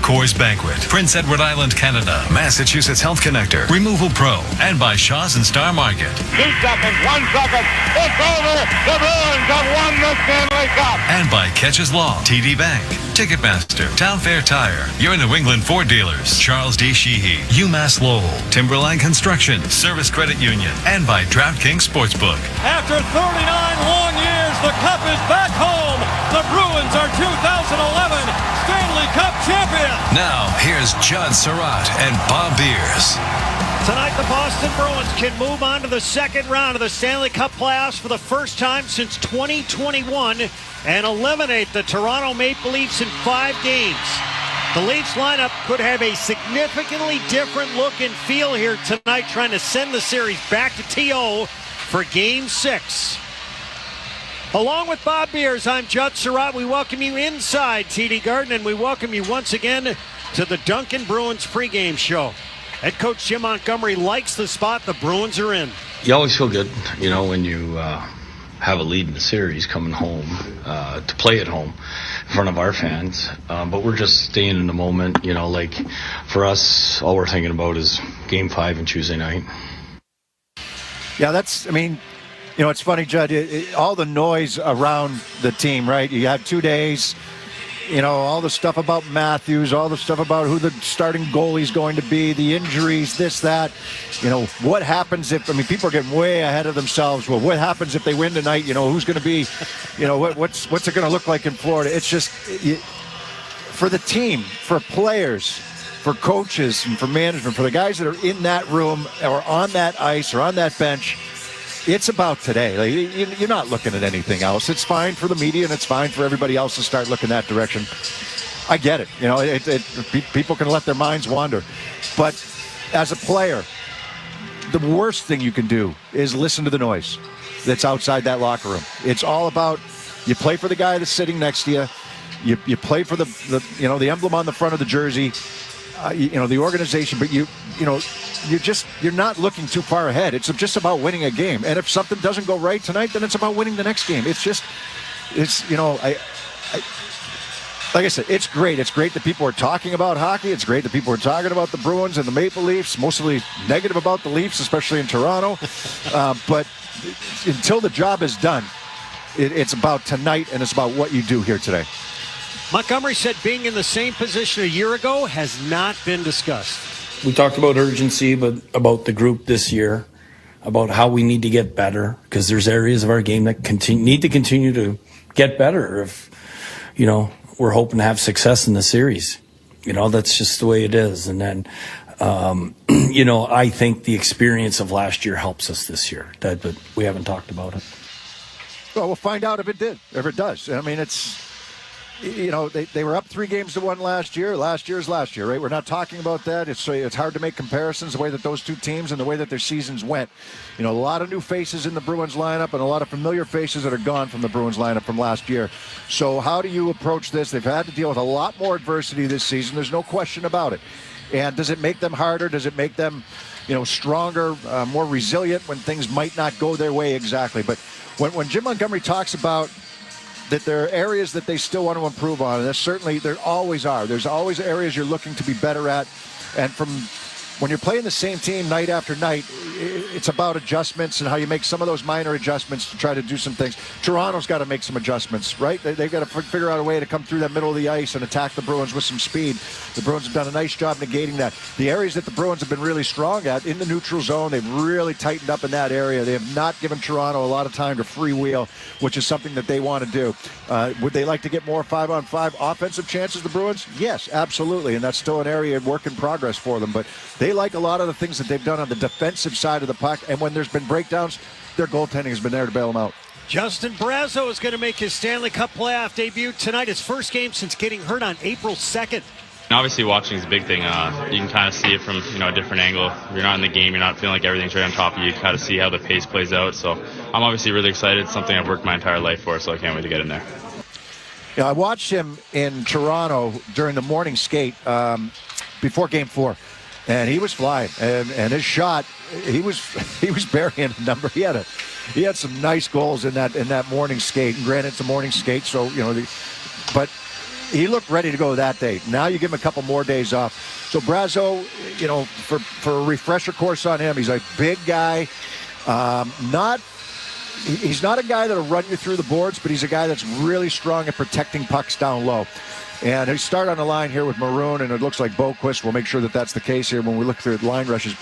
Coors Banquet, Prince Edward Island, Canada, Massachusetts Health Connector, Removal Pro, and by Shaw's and Star Market. 2 seconds, 1 second, it's over! The Bruins have won the Stanley Cup! And by Catches Law, TD Bank, Ticketmaster, Town Fair Tire, your New England Ford dealers, Charles D. Sheehy, UMass Lowell, Timberline Construction, Service Credit Union, and by DraftKings Sportsbook. After 39 long years, the Cup is back home. The Bruins are 2011 Stanley Cup champions. Now, here's Judd Surratt and Bob Beers. Tonight, the Boston Bruins can move on to the second round of the Stanley Cup playoffs for the first time since 2021 and eliminate the Toronto Maple Leafs in 5 games. The Leafs lineup could have a significantly different look and feel here tonight, trying to send the series back to TO for Game 6. Along with Bob Beers, I'm Judd Surratt. We welcome you inside TD Garden, and we welcome you once again to the Duncan Bruins pregame show. Head coach Jim Montgomery likes the spot the Bruins are in. You always feel good, when you have a lead in the series coming home to play at home in front of our fans. But we're just staying in the moment, like for us, all we're thinking about is Game 5 and Tuesday night. Yeah, it's funny, Judd, all the noise around the team, right? You have 2 days, all the stuff about Matthews, all the stuff about who the starting goalie's going to be, the injuries, this, that. What happens if, people are getting way ahead of themselves. Well, what happens if they win tonight? Who's going to be, what's it going to look like in Florida? It's just, for the team, for players, for coaches, and for management, for the guys that are in that room or on that ice or on that bench, it's about today. You're not looking at anything else. It's fine for the media and it's fine for everybody else to start looking that direction. I get it. People can let their minds wander. But as a player, the worst thing you can do is listen to the noise that's outside that locker room. It's all about, you play for the guy that's sitting next to you. You play for the emblem on the front of the jersey, the organization, but you're not looking too far ahead. It's just about winning a game. And if something doesn't go right tonight, then it's about winning the next game. Like I said, it's great. It's great that people are talking about hockey. It's great that people are talking about the Bruins and the Maple Leafs, mostly negative about the Leafs, especially in Toronto. But until the job is done, it's about tonight and it's about what you do here today. Montgomery said being in the same position a year ago has not been discussed. We talked about urgency, but about the group this year, about how we need to get better, because there's areas of our game that need to continue to get better if, we're hoping to have success in the series. That's just the way it is. And then, I think the experience of last year helps us this year, but we haven't talked about it. Well, we'll find out if it does. It's... they were up 3-1 last year. Last year is last year, right? We're not talking about that. It's hard to make comparisons the way that those two teams and the way that their seasons went. A lot of new faces in the Bruins lineup and a lot of familiar faces that are gone from the Bruins lineup from last year. So how do you approach this? They've had to deal with a lot more adversity this season. There's no question about it. And does it make them harder? Does it make them, stronger, more resilient when things might not go their way exactly? But when Jim Montgomery talks about that there are areas that they still want to improve on, and there always are. There's always areas you're looking to be better at. And when you're playing the same team night after night, it's about adjustments and how you make some of those minor adjustments to try to do some things. Toronto's got to make some adjustments, right? They've got to figure out a way to come through that middle of the ice and attack the Bruins with some speed. The Bruins have done a nice job negating that. The areas that the Bruins have been really strong at, in the neutral zone, they've really tightened up in that area. They have not given Toronto a lot of time to freewheel, which is something that they want to do. Would they like to get more 5-on-5 offensive chances, the Bruins? Yes, absolutely, and that's still an area of work in progress for them. But they like a lot of the things that they've done on the defensive side of the puck, and when there's been breakdowns, their goaltending has been there to bail them out. Justin Brazeau is going to make his Stanley Cup playoff debut tonight, his first game since getting hurt on April 2nd. Obviously, watching is a big thing. You can kind of see it from a different angle. If you're not in the game, you're not feeling like everything's right on top of you. You kind of see how the pace plays out. So I'm obviously really excited. It's something I've worked my entire life for, so I can't wait to get in there. I watched him in Toronto during the morning skate before Game 4. And he was flying, and his shot, he was burying a number. He had some nice goals in that morning skate. And granted, it's a morning skate, so but he looked ready to go that day. Now you give him a couple more days off. So Brazeau, for a refresher course on him, he's a big guy. He's not a guy that'll run you through the boards, but he's a guy that's really strong at protecting pucks down low. And he start on the line here with Maroon, and it looks like Boquist. We'll make sure that that's the case here when we look through the line rushes.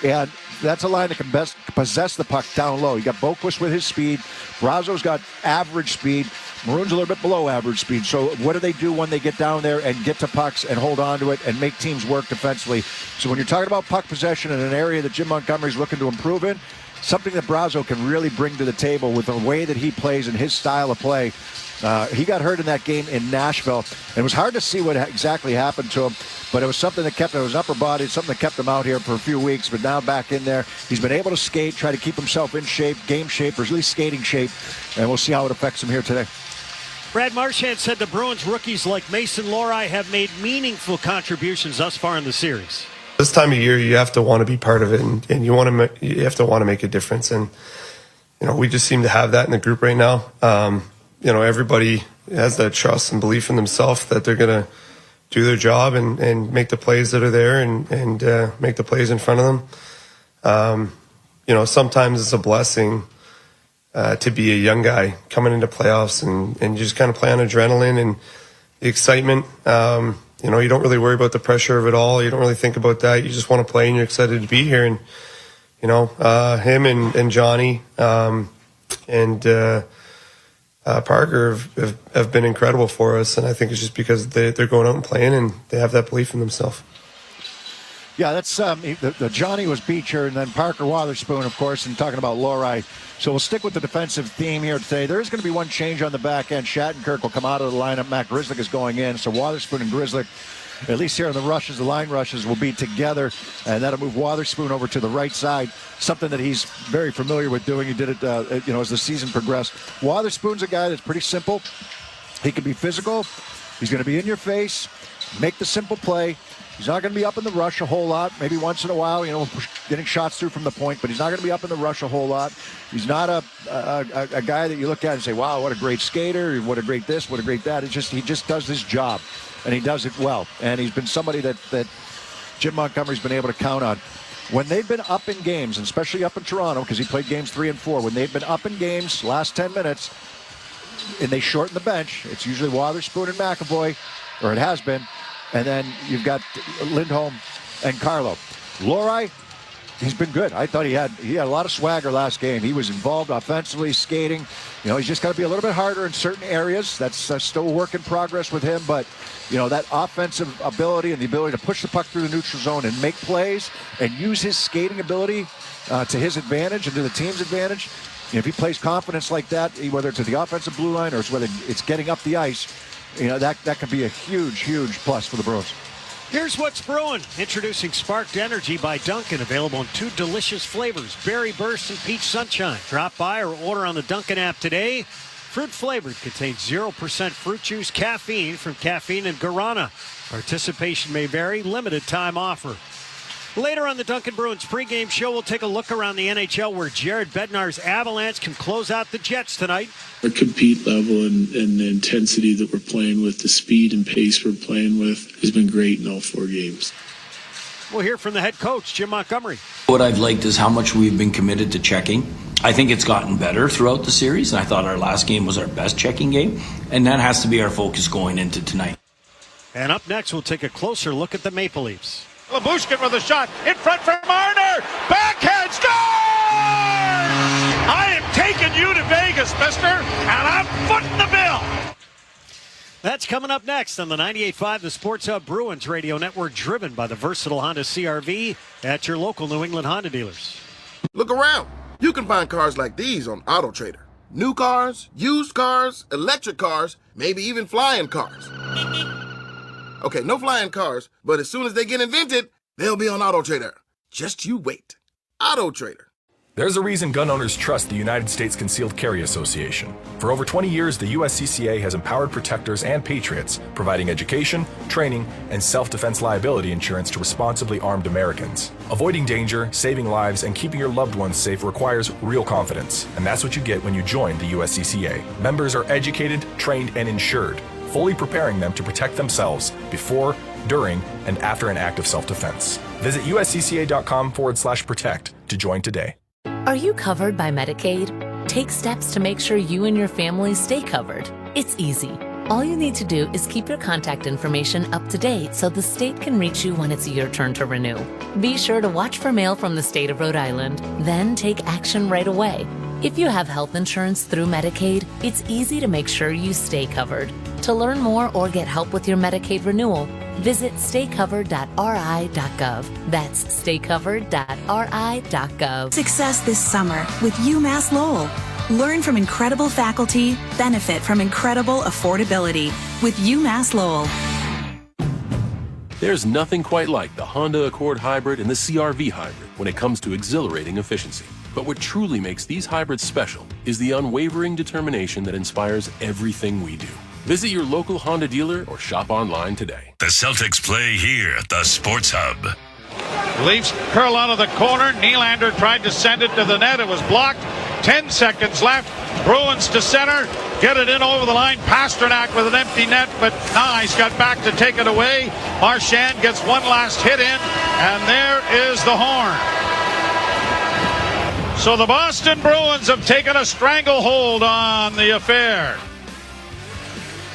And that's a line that can best possess the puck down low. You got Boquist with his speed. Brazeau's got average speed. Maroon's a little bit below average speed. So what do they do when they get down there and get to pucks and hold on to it and make teams work defensively? So when you're talking about puck possession in an area that Jim Montgomery's looking to improve in, something that Brazeau can really bring to the table with the way that he plays and his style of play. He got hurt in that game in Nashville. And it was hard to see what exactly happened to him, but it was something that kept him, it was upper body, something that kept him out here for a few weeks, but now back in there. He's been able to skate, try to keep himself in shape, game shape, or at least skating shape, and we'll see how it affects him here today. Brad Marchand said the Bruins rookies like Mason Lohrei have made meaningful contributions thus far in the series. This time of year, you have to want to be part of it, and you have to want to make a difference. And we just seem to have that in the group right now. Everybody has that trust and belief in themselves that they're going to do their job and make the plays that are there and make the plays in front of them. Sometimes it's a blessing to be a young guy coming into playoffs and you just kind of play on adrenaline and the excitement. You don't really worry about the pressure of it all. You don't really think about that. You just want to play and you're excited to be here. And, him and Johnny and Parker have been incredible for us. And I think it's just because they're going out and playing and they have that belief in themselves. Yeah, that's the Johnny was Beecher and then Parker Wotherspoon, of course, and talking about Lohrei. So we'll stick with the defensive theme here today. There is going to be one change on the back end. Shattenkirk will come out of the lineup. Matt Grzelcyk is going in. So Wotherspoon and Grzelcyk, at least here in the rushes, the line rushes, will be together. And that'll move Wotherspoon over to the right side, something that he's very familiar with doing. He did it, as the season progressed. Wotherspoon's a guy that's pretty simple. He can be physical. He's going to be in your face, make the simple play. He's not going to be up in the rush a whole lot. Maybe once in a while, getting shots through from the point, but he's not going to be up in the rush a whole lot. He's not a guy that you look at and say, wow, what a great skater, what a great this, what a great that. He just does his job, and he does it well. And he's been somebody that Jim Montgomery's been able to count on. When they've been up in games, and especially up in Toronto, because he played games 3 and 4, when they've been up in games last 10 minutes, and they shorten the bench, it's usually Wotherspoon and McAvoy, or it has been. And then you've got Lindholm and Carlo. Lohrei, he's been good. I thought he had a lot of swagger last game. He was involved offensively, skating. He's just got to be a little bit harder in certain areas. That's still a work in progress with him. But, that offensive ability and the ability to push the puck through the neutral zone and make plays and use his skating ability to his advantage and to the team's advantage. If he plays confidence like that, whether it's at the offensive blue line or whether it's getting up the ice, that could be a huge, huge plus for the Bruins. Here's what's brewing. Introducing Sparked Energy by Dunkin', available in 2 delicious flavors, Berry Burst and Peach Sunshine. Drop by or order on the Dunkin' app today. Fruit flavored, contains 0% fruit juice, caffeine from caffeine and guarana. Participation may vary, limited time offer. Later on the Dunkin' Bruins pregame show, we'll take a look around the NHL where Jared Bednar's Avalanche can close out the Jets tonight. Our compete level and the intensity that we're playing with, the speed and pace we're playing with, has been great in all 4 games. We'll hear from the head coach, Jim Montgomery. What I've liked is how much we've been committed to checking. I think it's gotten better throughout the series, and I thought our last game was our best checking game, and that has to be our focus going into tonight. And up next, we'll take a closer look at the Maple Leafs. Labushkin with a shot in front for Marner. Backhand scores! I am taking you to Vegas, mister, and I'm footing the bill. That's coming up next on the 98.5 The Sports Hub Bruins Radio Network, driven by the versatile Honda CR-V at your local New England Honda dealers. Look around. You can find cars like these on AutoTrader. New cars, used cars, electric cars, maybe even flying cars. Okay, no flying cars, but as soon as they get invented, they'll be on AutoTrader. Just you wait. AutoTrader. There's a reason gun owners trust the United States Concealed Carry Association. For over 20 years, the USCCA has empowered protectors and patriots, providing education, training, and self-defense liability insurance to responsibly armed Americans. Avoiding danger, saving lives, and keeping your loved ones safe requires real confidence, and that's what you get when you join the USCCA. Members are educated, trained, and insured. fully preparing them to protect themselves before, during, and after an act of self-defense. Visit uscca.com/protect to join today. Are you covered by Medicaid? Take steps to make sure you and your family stay covered. It's easy. All you need to do is keep your contact information up to date so the state can reach you when it's your turn to renew. Be sure to watch for mail from the state of Rhode Island, then take action right away. If you have health insurance through Medicaid, it's easy to make sure you stay covered. To learn more or get help with your Medicaid renewal, visit staycovered.ri.gov. That's staycovered.ri.gov. Success this summer with UMass Lowell. Learn from incredible faculty, benefit from incredible affordability with UMass Lowell. There's nothing quite like the Honda Accord Hybrid and the CR-V Hybrid when it comes to exhilarating efficiency. But what truly makes these hybrids special is the unwavering determination that inspires everything we do. Visit your local Honda dealer or shop online today. The Celtics play here at the Sports Hub. Leafs curl out of the corner. Nylander tried to send it to the net. It was blocked. 10 seconds left. Bruins to center. Get it in over the line. Pasternak with an empty net, but Nice got back to take it away. Marchand gets one last hit in, and there is the horn. So the Boston Bruins have taken a stranglehold on the affair.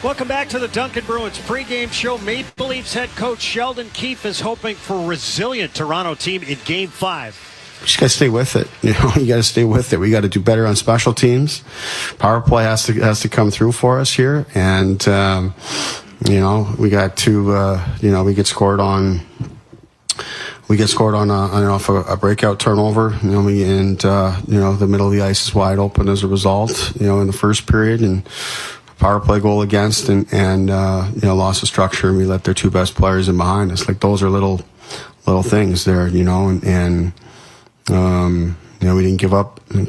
Welcome back to the Duncan Bruins pregame show. Maple Leafs head coach Sheldon Keefe is hoping for a resilient Toronto team in Game 5. We just got to stay with it. You got to stay with it. We got to do better on special teams. Power play has to come through for us here, and we got to we get scored on. We get scored on a breakout turnover, the middle of the ice is wide open as a result, in the first period, and power play goal against, and loss of structure, and we let their two best players in behind us. Like, those are little things there, we didn't give up a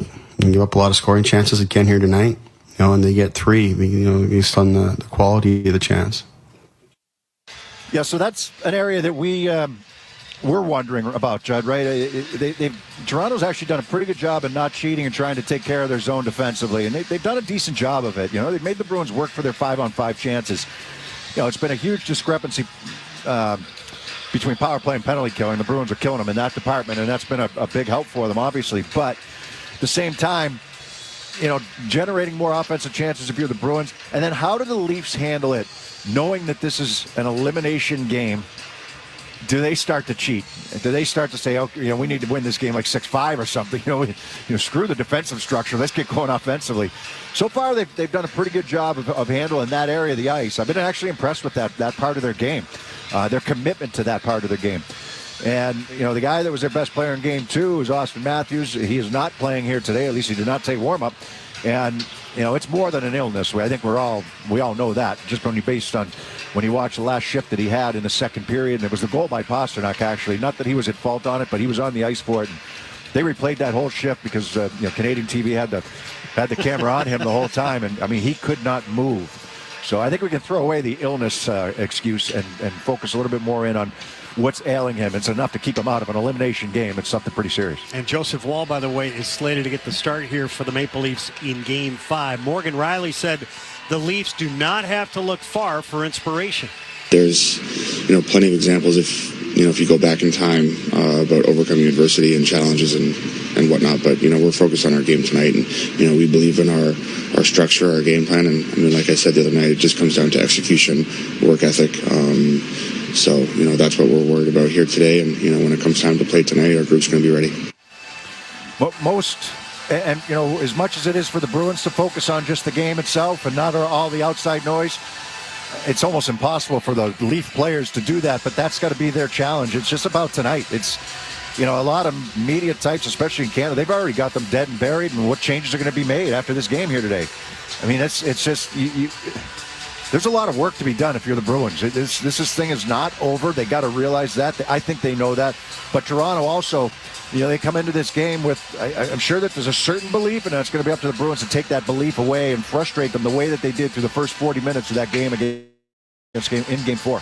lot of scoring chances again here tonight, and they get three, based on the quality of the chance. Yeah, so that's an area that we're wondering about, Judd, right? Toronto's actually done a pretty good job in not cheating and trying to take care of their zone defensively, and they've done a decent job of it. They've made the Bruins work for their 5-on-5 chances. It's been a huge discrepancy between power play and penalty killing. The Bruins are killing them in that department, and that's been a big help for them, obviously. But at the same time, generating more offensive chances if you're the Bruins. And then how do the Leafs handle it, knowing that this is an elimination game? Do they start to cheat? Do they start to say, okay, we need to win this game like 6-5 or something? Screw the defensive structure. Let's get going offensively. So far, they've done a pretty good job of handling that area of the ice. I've been actually impressed with that part of their game, their commitment to that part of their game. And, the guy that was their best player in Game 2 is Austin Matthews. He is not playing here today. At least he did not take warm-up. And, it's more than an illness. I think we all know that, just based on when you watch the last shift that he had in the second period. And it was the goal by Pasternak, actually. Not that he was at fault on it, but he was on the ice for it. And they replayed that whole shift because, Canadian TV had the camera on him the whole time. And, he could not move. So I think we can throw away the illness excuse and focus a little bit more in on what's ailing him. It's enough to keep him out of an elimination game. It's something pretty serious. And Joseph Woll, by the way, is slated to get the start here for the Maple Leafs in Game 5. Morgan Riley said the Leafs do not have to look far for inspiration. There's, plenty of examples if you go back in time about overcoming adversity and challenges and whatnot. But, we're focused on our game tonight, and, we believe in our structure, our game plan. And, like I said the other night, it just comes down to execution, work ethic. So, that's what we're worried about here today. And, when it comes time to play tonight, our group's going to be ready. But as much as it is for the Bruins to focus on just the game itself and not all the outside noise, it's almost impossible for the Leaf players to do that. But that's got to be their challenge. It's just about tonight. It's, a lot of media types, especially in Canada, they've already got them dead and buried, and what changes are going to be made after this game here today. It's just... There's a lot of work to be done if you're the Bruins. This thing is not over. They got to realize that. I think they know that. But Toronto also, they come into this game with, I'm sure that there's a certain belief, and it's going to be up to the Bruins to take that belief away and frustrate them the way that they did through the first 40 minutes of that game in Game 4.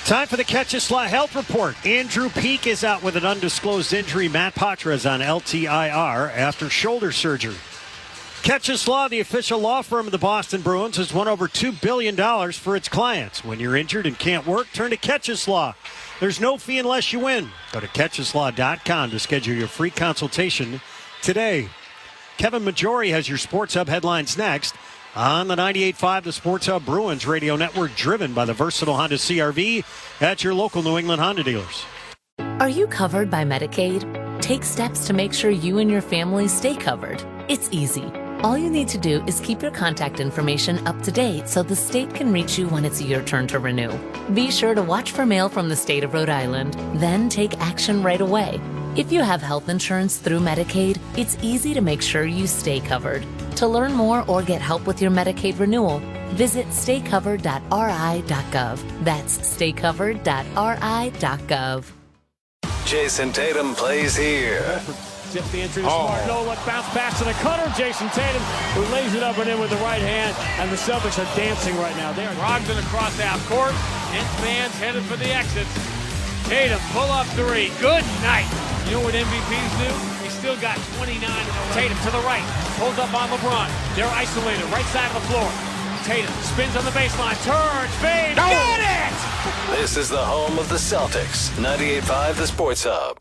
Time for the Catch a Sly Health Report. Andrew Peak is out with an undisclosed injury. Matt Patra is on LTIR after shoulder surgery. Ketchus Law, the official law firm of the Boston Bruins, has won over $2 billion for its clients. When you're injured and can't work, turn to Ketchus Law. There's no fee unless you win. Go to KetchusLaw.com to schedule your free consultation today. Kevin Majori has your Sports Hub headlines next on the 98.5 The Sports Hub Bruins radio network, driven by the versatile Honda CR-V at your local New England Honda dealers. Are you covered by Medicaid? Take steps to make sure you and your family stay covered. It's easy. All you need to do is keep your contact information up to date so the state can reach you when it's your turn to renew. Be sure to watch for mail from the state of Rhode Island, then take action right away. If you have health insurance through Medicaid, it's easy to make sure you stay covered. To learn more or get help with your Medicaid renewal, visit staycovered.ri.gov. That's staycovered.ri.gov. Jason Tatum plays here. Tip the entry to Smart. No look, bounce pass to the cutter. Jason Tatum, who lays it up and in with the right hand. And the Celtics are dancing right now. They are Brogdon across half court. And fans headed for the exits. Tatum, pull up three. Good night. You know what MVPs do? They still got 29 in a row. Tatum to the right. Pulls up on LeBron. They're isolated. Right side of the floor. Tatum spins on the baseline. Turns. Fades. No! Got it! This is the home of the Celtics. 98.5 The Sports Hub.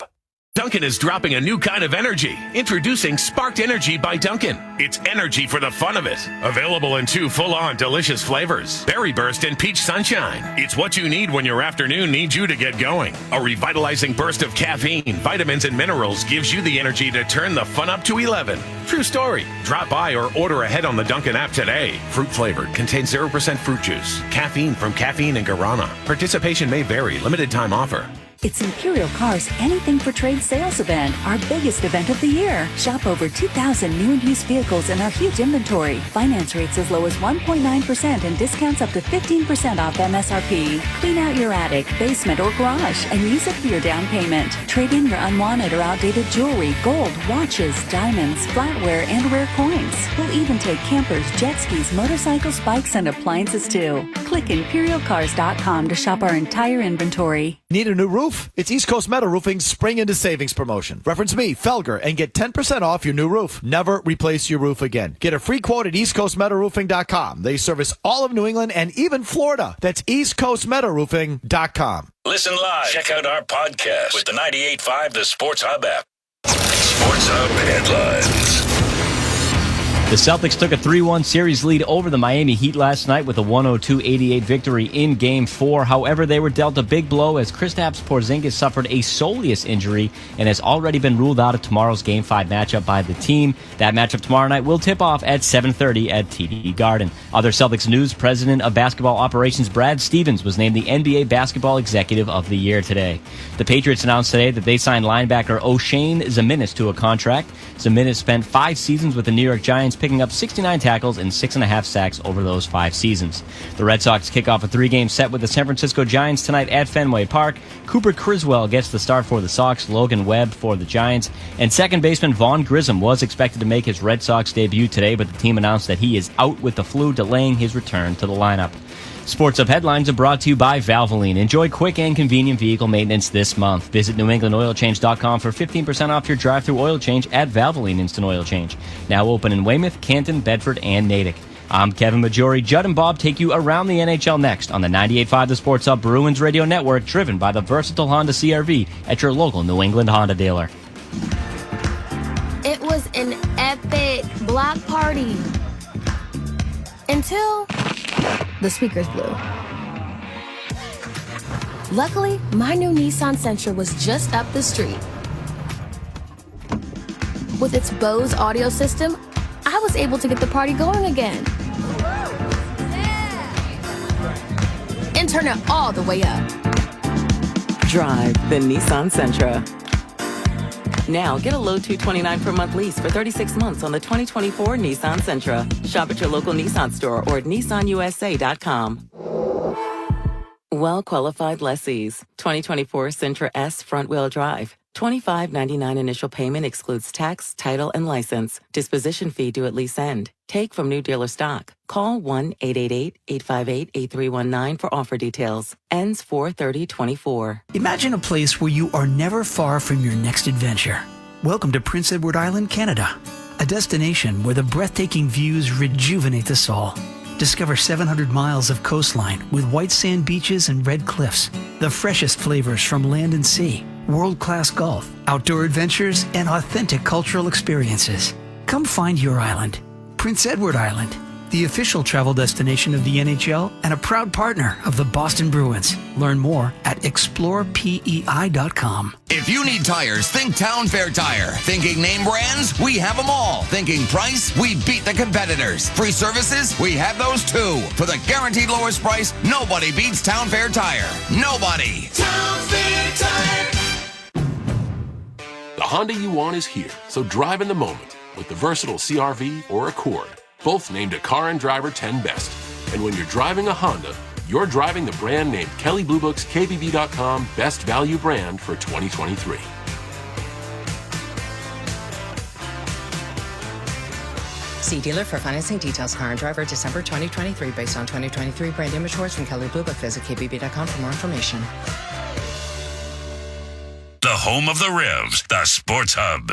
Dunkin' is dropping a new kind of energy. Introducing Sparked Energy by Dunkin'. It's energy for the fun of it. Available in 2 full-on delicious flavors, Berry Burst and Peach Sunshine. It's what you need when your afternoon needs you to get going. A revitalizing burst of caffeine, vitamins, and minerals gives you the energy to turn the fun up to 11. True story. Drop by or order ahead on the Dunkin' app today. Fruit flavored, contains 0% fruit juice. Caffeine from Caffeine and Guarana. Participation may vary. Limited time offer. It's Imperial Cars Anything for Trade sales event, our biggest event of the year. Shop over 2,000 new and used vehicles in our huge inventory. Finance rates as low as 1.9% and discounts up to 15% off MSRP. Clean out your attic, basement, or garage and use it for your down payment. Trade in your unwanted or outdated jewelry, gold, watches, diamonds, flatware, and rare coins. We'll even take campers, jet skis, motorcycles, bikes, and appliances too. Click ImperialCars.com to shop our entire inventory. Need a new roof? It's East Coast Metal Roofing's Spring into Savings promotion. Reference me, Felger, and get 10% off your new roof. Never replace your roof again. Get a free quote at eastcoastmetalroofing.com. They service all of New England and even Florida. That's eastcoastmetalroofing.com. Listen live. Check out our podcast with the 98.5 The Sports Hub app. Sports Hub headlines. The Celtics took a 3-1 series lead over the Miami Heat last night with a 102-88 victory in Game 4. However, they were dealt a big blow as Kristaps Porzingis suffered a soleus injury and has already been ruled out of tomorrow's Game 5 matchup by the team. That matchup tomorrow night will tip off at 7:30 at TD Garden. Other Celtics news, President of Basketball Operations Brad Stevens was named the NBA Basketball Executive of the Year today. The Patriots announced today that they signed linebacker O'Shane Zaminis to a contract. Zaminis spent 5 seasons with the New York Giants, picking up 69 tackles and 6.5 sacks over those 5 seasons. The Red Sox kick off a 3-game set with the San Francisco Giants tonight at Fenway Park. Cooper Criswell gets the start for the Sox, Logan Webb for the Giants, and second baseman Vaughn Grissom was expected to make his Red Sox debut today, but the team announced that he is out with the flu, delaying his return to the lineup. Sports Up Headlines are brought to you by Valvoline. Enjoy quick and convenient vehicle maintenance this month. Visit NewEnglandOilChange.com for 15% off your drive-thru oil change at Valvoline Instant Oil Change. Now open in Weymouth, Canton, Bedford, and Natick. I'm Kevin Majori. Judd and Bob take you around the NHL next on the 98.5 The Sports Hub Bruins Radio Network, driven by the versatile Honda CR-V at your local New England Honda dealer. It was an epic block party until the speakers blew. Luckily, my new Nissan Sentra was just up the street. With its Bose audio system, I was able to get the party going again. And turn it all the way up. Drive the Nissan Sentra. Now, get a low $229 per month lease for 36 months on the 2024 Nissan Sentra. Shop at your local Nissan store or at nissanusa.com. Well-qualified lessees. 2024 Sentra S front-wheel drive. $25.99 initial payment excludes tax, title, and license. Disposition fee due at lease end. Take from new dealer stock. Call 1-888-858-8319 for offer details. Ends 4/30/24. Imagine a place where you are never far from your next adventure. Welcome to Prince Edward Island, Canada. a destination where the breathtaking views rejuvenate the soul. Discover 700 miles of coastline with white sand beaches and red cliffs, the freshest flavors from land and sea, world-class golf, outdoor adventures, and authentic cultural experiences. Come find your island. Prince Edward Island, the official travel destination of the NHL and a proud partner of the Boston Bruins. Learn more at explorepei.com. If you need tires, think Town Fair Tire. Thinking name brands? We have them all. Thinking price? We beat the competitors. Free services? We have those too. For the guaranteed lowest price, nobody beats Town Fair Tire. Nobody. Town Fair Tire. The Honda you want is here, so drive in the moment with the versatile CR-V or Accord, both named a Car and Driver 10 Best. And when you're driving a Honda, you're driving the brand named Kelley Blue Book's KBB.com Best Value Brand for 2023. See dealer for financing details. Car and Driver December 2023 based on 2023 brand image scores from Kelley Blue Book. Visit KBB.com for more information. The home of the Revs, the Sports Hub.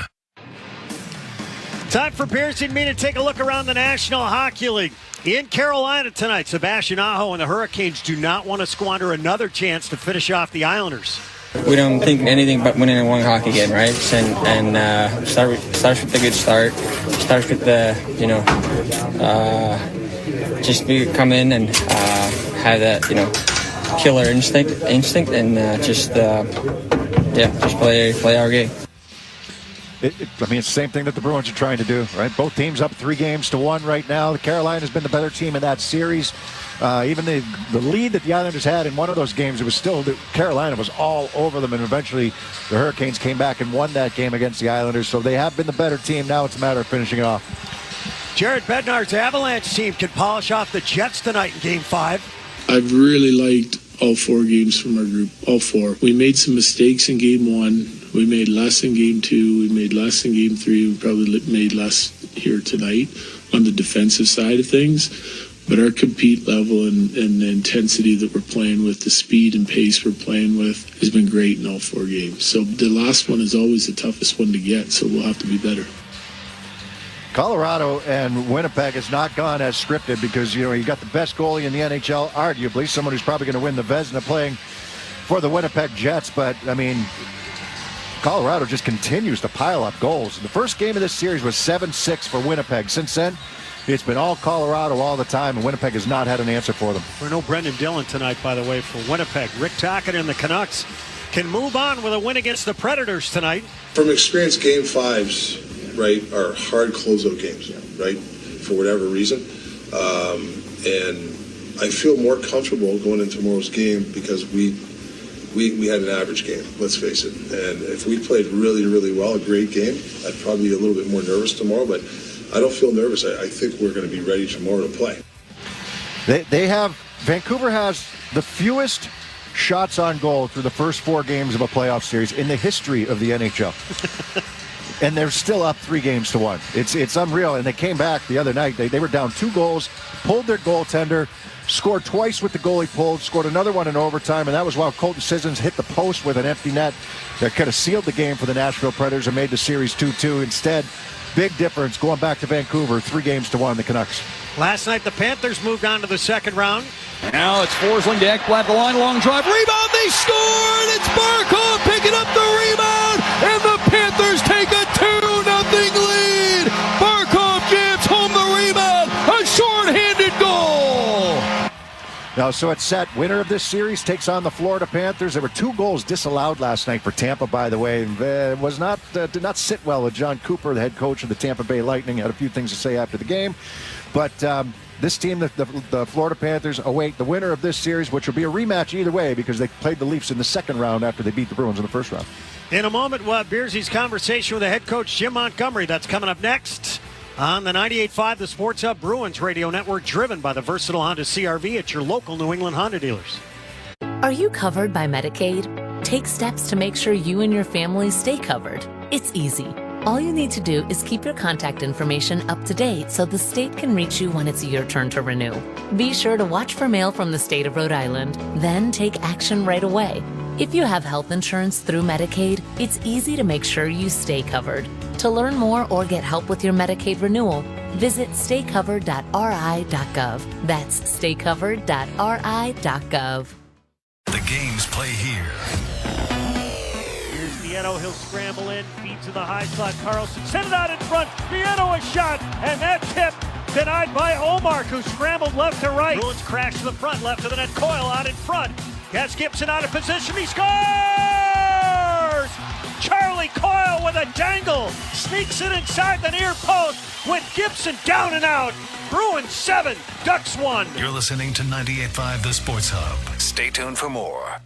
Time for Beers and Me to take a look around the National Hockey League. In Carolina tonight, Sebastian Aho and the Hurricanes do not want to squander another chance to finish off the Islanders. We don't think anything but winning one hockey game, right? And starts with a good start. Starts with the, just come in and have that, killer instinct, and just play our game. It's the same thing that the Bruins are trying to do, right? Both teams up 3-1 right now. Carolina's been the better team in that series. Even the lead that the Islanders had in one of those games, it was still Carolina was all over them, and eventually the Hurricanes came back and won that game against the Islanders. So they have been the better team. Now it's a matter of finishing it off. Jared Bednar's Avalanche team could polish off the Jets tonight in Game 5. I've really liked all 4 games from our group, all 4. We made some mistakes in Game 1. We made less in Game 2. We made less in Game 3. We probably made less here tonight on the defensive side of things. But our compete level and the intensity that we're playing with, the speed and pace we're playing with, has been great in all 4 games. So the last one is always the toughest one to get, so we'll have to be better. Colorado and Winnipeg has not gone as scripted because, you got the best goalie in the NHL, arguably, someone who's probably going to win the Vezina playing for the Winnipeg Jets. But, Colorado just continues to pile up goals. The first game of this series was 7-6 for Winnipeg. Since then, it's been all Colorado all the time, and Winnipeg has not had an answer for them. There's no Brendan Dillon tonight, by the way, for Winnipeg. Rick Tocchet and the Canucks can move on with a win against the Predators tonight. From experience, Game 5s, right, are hard closeout games, right, for whatever reason. And I feel more comfortable going into tomorrow's game because we had an average game, let's face it. And if we played really, really well, a great game, I'd probably be a little bit more nervous tomorrow. But I don't feel nervous. I think we're going to be ready tomorrow to play. Vancouver has the fewest shots on goal through the first 4 games of a playoff series in the history of the NHL. And they're still up 3-1. It's unreal. And they came back the other night. They were down 2 goals, pulled their goaltender, scored twice with the goalie pulled, scored another one in overtime, and that was while Colton Sissons hit the post with an empty net that could have sealed the game for the Nashville Predators and made the series 2-2. Instead, big difference going back to Vancouver, 3-1, the Canucks. Last night, the Panthers moved on to the second round. Now it's Forsling to Ekblad, the line, long drive, rebound, they scored! It's Barkov picking up the rebound, and the Panthers take a 2-0 lead! Barkov jams home the rebound, a short-handed goal! Now, so it's set. Winner of this series takes on the Florida Panthers. There were 2 goals disallowed last night for Tampa, by the way. Did not sit well with John Cooper, the head coach of the Tampa Bay Lightning. Had a few things to say after the game. But this team, the Florida Panthers, await the winner of this series, which will be a rematch either way because they played the Leafs in the second round after they beat the Bruins in the first round. In a moment, we'll have Beersy's conversation with the head coach, Jim Montgomery. That's coming up next on the 98.5 The Sports Hub Bruins Radio Network, driven by the versatile Honda CR-V at your local New England Honda dealers. Are you covered by Medicaid? Take steps to make sure you and your family stay covered. It's easy. All you need to do is keep your contact information up to date so the state can reach you when it's your turn to renew. Be sure to watch for mail from the state of Rhode Island, then take action right away. If you have health insurance through Medicaid, it's easy to make sure you stay covered. To learn more or get help with your Medicaid renewal, visit staycovered.ri.gov. That's staycovered.ri.gov. The games play here. Here's Vietto. He'll scramble in, feed to the high slot. Carlson sent it out in front. Vietto a shot, and that tip denied by Omar, who scrambled left to right. Bruins crash to the front, left to the net. Coyle out in front. Gets Gibson out of position. He scores! Charlie Coyle with a dangle. Sneaks it inside the near post with Gibson down and out. Bruins 7, Ducks 1. You're listening to 98.5 The Sports Hub. Stay tuned for more.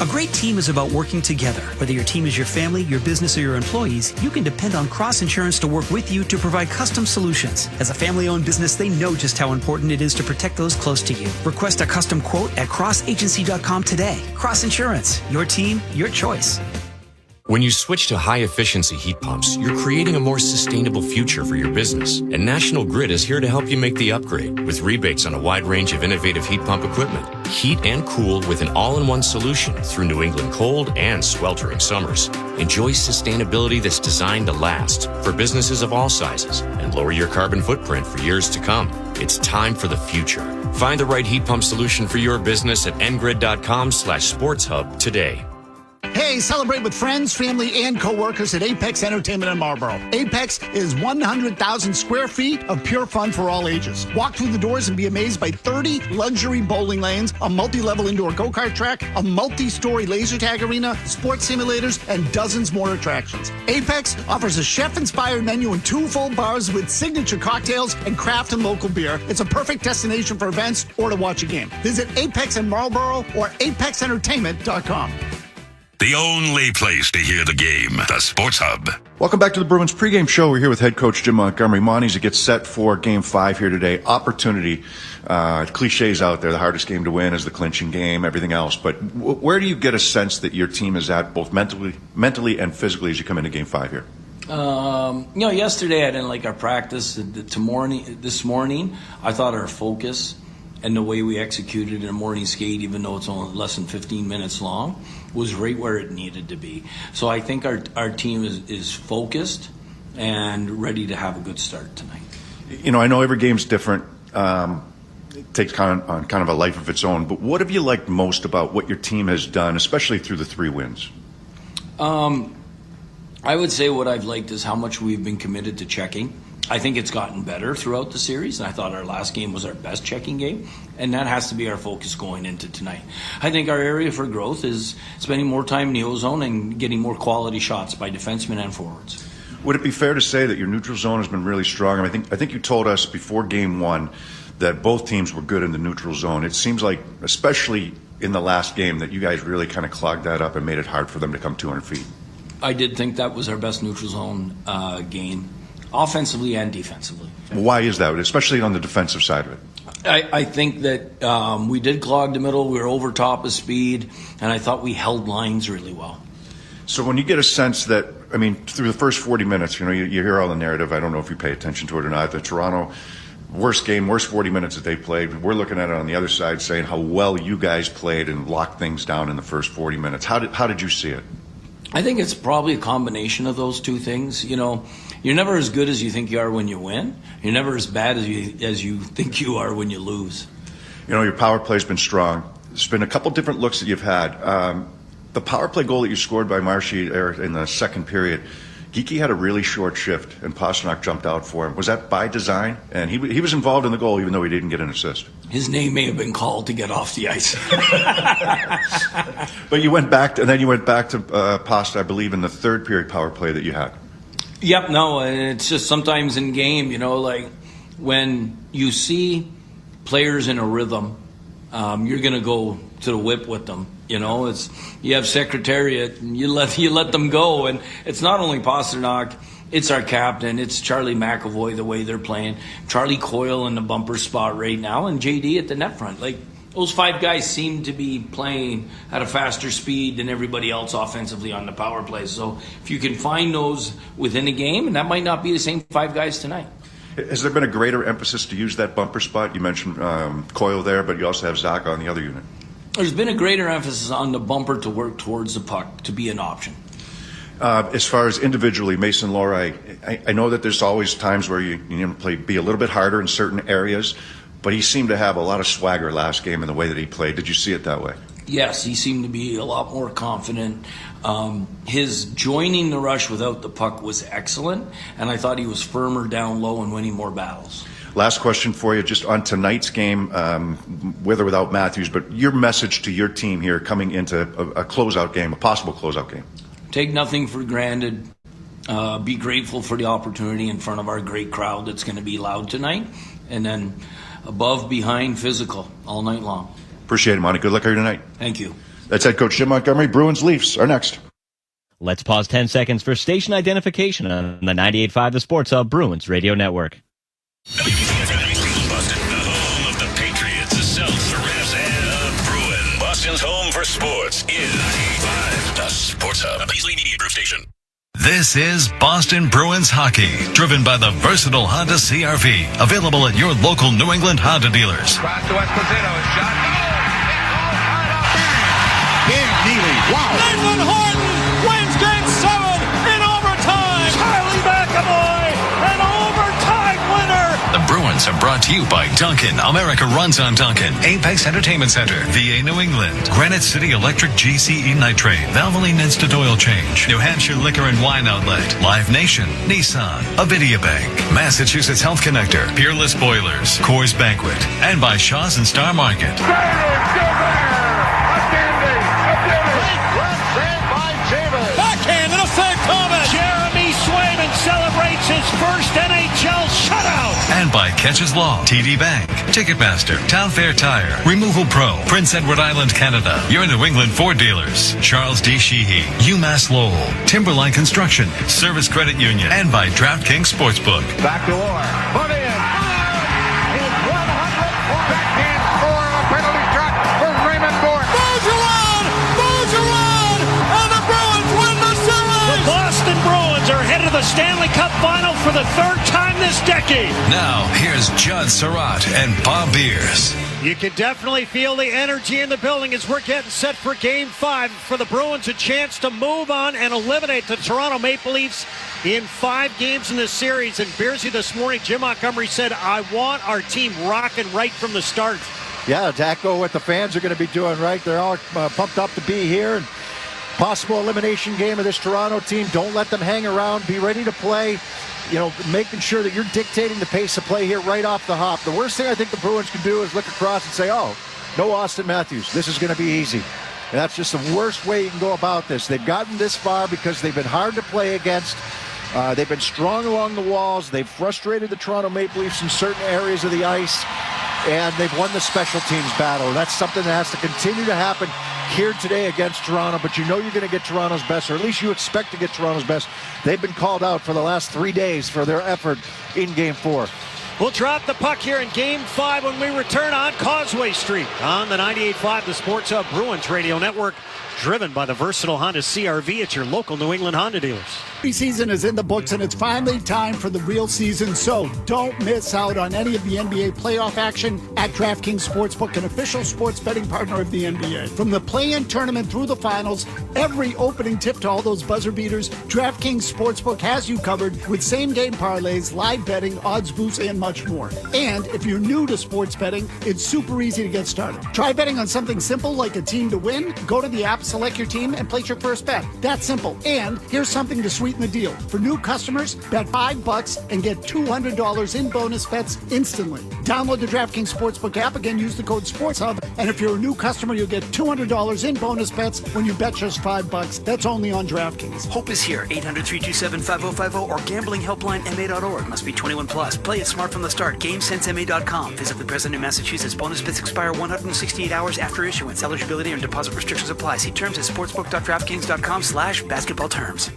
A great team is about working together. Whether your team is your family, your business, or your employees, you can depend on Cross Insurance to work with you to provide custom solutions. As a family-owned business, they know just how important it is to protect those close to you. Request a custom quote at crossagency.com today. Cross Insurance, your team, your choice. When you switch to high-efficiency heat pumps, you're creating a more sustainable future for your business. And National Grid is here to help you make the upgrade with rebates on a wide range of innovative heat pump equipment. Heat and cool with an all-in-one solution through New England cold and sweltering summers. Enjoy sustainability that's designed to last for businesses of all sizes and lower your carbon footprint for years to come. It's time for the future. Find the right heat pump solution for your business at ngrid.com/sportshub today. Hey, celebrate with friends, family, and coworkers at Apex Entertainment in Marlboro. Apex is 100,000 square feet of pure fun for all ages. Walk through the doors and be amazed by 30 luxury bowling lanes, a multi-level indoor go-kart track, a multi-story laser tag arena, sports simulators, and dozens more attractions. Apex offers a chef-inspired menu and 2 full bars with signature cocktails and craft and local beer. It's a perfect destination for events or to watch a game. Visit Apex in Marlboro or apexentertainment.com. The only place to hear the game, the Sports Hub. Welcome back to the Bruins pregame show. We're here with head coach Jim Montgomery. Monty, to get set for Game 5 here today. Opportunity. Cliches out there. The hardest game to win is the clinching game, everything else. But where do you get a sense that your team is at, both mentally and physically, as you come into Game 5 here? Yesterday I didn't like our practice. This morning, I thought our focus and the way we executed in a morning skate, even though it's only less than 15 minutes long, was right where it needed to be. So I think our team is focused and ready to have a good start tonight. You know, I know every game's different. It takes kind of a life of its own. But what have you liked most about what your team has done, especially through the 3 wins? I would say what I've liked is how much we've been committed to checking. I think it's gotten better throughout the series, and I thought our last game was our best checking game, and that has to be our focus going into tonight. I think our area for growth is spending more time in the O-zone and getting more quality shots by defensemen and forwards. Would it be fair to say that your neutral zone has been really strong? I think you told us before Game 1 that both teams were good in the neutral zone. It seems like, especially in the last game, that you guys really kind of clogged that up and made it hard for them to come 200 feet. I did think that was our best neutral zone game, offensively and defensively. Why is that, especially on the defensive side of it? I think that we did clog the middle. We were over top of speed, and I thought we held lines really well. So when you get a sense that, I mean, through the first 40 minutes, you hear all the narrative. I don't know if you pay attention to it or not. The Toronto, worst 40 minutes that they played. We're looking at it on the other side saying how well you guys played and locked things down in the first 40 minutes. How did you see it? I think it's probably a combination of those two things. You're never as good as you think you are when you win. You're never as bad as you think you are when you lose. Your power play's been strong. There's been a couple different looks that you've had. The power play goal that you scored by Marshy in the second period, Geekie had a really short shift, and Pastrnak jumped out for him. Was that by design? And he was involved in the goal, even though he didn't get an assist. His name may have been called to get off the ice. But you went back to Pasta, I believe, in the third period power play that you had. Yep, no, and it's just sometimes in game, like when you see players in a rhythm, you're going to go to the whip with them. You have Secretariat, and you let them go, and it's not only Pastrnak, it's our captain, it's Charlie McAvoy, the way they're playing, Charlie Coyle in the bumper spot right now, and JD at the net front. Those 5 guys seem to be playing at a faster speed than everybody else offensively on the power play. So if you can find those within a game, and that might not be the same 5 guys tonight. Has there been a greater emphasis to use that bumper spot? You mentioned Coyle there, but you also have Zach on the other unit. There's been a greater emphasis on the bumper to work towards the puck, to be an option. As far as individually, Mason Lohrei, I know that there's always times where you need to be a little bit harder in certain areas, but he seemed to have a lot of swagger last game in the way that he played. Did you see it that way? Yes, he seemed to be a lot more confident. His joining the rush without the puck was excellent, and I thought he was firmer down low and winning more battles. Last question for you, just on tonight's game, with or without Matthews, but your message to your team here coming into a closeout game, a possible closeout game. Take nothing for granted. Be grateful for the opportunity in front of our great crowd that's going to be loud tonight. And then above, behind, physical all night long. Appreciate it, Monty. Good luck here tonight. Thank you. That's head coach Jim Montgomery. Bruins Leafs are next. Let's pause 10 seconds for station identification on the 98.5 The Sports Hub Bruins Radio Network. Boston, the home of the Patriots, the Celtics, the Revs, and the Bruins. Boston's home for sports is 98.5 The Sports Hub, a Paisley Media Group station. This is Boston Bruins hockey, driven by the versatile Honda CR-V, available at your local New England Honda dealers. Cross to Esposito, shot. Dan Neely, wow. Nathan Horton wins Game 7 in overtime. Charlie McAvoy, an overtime winner. The Bruins are brought to you by Dunkin'. America runs on Dunkin'. Apex Entertainment Center, VA New England. Granite City Electric GCE Nitrate. Valvoline Instant Oil Change. New Hampshire Liquor and Wine Outlet. Live Nation. Nissan. Avidia Bank. Massachusetts Health Connector. Peerless Boilers. Coors Banquet. And by Shaw's and Star Market. Backhand and a save comment. Jeremy Swayman celebrates his first NHL shutout. And by Catches Law, TD Bank, Ticketmaster, Town Fair Tire, Removal Pro, Prince Edward Island, Canada, your New England Ford dealers, Charles D. Sheehy, UMass Lowell, Timberline Construction, Service Credit Union, and by DraftKings Sportsbook. Back to Orr. Put in. His 100th backhand score on a penalty shot for Raymond Bourque. Bergeron, and the Bruins win the series. The Boston Bruins are headed to the Stanley Cup Final for the third time this decade. Now, here's Judd Surratt and Bob Beers. You can definitely feel the energy in the building as we're getting set for Game 5. For the Bruins, a chance to move on and eliminate the Toronto Maple Leafs in 5 games in this series. And Beersy this morning, Jim Montgomery said, I want our team rocking right from the start. Yeah, to echo what the fans are going to be doing, right? They're all pumped up to be here. And possible elimination game of this Toronto team. Don't let them hang around. Be ready to play. You know, making sure that you're dictating the pace of play here right off the hop. The worst thing I think the Bruins can do is look across and say, oh, no Austin Matthews. This is going to be easy. And that's just the worst way you can go about this. They've gotten this far because they've been hard to play against. They've been strong along the walls. They've frustrated the Toronto Maple Leafs in certain areas of the ice. And they've won the special teams battle. That's something that has to continue to happen here today against Toronto, but you know you're going to get Toronto's best, or at least you expect to get Toronto's best. They've been called out for the last 3 days for their effort in Game 4. We'll drop the puck here in Game 5 when we return on Causeway Street on the 98.5 The Sports Hub Bruins Radio Network, driven by the versatile Honda CR-V at your local New England Honda dealers. Preseason is in the books, and it's finally time for the real season, so don't miss out on any of the NBA playoff action at DraftKings Sportsbook, an official sports betting partner of the NBA. From the play-in tournament through the finals, every opening tip to all those buzzer beaters, DraftKings Sportsbook has you covered with same-game parlays, live betting, odds boosts, and much more. And if you're new to sports betting, it's super easy to get started. Try betting on something simple like a team to win. Go to the app, select your team, and place your first bet. That's simple. And here's something to sweeten the deal. For new customers, bet $5 and get $200 in bonus bets instantly. Download the DraftKings Sportsbook app. Again, use the code SportsHub. And if you're a new customer, you'll get $200 in bonus bets when you bet just $5. That's only on DraftKings. Hope is here. 800-327-5050 or gamblinghelplinema.org. Must be 21 plus. Play it smart from the start. GameSenseMA.com. Visit the President of Massachusetts. Bonus bets expire 168 hours after issuance. Eligibility and deposit restrictions apply. See terms at sportsbook.draftkings.com/basketball terms.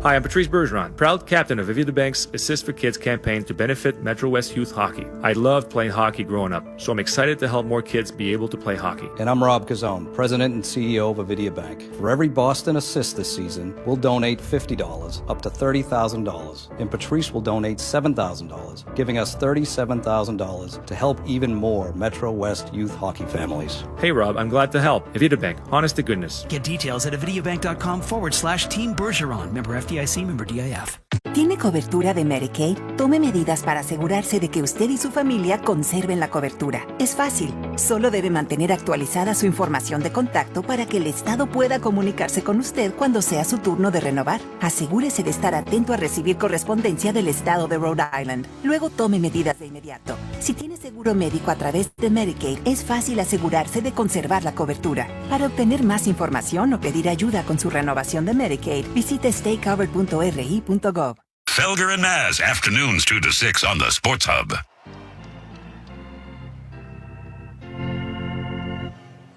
Hi, I'm Patrice Bergeron, proud captain of Aviva Bank's Assist for Kids campaign to benefit Metro West youth hockey. I loved playing hockey growing up, so I'm excited to help more kids be able to play hockey. And I'm Rob Cazzone, president and CEO of Aviva Bank. For every Boston assist this season, we'll donate $50 up to $30,000, and Patrice will donate $7,000, giving us $37,000 to help even more Metro West youth hockey families. Hey Rob, I'm glad to help. Aviva Bank, honest to goodness. Get details at avivabank.com/Team Bergeron. Member FDIC, member DIF. ¿Tiene cobertura de Medicaid? Tome medidas para asegurarse de que usted y su familia conserven la cobertura. Es fácil. Solo debe mantener actualizada su información de contacto para que el Estado pueda comunicarse con usted cuando sea su turno de renovar. Asegúrese de estar atento a recibir correspondencia del Estado de Rhode Island. Luego tome medidas de inmediato. Si tiene seguro médico a través de Medicaid, es fácil asegurarse de conservar la cobertura. Para obtener más información o pedir ayuda con su renovación de Medicaid, visite staycovered.ri.gov. Felger and Maz, afternoons 2 to 6 on the Sports Hub.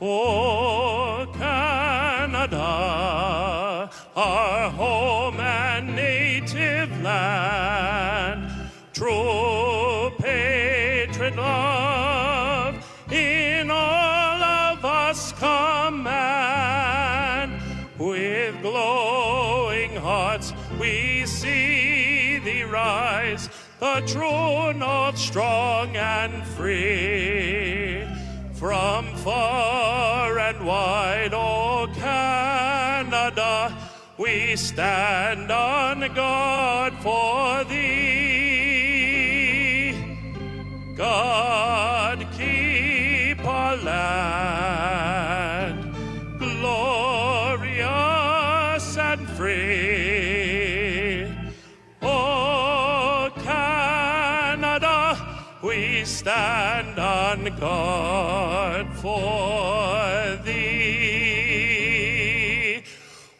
Oh, Canada, our home and native land, true patriot love in all of us command. With glowing hearts we see thee rise, the true north strong and free. From far and wide, oh Canada, we stand on guard for thee. God keep our land glorious and free. Oh Canada, we stand on guard for thee.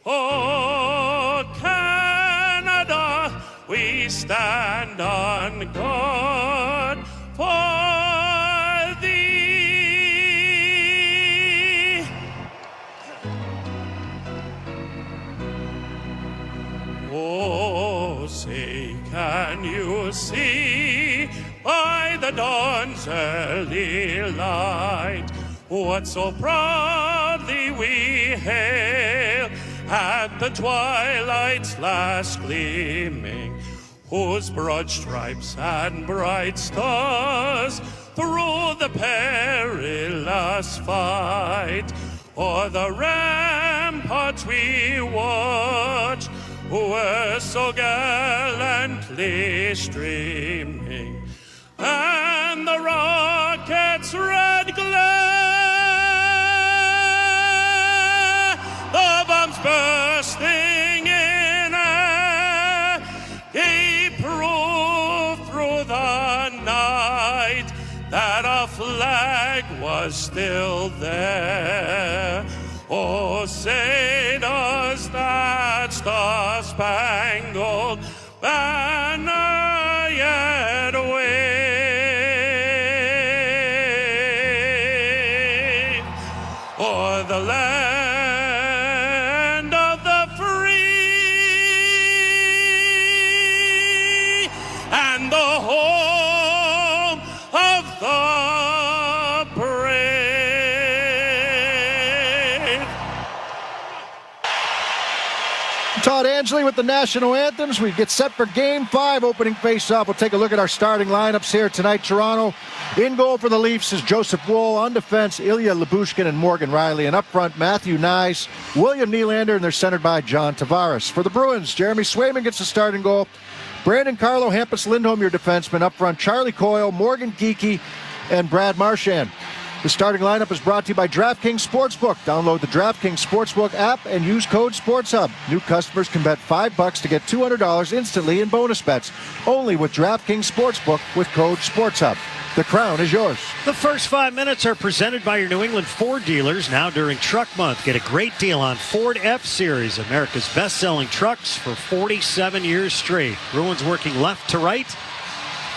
Oh Canada, we stand on guard for thee. Oh, say, can you see by the dawn's early light what so proudly we hail at the twilight's last gleaming, whose broad stripes and bright stars through the perilous fight o'er the ramparts we watched were so gallantly streaming, and the rocket's red glare, the bombs bursting in air, gave proof through the night that our flag was still there. Oh, say does that star-spangled banner yet wave o'er the land of the free and the home of the brave. Todd Angeli with the national anthems. We get set for Game 5, opening face-off. We'll take a look at our starting lineups here tonight. Toronto, in goal for the Leafs is Joseph Woll. On defense, Ilya Lyubushkin and Morgan Riley. And up front, Matthew Nyes, William Nylander, and they're centered by John Tavares. For the Bruins, Jeremy Swayman gets the starting goal. Brandon Carlo, Hampus Lindholm, your defenseman. Up front, Charlie Coyle, Morgan Geekie, and Brad Marchand. The starting lineup is brought to you by DraftKings Sportsbook. Download the DraftKings Sportsbook app and use code SportsHub. New customers can bet $5 to get $200 instantly in bonus bets. Only with DraftKings Sportsbook with code SportsHub. The crown is yours. The first 5 minutes are presented by your New England Ford dealers. Now during Truck Month, get a great deal on Ford F-Series, America's best-selling trucks for 47 years straight. Bruins working left to right.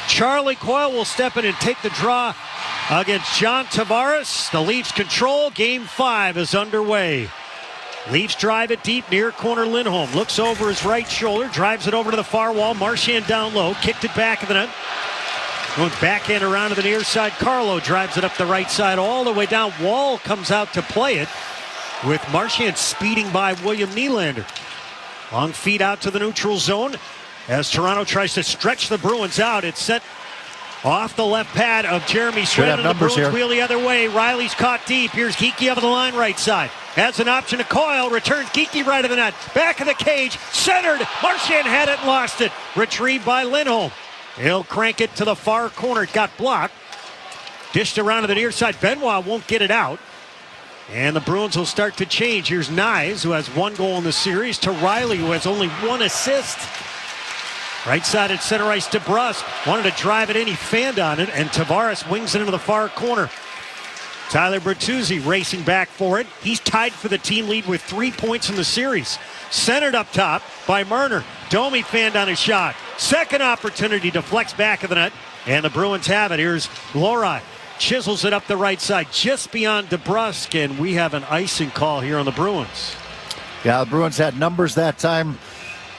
Charlie Coyle will step in and take the draw against John Tavares. The Leafs control. Game 5 is underway. Leafs drive it deep near corner. Lindholm looks over his right shoulder, drives it over to the far wall. Marchand down low, kicked it back of the net. Going backhand around to the near side. Carlo drives it up the right side all the way down. Wall comes out to play it with Marchand speeding by William Nylander. Long feed out to the neutral zone as Toronto tries to stretch the Bruins out. It's set off the left pad of Jeremy Swayman. The Bruins wheel the other way. Riley's caught deep. Here's Geekie over the line right side. Has an option to Coyle. Returns Geekie right of the net. Back of the cage. Centered. Marchand had it and lost it. Retrieved by Lindholm. He'll crank it to the far corner. It got blocked. Dished around to the near side. Benoit won't get it out. And the Bruins will start to change. Here's Nyes, who has 1 goal in the series, to Riley, who has only 1 assist. Right side at center ice to Brust. Wanted to drive it in. He fanned on it. And Tavares wings it into the far corner. Tyler Bertuzzi racing back for it. He's tied for the team lead with 3 points in the series. Centered up top by Marner. Domi fanned on his shot. Second opportunity to flex back of the net. And the Bruins have it. Here's Lorei. Chisels it up the right side just beyond DeBrusk. And we have an icing call here on the Bruins. Yeah, the Bruins had numbers that time.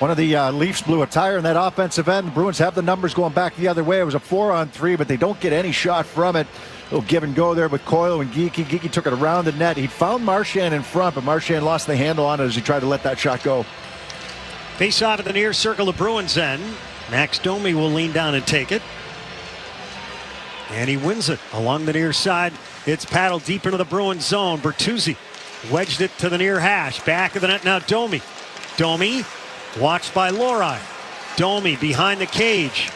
One of the Leafs blew a tire in that offensive end. The Bruins have the numbers going back the other way. It was a 4-on-3, but they don't get any shot from it. A little give and go there with Coyle and Geekie. Geekie took it around the net. He found Marchand in front, but Marchand lost the handle on it as he tried to let that shot go. Face off at the near circle, the Bruins end. Max Domi will lean down and take it. And he wins it along the near side. It's paddled deep into the Bruins zone. Bertuzzi wedged it to the near hash. Back of the net now, Domi. Domi watched by Lorei. Domi behind the cage.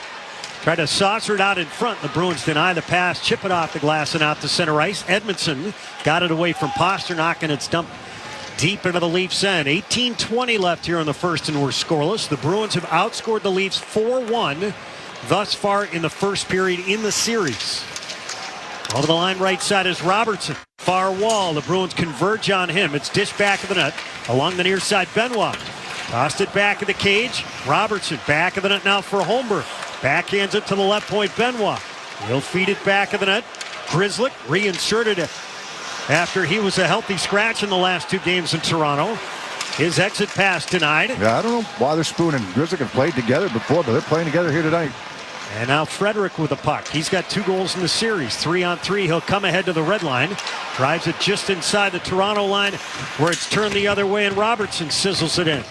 Tried to saucer it out in front. The Bruins deny the pass. Chip it off the glass and out to center ice. Edmondson got it away from Pasternak, and it's dumped deep into the Leafs end. 18:20 left here in the first, and we're scoreless. The Bruins have outscored the Leafs 4-1 thus far in the first period in the series. Over the line right side is Robertson. Far wall. The Bruins converge on him. It's dished back of the net. Along the near side, Benoit. Tossed it back of the cage. Robertson back of the net now for Holmberg. Backhands it to the left point, Benoit. He'll feed it back of the net. Grzelcyk reinserted it after he was a healthy scratch in the last 2 games in Toronto. His exit pass denied. Yeah, I don't know why Witherspoon and Grzelcyk have played together before, but they're playing together here tonight. And now Frederick with the puck. He's got 2 goals in the series. 3-on-3. He'll come ahead to the red line. Drives it just inside the Toronto line where it's turned the other way, and Robertson sizzles it in.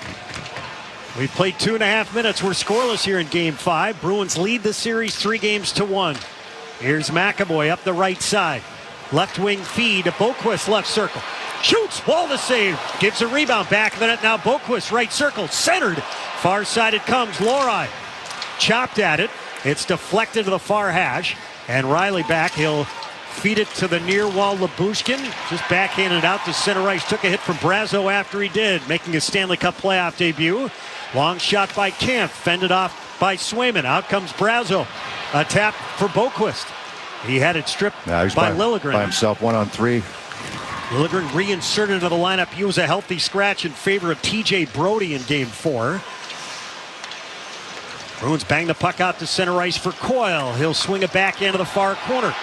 We've played 2.5 minutes. We're scoreless here in Game 5. Bruins lead the series 3-1. Here's McAvoy up the right side. Left wing feed to Boquist, left circle. Shoots, wall to save. Gives a rebound back of the net now. Boquist, right circle, centered. Far side it comes. Lorei chopped at it. It's deflected to the far hash. And Riley back. He'll feed it to the near wall. Labushkin just backhanded it out to center ice. Took a hit from Brazeau after he did, making his Stanley Cup playoff debut. Long shot by Kemp, fended off by Swayman. Out comes Brazeau. A tap for Boquist. He had it stripped by Liljegren. By himself, 1-on-3. Liljegren reinserted into the lineup. He was a healthy scratch in favor of T.J. Brody in Game 4. Bruins bang the puck out to center ice for Coyle. He'll swing it back into the far corner.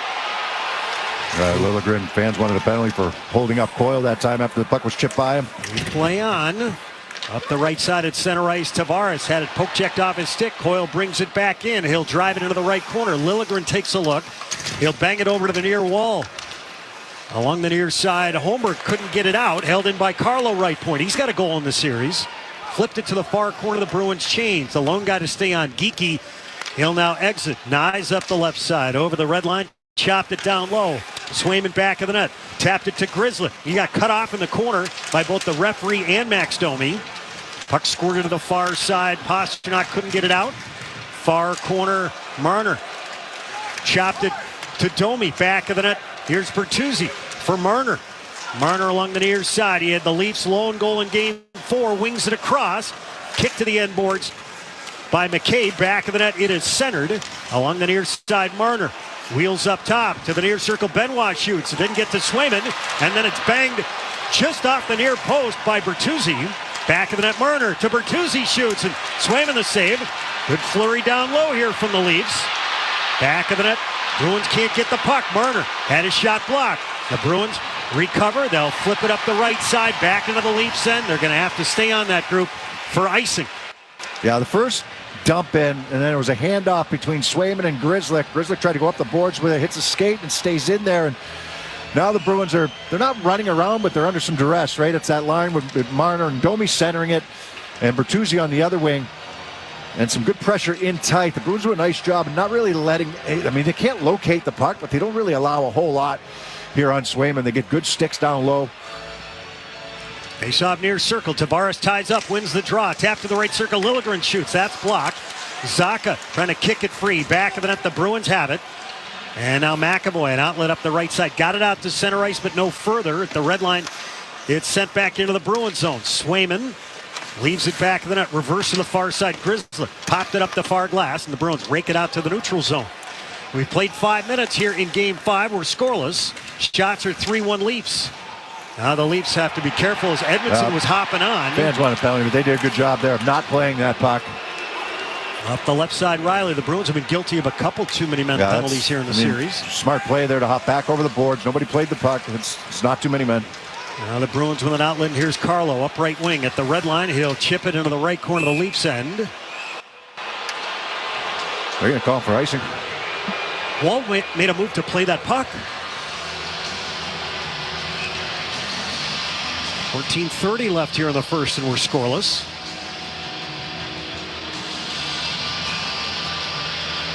Liljegren fans wanted a penalty for holding up Coyle that time after the puck was chipped by him. We play on. Up the right side at center ice, Tavares had it poke checked off his stick. Coyle brings it back in. He'll drive it into the right corner. Liljegren takes a look. He'll bang it over to the near wall. Along the near side, Holmberg couldn't get it out. Held in by Carlo right point. He's got a goal in the series. Flipped it to the far corner of the Bruins chains. The lone guy to stay on, Geekie. He'll now exit. Nyes up the left side. Over the red line. Chopped it down low. Swayman back of the net. Tapped it to Grzelcyk. He got cut off in the corner by both the referee and Max Domi. Puck squirted to the far side. Pasternak couldn't get it out. Far corner, Marner. Chopped it to Domi. Back of the net. Here's Bertuzzi for Marner. Marner along the near side. He had the Leafs' lone goal in Game 4. Wings it across. Kick to the end boards by McCabe. Back of the net. It is centered. Along the near side, Marner. Wheels up top to the near circle. Benoit shoots. It didn't get to Swayman. And then it's banged just off the near post by Bertuzzi. Back of the net, Marner to Bertuzzi shoots. And Swayman the save. Good flurry down low here from the Leafs. Back of the net. Bruins can't get the puck. Marner had his shot blocked. The Bruins recover. They'll flip it up the right side, back into the Leafs end. They're going to have to stay on that group for icing. Yeah, the first dump in, and then there was a handoff between Swayman and Grzelcyk. Grzelcyk tried to go up the boards with it, hits a skate and stays in there. And now the Bruins they're not running around, but they're under some duress, right? It's that line with Marner and Domi centering it, and Bertuzzi on the other wing. And some good pressure in tight. The Bruins do a nice job of not really letting, I mean, they can't locate the puck, but they don't really allow a whole lot here on Swayman. They get good sticks down low. Face off near circle. Tavares ties up, wins the draw. Tap to the right circle. Liljegren shoots. That's blocked. Zacha trying to kick it free. Back of the net, the Bruins have it. And now McAvoy, an outlet up the right side. Got it out to center ice, but no further. At the red line, it's sent back into the Bruins zone. Swayman leaves it back of the net. Reverse to the far side. Grzelcyk popped it up the far glass, and the Bruins rake it out to the neutral zone. We've played 5 minutes here in Game 5. We're scoreless. Shots are 3-1 Leafs. Now the Leafs have to be careful as Edmondson was hopping on. Fans want a penalty, but they did a good job there of not playing that puck. Up the left side, Riley. The Bruins have been guilty of a couple too many men penalties here in the series. Smart play there to hop back over the boards. Nobody played the puck. It's not too many men. Now the Bruins with an outlet, and here's Carlo up right wing at the red line. He'll chip it into the right corner of the Leafs end. They're going to call for icing. Wall made a move to play that puck. 14:30 left here in the first, and we're scoreless.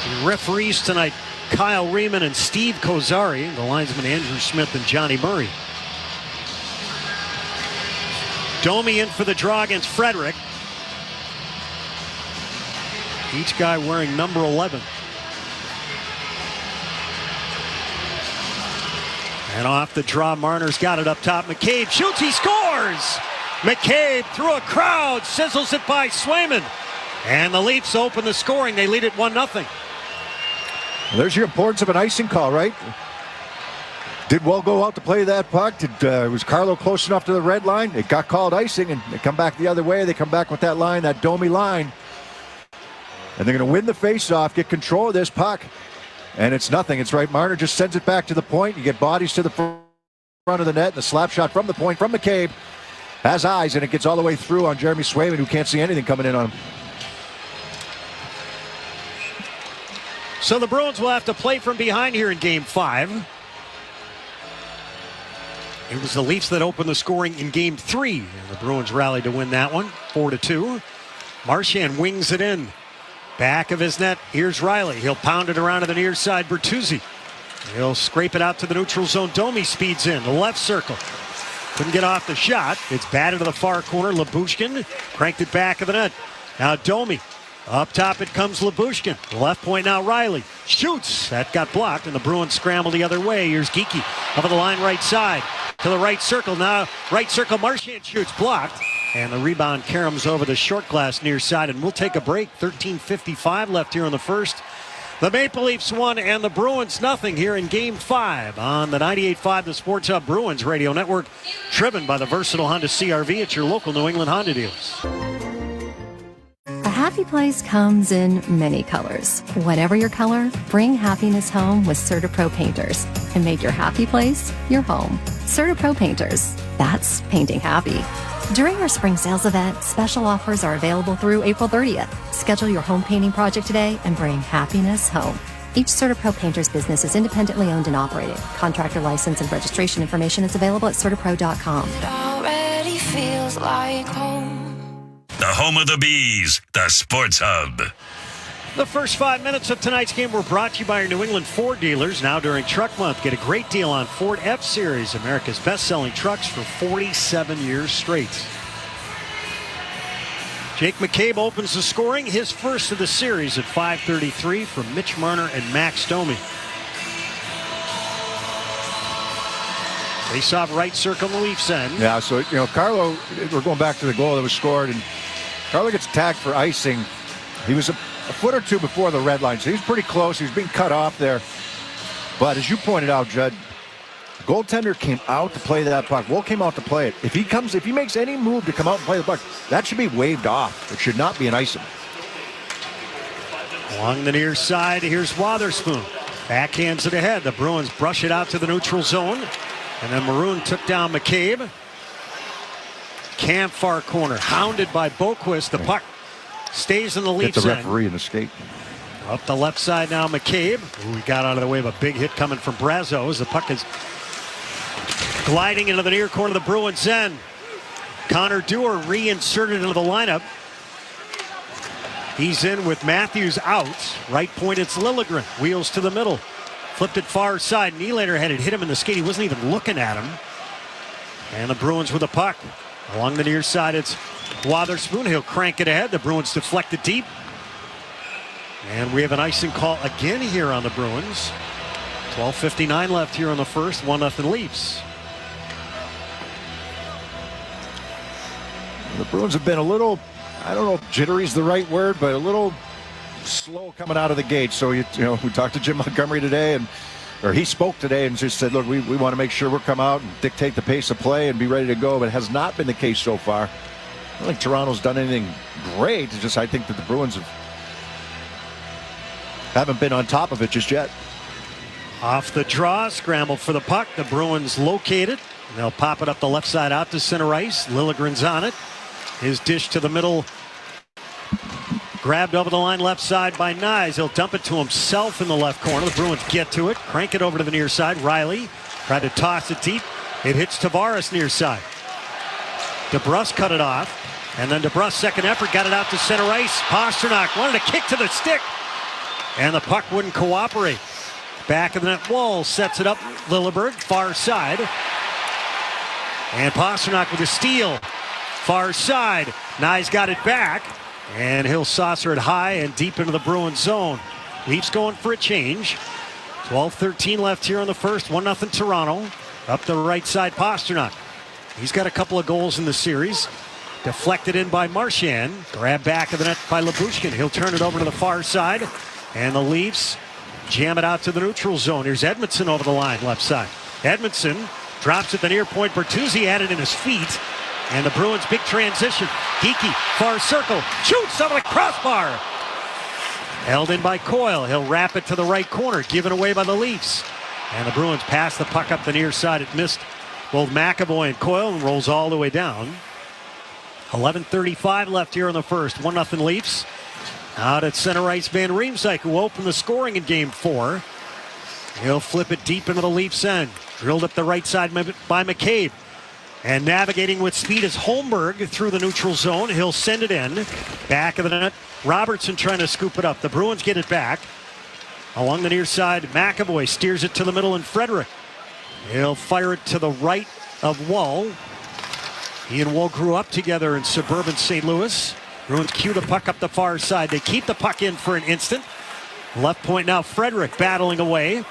The referees tonight, Kyle Riemann and Steve Kozari. The linesman Andrew Smith and Johnny Murray. Domi in for the draw against Frederick. Each guy wearing number 11. And off the draw, Marner's got it up top. McCabe shoots, he scores! McCabe through a crowd, sizzles it by Swayman. And the Leafs open the scoring. They lead it 1-0. Well, there's your importance of an icing call, right? Did Wall go out to play that puck? Was Carlo close enough to the red line? It got called icing, and they come back the other way. They come back with that line, that Domi line. And they're going to win the faceoff, get control of this puck. And it's nothing. It's right. Marner just sends it back to the point. You get bodies to the front of the net. And the slap shot from the point from McCabe has eyes, and it gets all the way through on Jeremy Swayman, who can't see anything coming in on him. So the Bruins will have to play from behind here in Game 5. It was the Leafs that opened the scoring in Game 3. And the Bruins rallied to win that one, 4-2. Marchand wings it in. Back of his net, here's Riley. He'll pound it around to the near side, Bertuzzi. He'll scrape it out to the neutral zone. Domi speeds in, the left circle. Couldn't get off the shot. It's batted to the far corner. Lyubushkin cranked it back of the net. Now Domi. Up top it comes Lyubushkin. Left point now Riley. Shoots. That got blocked, and the Bruins scramble the other way. Here's Geekie over the line right side. To the right circle. Now right circle, Marchand shoots. Blocked. And the rebound caroms over the short glass near side, and we'll take a break. 13:55 left here in the first. The Maple Leafs 1 and the Bruins 0 here in Game 5 on the 98.5 The Sports Hub Bruins Radio Network, driven by the versatile Honda CR-V at your local New England Honda dealers. A happy place comes in many colors. Whatever your color, bring happiness home with CertaPro Painters and make your happy place your home. CertaPro Painters, that's painting happy. During our spring sales event, special offers are available through April 30th. Schedule your home painting project today and bring happiness home. Each CertaPro Painters business is independently owned and operated. Contractor license and registration information is available at CertaPro.com. It already feels like home. The home of the Bees, the Sports Hub. The first 5 minutes of tonight's game were brought to you by your New England Ford dealers. Now during Truck Month, get a great deal on Ford F-Series, America's best-selling trucks for 47 years straight. Jake McCabe opens the scoring, his first of the series at 5:33 from Mitch Marner and Max Domi. Face off right circle on the Leafs end. Yeah, so, Carlo, we're going back to the goal that was scored, and Carlo gets tagged for icing. He was a foot or two before the red line, so he's pretty close. He's being cut off there. But as you pointed out, Judd, the goaltender came out to play that puck. Woll came out to play it. If he makes any move to come out and play the puck, that should be waved off. It should not be an icing. Along the near side, here's Wotherspoon. Backhands it ahead. The Bruins brush it out to the neutral zone. And then Maroon took down McCabe. Cam far corner, hounded by Boquist. The puck stays in the Leafs end. Get the end. referee in the skate. Up the left side now, McCabe. Ooh, he got out of the way of a big hit coming from Brazeau as the puck is gliding into the near corner of the Bruins end. Connor Dewar reinserted into the lineup. He's in with Matthews out. Right point, it's Liljegren. Wheels to the middle. Flipped it far side. Nylander had it hit him in the skate. He wasn't even looking at him. And the Bruins with the puck. Along the near side, it's Wotherspoon. He'll crank it ahead. The Bruins deflect it deep. And we have an icing call again here on the Bruins. 12:59 left here in the first. 1-0 Leafs. The Bruins have been a little, I don't know if jittery is the right word, but a little slow coming out of the gate. So, you know, we talked to Jim Montgomery today, or he spoke today and just said, look, we want to make sure we'll come out and dictate the pace of play and be ready to go. But it has not been the case so far. I don't think Toronto's done anything great. It's just I think that the Bruins haven't been on top of it just yet. Off the draw, scramble for the puck. The Bruins locate it. They'll pop it up the left side out to center ice. Liljegren's on it. His dish to the middle. Grabbed over the line left side by Nyes. He'll dump it to himself in the left corner. The Bruins get to it. Crank it over to the near side. Riley tried to toss it deep. It hits Tavares near side. DeBrusk cut it off. And then DeBrusk's second effort got it out to center ice. Pasternak wanted a kick to the stick. And the puck wouldn't cooperate. Back of the net wall sets it up. Lilleberg, far side. And Pasternak with a steal. Far side. Nyes got it back. And he'll saucer it high and deep into the Bruins zone. Leafs going for a change. 12:13 left here in the first. 1-0 Toronto. Up the right side, Pasternak. He's got a couple of goals in the series. Deflected in by Marchand. Grabbed back of the net by Lyubushkin. He'll turn it over to the far side. And the Leafs jam it out to the neutral zone. Here's Edmondson over the line, left side. Edmondson drops at the near point. Bertuzzi had it in his feet. And the Bruins' big transition. Geekie, far circle, shoots over the crossbar. Held in by Coyle. He'll wrap it to the right corner, given away by the Leafs. And the Bruins pass the puck up the near side. It missed both McAvoy and Coyle and rolls all the way down. 11:35 left here in the first. 1-0 Leafs. Out at center ice, Van Riemsdyk, who opened the scoring in Game 4. He'll flip it deep into the Leafs end. Drilled up the right side by McCabe. And navigating with speed is Holmberg through the neutral zone. He'll send it in. Back of the net. Robertson trying to scoop it up. The Bruins get it back. Along the near side, McAvoy steers it to the middle, and Frederick. He'll fire it to the right of Wall. He and Wall grew up together in suburban St. Louis. Bruins cue the puck up the far side. They keep the puck in for an instant. Left point now, Frederick battling away.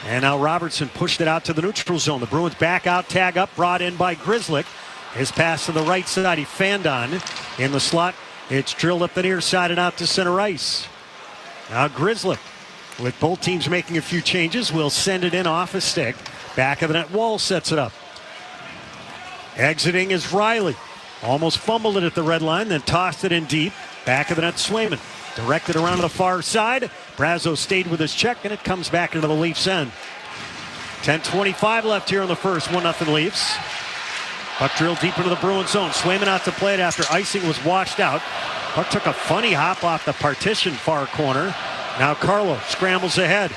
And now Robertson pushed it out to the neutral zone. The Bruins back out, tag up, brought in by Grzelcyk. His pass to the right side, he fanned on in the slot. It's drilled up the near side and out to center ice. Now Grzelcyk, with both teams making a few changes, will send it in off a stick. Back of the net, Wall sets it up. Exiting is Riley. Almost fumbled it at the red line, then tossed it in deep. Back of the net, Swayman. Directed around to the far side. Brazeau stayed with his check, and it comes back into the Leafs' end. 10:25 left here in the first. 1-0 Leafs. Puck drilled deep into the Bruins zone. Swayman out to play it after icing was washed out. Puck took a funny hop off the partition far corner. Now Carlo scrambles ahead.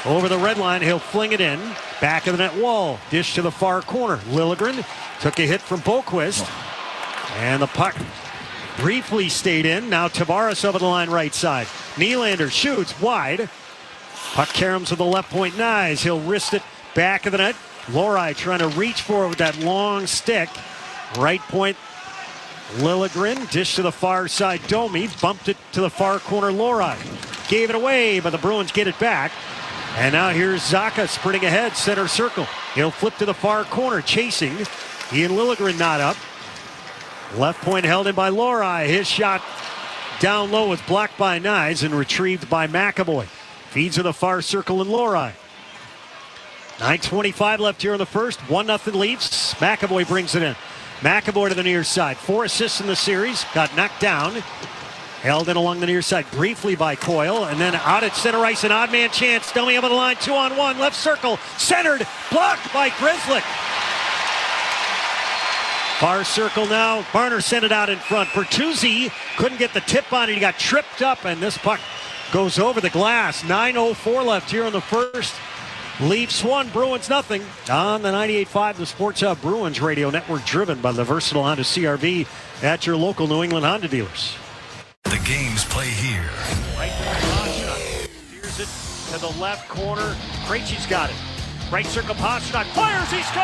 Over the red line, he'll fling it in. Back of the net, Wall. Dish to the far corner. Liljegren took a hit from Boquist. And the puck briefly stayed in. Now Tavares over the line right side. Nylander shoots wide. Puck caroms to the left point. Nyes. He'll wrist it back of the net. Lohrei trying to reach for it with that long stick. Right point. Liljegren. Dish to the far side. Domi bumped it to the far corner. Lohrei gave it away, but the Bruins get it back. And now here's Zacha sprinting ahead, center circle. He'll flip to the far corner, chasing. He and Liljegren not up. Left point held in by Lohrei. His shot down low was blocked by Nyes and retrieved by McAvoy. Feeds to the far circle and Lohrei. 9:25 left here in the first. 1-0 Leafs. McAvoy brings it in. McAvoy to the near side. 4 assists in the series. Got knocked down. Held in along the near side briefly by Coyle, and then out at center ice, an odd man chance. Dummy up on the line, 2-on-1, left circle, centered, blocked by Grzelcyk. Far circle now. Barner sent it out in front. Bertuzzi couldn't get the tip on it. He got tripped up, and this puck goes over the glass. 9:04 left here in the first. Leafs 1, Bruins nothing. On the 98.5, the Sports Hub Bruins radio network, driven by the versatile Honda CR-V at your local New England Honda dealers. The games play here. Right Pastrnak steers it to the left corner. Krejci's got it. Right circle, Pastrnak fires, he scores!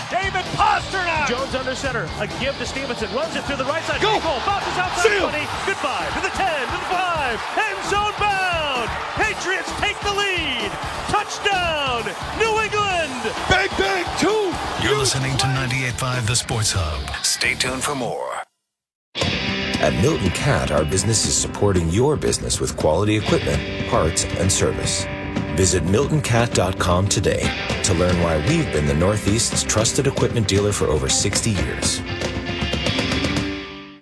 David Pastrnak! Jones under center, a give to Stevenson, runs it through the right side. Go! Goal, bounces outside 20. Goodbye to the 10, to the 5, end zone bound! Patriots take the lead! Touchdown, New England! Bang, bang, 2! You're listening to 98.5 The Sports Hub. Stay tuned for more. At Milton Cat, our business is supporting your business with quality equipment, parts, and service. Visit MiltonCat.com today to learn why we've been the Northeast's trusted equipment dealer for over 60 years.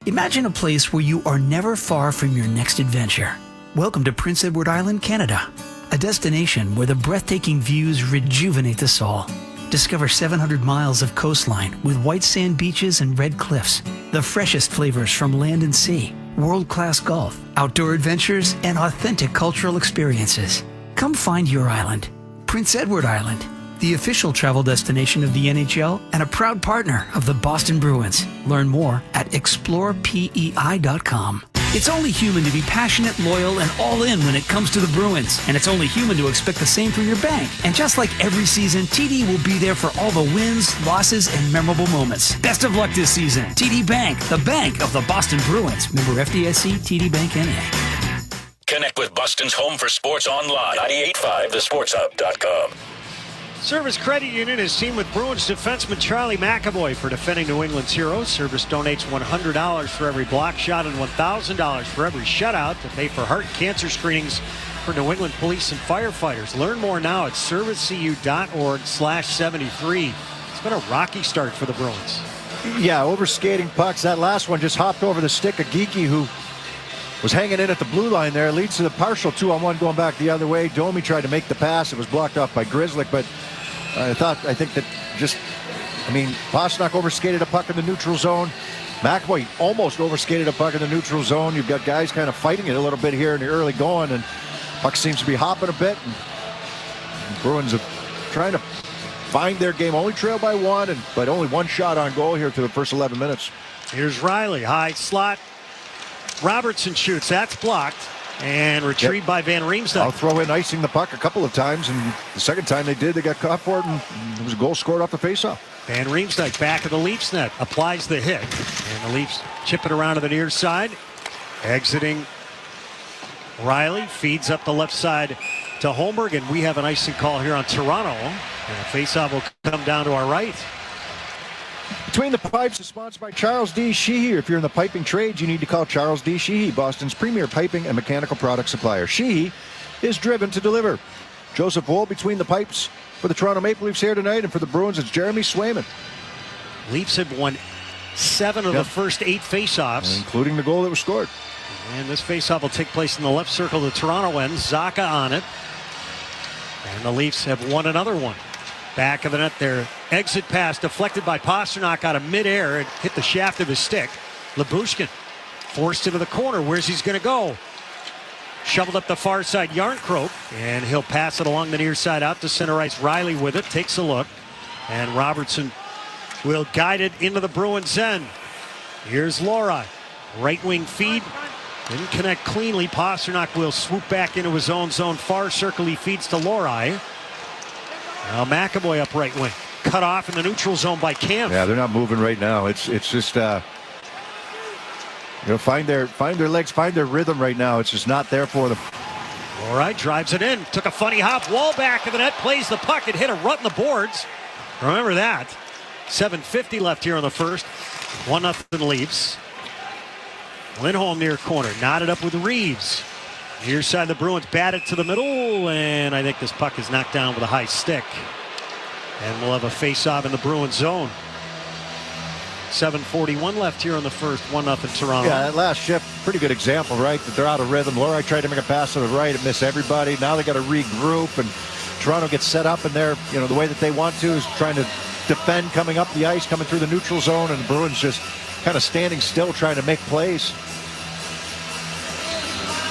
Imagine a place where you are never far from your next adventure. Welcome to Prince Edward Island, Canada, a destination where the breathtaking views rejuvenate the soul. Discover 700 miles of coastline with white sand beaches and red cliffs, the freshest flavors from land and sea, world-class golf, outdoor adventures, and authentic cultural experiences. Come find your island. Prince Edward Island, the official travel destination of the NHL and a proud partner of the Boston Bruins. Learn more at explorepei.com. It's only human to be passionate, loyal, and all in when it comes to the Bruins. And it's only human to expect the same from your bank. And just like every season, TD will be there for all the wins, losses, and memorable moments. Best of luck this season. TD Bank, the bank of the Boston Bruins. Member FDIC, TD Bank NA. Connect with Boston's home for sports online. 98.5thesportshub.com. Service Credit Union is teamed with Bruins defenseman Charlie McAvoy for defending New England's heroes. Service donates $100 for every block shot and $1,000 for every shutout to pay for heart cancer screenings for New England police and firefighters. Learn more now at servicecu.org/73. It's been a rocky start for the Bruins. Yeah, overskating pucks. That last one just hopped over the stick of Geekie, who was hanging in at the blue line there. Leads to the partial 2-on-1 going back the other way. Domi tried to make the pass. It was blocked off by Grzelcyk, but Pastrnak overskated a puck in the neutral zone. McAvoy almost overskated a puck in the neutral zone. You've got guys kind of fighting it a little bit here in the early going, and puck seems to be hopping a bit. And Bruins are trying to find their game. Only trailed by one, but only one shot on goal here through the first 11 minutes. Here's Riley, high slot. Robertson shoots. That's blocked and retrieved by Van Riemsdyk. I'll throw in icing the puck a couple of times, and the second time they did, they got caught for it, and it was a goal scored off the faceoff. Van Riemsdyk back of the Leafs net, applies the hit, and the Leafs chip it around to the near side. Exiting Riley, feeds up the left side to Holmberg, and we have an icing call here on Toronto, and the faceoff will come down to our right. Between the Pipes is sponsored by Charles D. Sheehy. If you're in the piping trades, you need to call Charles D. Sheehy, Boston's premier piping and mechanical product supplier. Sheehy is driven to deliver. Joseph Wool between the Pipes for the Toronto Maple Leafs here tonight, and for the Bruins, it's Jeremy Swayman. Leafs have won 7 of the first 8 faceoffs, including the goal that was scored. And this faceoff will take place in the left circle, the Toronto end. Zacha on it. And the Leafs have won another one. Back of the net there. Exit pass deflected by Pastrnak out of midair. It hit the shaft of his stick. Lyubushkin forced into the corner. Where's he's going to go? Shoveled up the far side, Yarncroke. And he'll pass it along the near side out to center ice. Riley with it. Takes a look. And Robertson will guide it into the Bruins' end. Here's Lora. Right wing feed. Didn't connect cleanly. Pastrnak will swoop back into his own zone. Far circle, he feeds to Lora. Now McAvoy up right wing. Cut off in the neutral zone by Kampf. Yeah, they're not moving right now. It's just find their legs, find their rhythm right now. It's just not there for them. All right, drives it in. Took a funny hop. Wall back of the net. Plays the puck. It hit a rut in the boards. Remember that. 7:50 left here in the first. 1-0 Leafs. Lindholm near corner. Knotted up with Reeves. Near side, the Bruins bat it to the middle, and I think this puck is knocked down with a high stick. And we'll have a face-off in the Bruins zone. 7:41 left here in the first. 1-0 Toronto. Yeah, that last shift, pretty good example, right? That they're out of rhythm. Lori tried to make a pass to the right and miss everybody. Now they got to regroup, and Toronto gets set up, and they're, the way that they want to is trying to defend coming up the ice, coming through the neutral zone, and the Bruins just kind of standing still trying to make plays.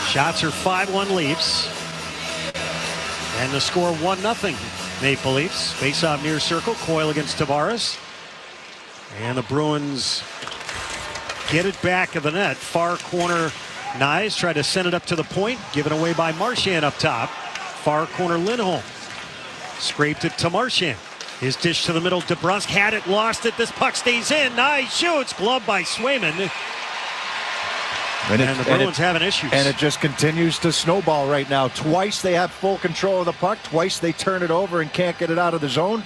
Shots are 5-1 Leafs. And the score 1-0 Maple Leafs. Face-off near circle. Coyle against Tavares. And the Bruins get it back of the net. Far corner, Nyes tried to send it up to the point. Given away by Marchand up top. Far corner, Lindholm. Scraped it to Marchand. His dish to the middle. DeBrusk had it, lost it. This puck stays in. Nyes shoots. Glove by Swayman. And the Bruins having issues. And it just continues to snowball right now. Twice they have full control of the puck. Twice they turn it over and can't get it out of the zone.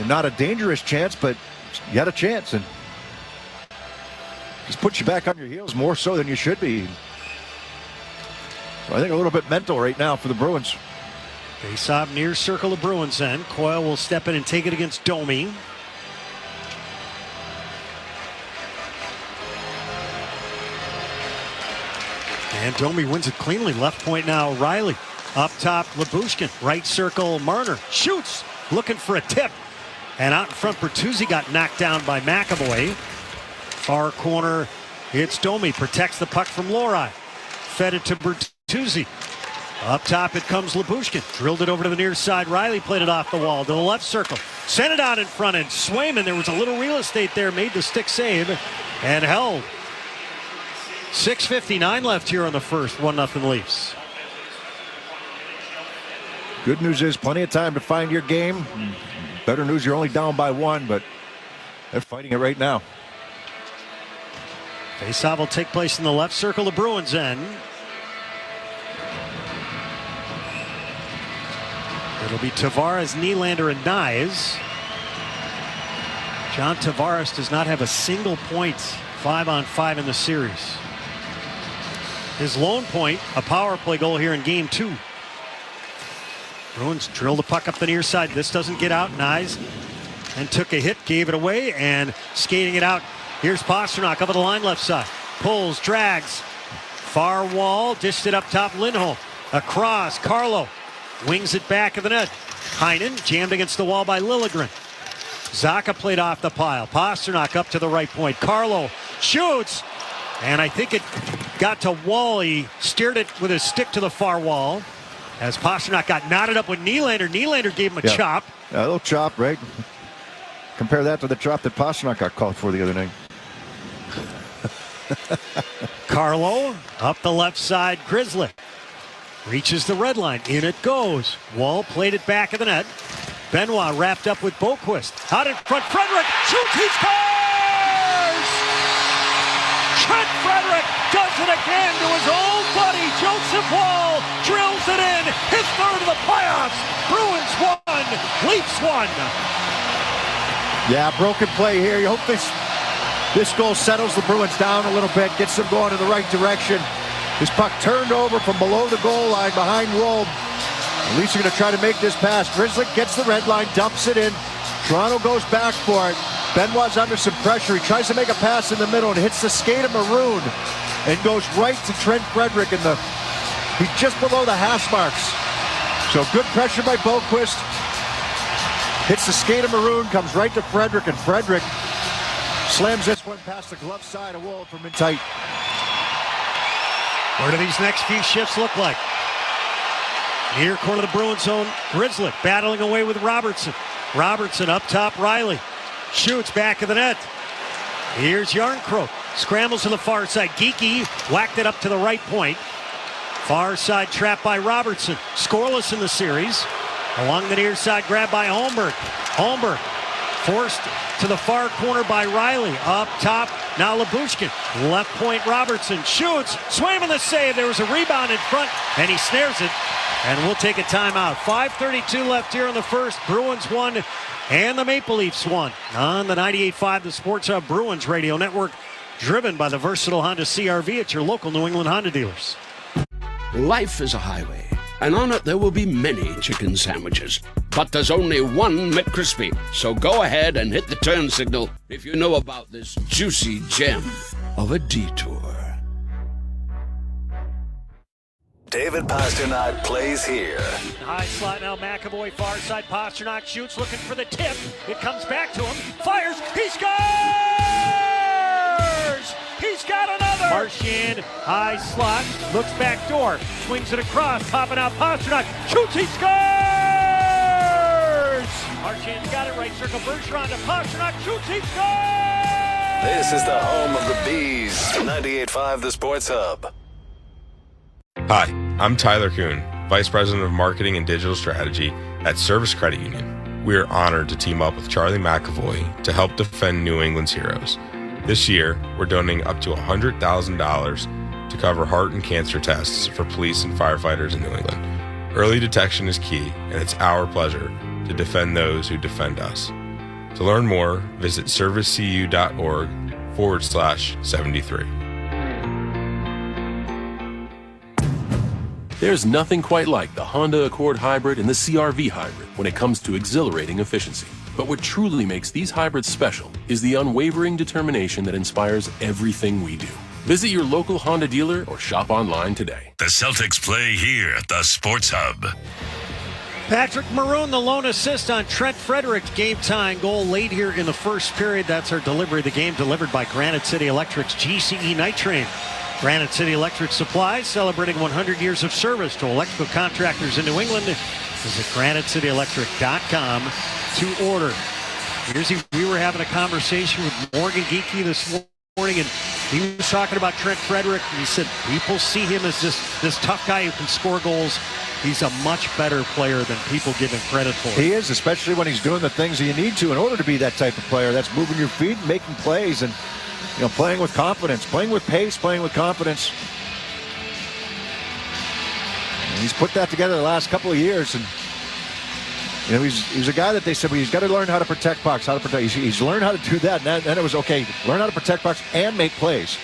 Not a dangerous chance, but you had a chance. And just puts you back on your heels more so than you should be. So I think a little bit mental right now for the Bruins. Face-off near circle of Bruins end. Coyle will step in and take it against Domi. And Domi wins it cleanly. Left point now, Riley. Up top, Lyubushkin. Right circle, Marner. Shoots. Looking for a tip. And out in front, Bertuzzi got knocked down by McAvoy. Far corner, it's Domi. Protects the puck from Lori. Fed it to Bertuzzi. Up top, it comes Lyubushkin. Drilled it over to the near side. Riley played it off the wall to the left circle. Sent it out in front, and Swayman, there was a little real estate there, made the stick save and held. 6:59 left here on the first. 1-0 Leafs. Good news is plenty of time to find your game. Better news, you're only down by 1, but they're fighting it right now. Faceoff will take place in the left circle, the Bruins end. It'll be Tavares, Nylander, and Nyes. John Tavares does not have a single point 5-on-5 in the series. His lone point, a power play goal here in game 2. Bruins drill the puck up the near side. This doesn't get out. Nyes and took a hit, gave it away, and skating it out. Here's Pastrnak over the line left side. Pulls, drags. Far wall, dished it up top, Lindholm. Across, Carlo. Wings it back of the net. Heinen jammed against the wall by Liljegren. Zacha played off the pile. Pastrnak up to the right point. Carlo shoots. And I think it got to Wall. He steered it with his stick to the far wall. As Pastrnak got knotted up with Nylander. Nylander gave him a chop. Yeah, a little chop, right? Compare that to the chop that Pastrnak got called for the other night. Carlo up the left side. Grizzly reaches the red line. In it goes. Wall played it back of the net. Benoit wrapped up with Boquist. Out in front. Frederick shoots. He scores! Trent Frederick does it again to his old buddy Joseph Wall. Drills it in. His third of the playoffs. Bruins 1. Leafs 1. Yeah, broken play here. You hope this goal settles the Bruins down a little bit, gets them going in the right direction. This puck turned over from below the goal line behind Rome. At least you're going to try to make this pass. Grizzly gets the red line, dumps it in. Toronto goes back for it. Benoit's under some pressure. He tries to make a pass in the middle and hits the skate of Maroon and goes right to Trent Frederick. He's just below the hash marks. So good pressure by Boquist. Hits the skate of Maroon, comes right to Frederick, and Frederick slams this one past the glove side of Wold from in tight. What do these next few shifts look like? Near corner of the Bruins zone, Grizzly battling away with Robertson. Robertson up top, Riley. Shoots back of the net. Here's Yarncroke. Scrambles to the far side. Geekie whacked it up to the right point. Far side trapped by Robertson. Scoreless in the series. Along the near side, grabbed by Holmberg. Holmberg forced to the far corner by Riley. Up top, now Lyubushkin. Left point, Robertson shoots. Swayman the save. There was a rebound in front, and he snares it. And we'll take a timeout. 5:32 left here in the first. Bruins 1 and the Maple Leafs 1. On the 98.5, the Sports Hub Bruins Radio Network, driven by the versatile Honda CR-V at your local New England Honda dealers. Life is a highway, and on it there will be many chicken sandwiches. But there's only one McCrispy, so go ahead and hit the turn signal if you know about this juicy gem of a detour. David Pasternak plays here. High slot now, McAvoy, far side. Pasternak shoots, looking for the tip. It comes back to him, fires, he scores! He's got another! Marchand, high slot, looks back door, swings it across, popping out Pasternak, shoots, he scores! Marchand's got it, right circle, Bergeron to Pasternak, shoots, he scores! This is the home of the Bees. 98.5 The Sports Hub. Hi, I'm Tyler Kuhn, Vice President of Marketing and Digital Strategy at Service Credit Union. We are honored to team up with Charlie McAvoy to help defend New England's heroes. This year, we're donating up to $100,000 to cover heart and cancer tests for police and firefighters in New England. Early detection is key, and it's our pleasure to defend those who defend us. To learn more, visit servicecu.org/73. There's nothing quite like the Honda Accord Hybrid and the CR-V Hybrid when it comes to exhilarating efficiency. But what truly makes these hybrids special is the unwavering determination that inspires everything we do. Visit your local Honda dealer or shop online today. The Celtics play here at the Sports Hub. Patrick Maroon, the lone assist on Trent Frederick's game-tying goal late here in the first period. That's our delivery of the game, delivered by Granite City Electric's GCE Night Train. Granite City Electric Supply, celebrating 100 years of service to electrical contractors in New England. Visit GraniteCityElectric.com to order. We were having a conversation with Morgan Geekie this morning, and he was talking about Trent Frederick, and he said people see him as this tough guy who can score goals. He's a much better player than people give him credit for. He is, especially when he's doing the things that you need to in order to be that type of player. That's moving your feet, making plays, and playing with confidence, playing with pace, playing with confidence. And he's put that together the last couple of years, and he's a guy that they said, well, he's got to learn how to protect pucks, He's learned how to do that, and then it was okay. Learn how to protect pucks and make plays.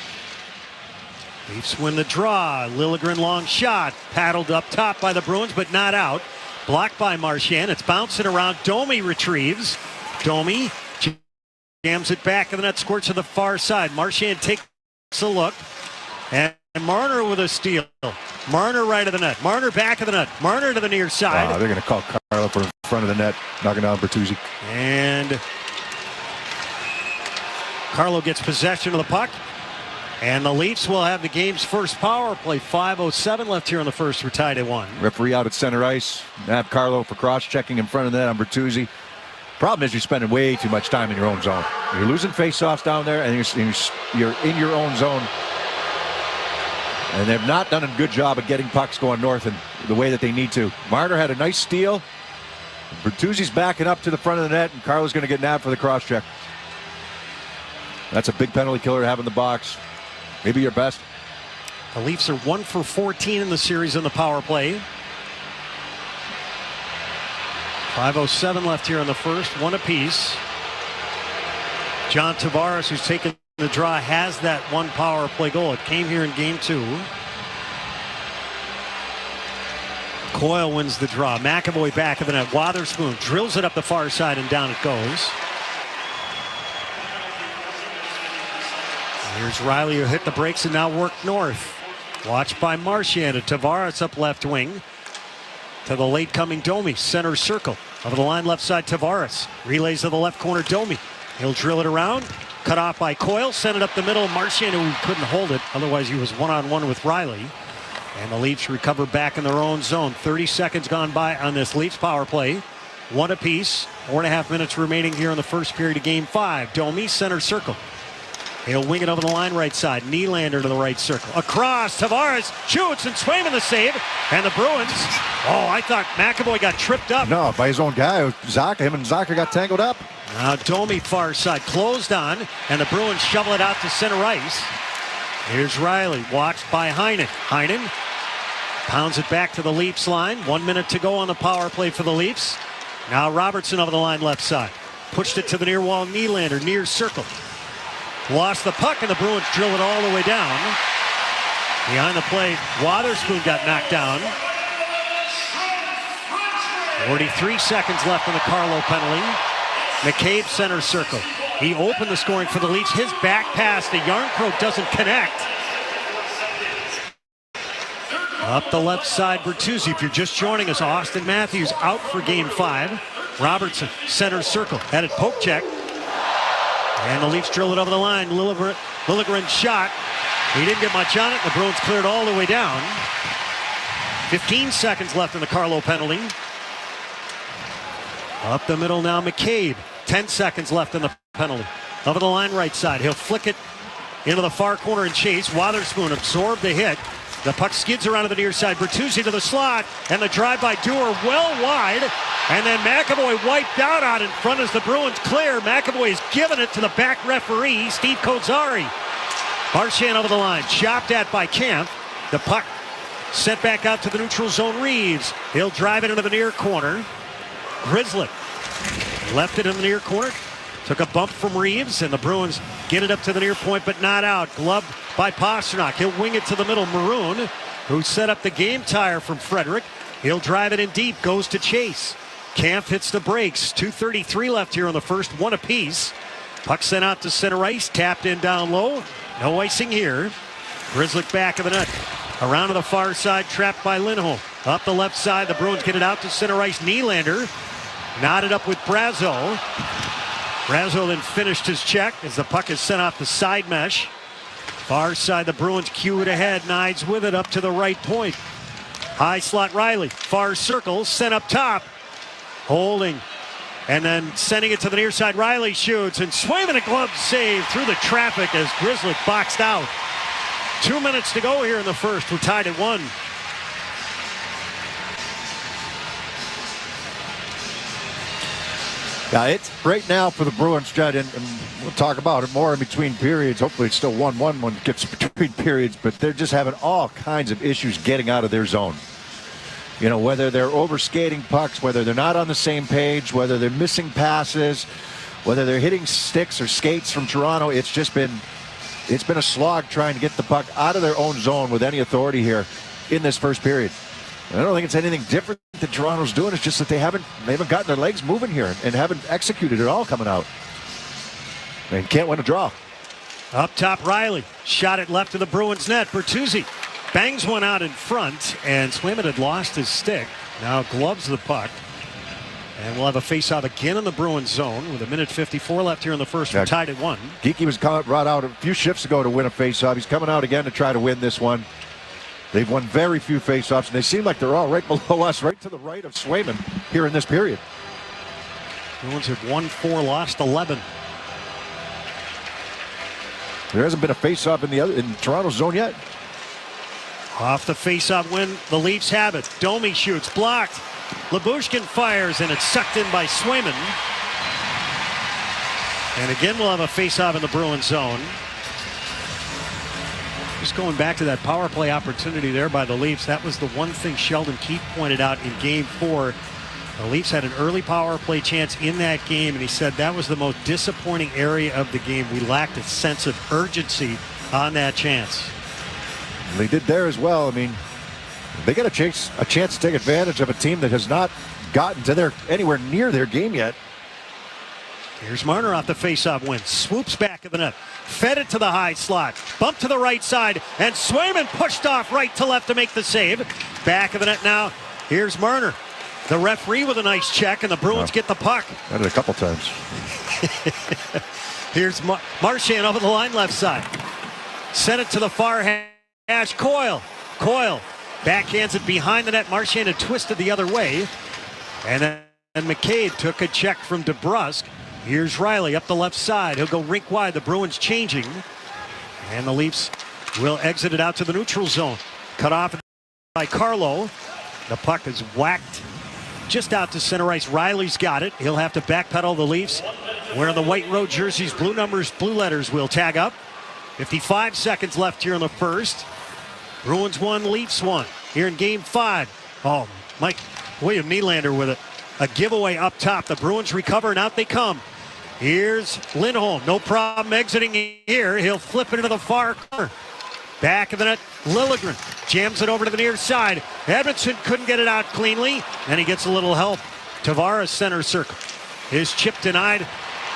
Leafs win the draw. Liljegren long shot, paddled up top by the Bruins, but not out. Blocked by Marchand. It's bouncing around. Domi retrieves. Domi jams it back in the net, squirts to the far side. Marchand takes a look. And Marner with a steal. Marner right of the net. Marner back of the net. Marner to the near side. They're going to call Carlo for in front of the net, knocking down Bertuzzi. And Carlo gets possession of the puck. And the Leafs will have the game's first power play. 5:07 left here in the first. We're tied at 1. Referee out at center ice. Have Carlo for cross-checking in front of the net on Bertuzzi. Problem is you're spending way too much time in your own zone. You're losing face-offs down there, and you're in your own zone. And they've not done a good job of getting pucks going north in the way that they need to. Marner had a nice steal. Bertuzzi's backing up to the front of the net, and Carlo's going to get nabbed for the cross-check. That's a big penalty killer to have in the box. Maybe your best. The Leafs are 1 for 14 in the series in the power play. 5:07 left here in the first, 1 apiece. John Tavares, who's taken the draw, has that 1 power play goal. It came here in game 2. Coyle wins the draw. McAvoy back of the net. Wotherspoon drills it up the far side, and down it goes. Here's Riley, who hit the brakes and now worked north. Watched by Marchand. Tavares up left wing. To the late coming Domi. Center circle. Over the line left side, Tavares. Relays to the left corner, Domi. He'll drill it around. Cut off by Coyle. Send it up the middle. Marchand, who couldn't hold it. Otherwise, he was one-on-one with Riley. And the Leafs recover back in their own zone. 30 seconds gone by on this Leafs power play. 1 apiece. 4.5 minutes remaining here in the first period of game 5. Domi, center circle. He'll wing it over the line right side. Nylander to the right circle. Across. Tavares shoots, and Swayman the save. And the Bruins. Oh, I thought McAvoy got tripped up. No, by his own guy. Zaka. Him and Zaka got tangled up. Now Domi far side. Closed on. And the Bruins shovel it out to center ice. Here's Riley. Watched by Heinen. Heinen pounds it back to the Leafs line. 1 minute to go on the power play for the Leafs. Now Robertson over the line left side. Pushed it to the near wall. Nylander near circle. Lost the puck, and the Bruins drill it all the way down. Behind the plate, Wotherspoon got knocked down. 43 seconds left in the Carlo penalty. McCabe center circle. He opened the scoring for the Leafs. His back pass to Yarncroke doesn't connect. Up the left side, Bertuzzi. If you're just joining us, Austin Matthews out for Game 5. Robertson, center circle, had it poke check. And the Leafs drill it over the line. Liljegren shot. He didn't get much on it. The Bruins cleared all the way down. 15 seconds left in the Carlo penalty. Up the middle now, McCabe. 10 seconds left in the penalty. Over the line right side. He'll flick it into the far corner and chase. Wotherspoon absorbed the hit. The puck skids around to the near side. Bertuzzi to the slot. And the drive by Dewar well wide. And then McAvoy wiped out on in front as the Bruins clear. McAvoy has given it to the back referee, Steve Kozari. Marchand over the line. Chopped at by Kemp. The puck sent back out to the neutral zone. Reeves. He'll drive it into the near corner. Grizzly left it in the near corner. Took a bump from Reeves, and the Bruins get it up to the near point, but not out. Gloved by Pasternak. He'll wing it to the middle. Maroon, who set up the game tire from Frederick. He'll drive it in deep. Goes to Chase. Kampf hits the brakes. 2:33 left here on the first. One apiece. Puck sent out to center ice. Tapped in down low. No icing here. Grizzly back of the net. Around to the far side. Trapped by Lindholm. Up the left side. The Bruins get it out to center ice. Nylander knotted up with Brazeau. Brazeau then finished his check as the puck is sent off the side mesh. Far side, the Bruins cue it ahead. Nides with it up to the right point. High slot Riley. Far circle, sent up top. Holding. And then sending it to the near side. Riley shoots, and Swayman a glove save through the traffic as Grizzly boxed out. 2 minutes to go here in the first. We're tied at 1. Yeah, it's right now for the Bruins, Judd, and we'll talk about it more in between periods. Hopefully it's still 1-1 when it gets between periods, but they're just having all kinds of issues getting out of their zone. You know, whether they're overskating pucks, whether they're not on the same page, whether they're missing passes, whether they're hitting sticks or skates from Toronto, it's been a slog trying to get the puck out of their own zone with any authority here in this first period. I don't think it's anything different that Toronto's doing. It's just that they haven't gotten their legs moving here and haven't executed it all coming out. They can't win a draw. Up top, Riley. Shot it left of the Bruins net. Bertuzzi bangs one out in front, and Swayman had lost his stick. Now gloves the puck. And we'll have a face-off again in the Bruins zone with 1:54 left here in the first. We're tied at 1. Geekie was brought out a few shifts ago to win a face-off. He's coming out again to try to win this one. They've won very few face-offs, and they seem like they're all right below us, right to the right of Swayman here in this period. The Bruins have won 4, lost 11. There hasn't been a face-off in Toronto's zone yet. Off the face-off win, the Leafs have it. Domi shoots, blocked. Lyubushkin fires, and it's sucked in by Swayman. And again, we'll have a face-off in the Bruins zone. Just going back to that power play opportunity there by the Leafs, that was the one thing Sheldon Keefe pointed out in Game 4. The Leafs had an early power play chance in that game, and he said that was the most disappointing area of the game. We lacked a sense of urgency on that chance. They did there as well. I mean, they got a chance to take advantage of a team that has not gotten to anywhere near their game yet. Here's Marner off the face-off win. Swoops back of the net. Fed it to the high slot. Bump to the right side. And Swayman pushed off right to left to make the save. Back of the net now. Here's Marner. The referee with a nice check, and the Bruins get the puck. Got it a couple times. Here's Marchand over the line left side. Sent it to the far hash. Coyle backhands it behind the net. Marchand had twisted the other way. And then McCabe took a check from DeBrusk. Here's Riley up the left side. He'll go rink wide. The Bruins changing. And the Leafs will exit it out to the neutral zone. Cut off by Carlo. The puck is whacked just out to center ice. Riley's got it. He'll have to backpedal. The Leafs wearing the white road jerseys, blue numbers, blue letters will tag up. 55 seconds left here in the first. Bruins 1, Leafs 1. Here in Game 5. Oh, William Nylander with it. A giveaway up top. The Bruins recover, and out they come. Here's Lindholm. No problem exiting here. He'll flip it into the far corner. Back of the net, Liljegren jams it over to the near side. Edmondson couldn't get it out cleanly, and he gets a little help Tavares center circle. His chip denied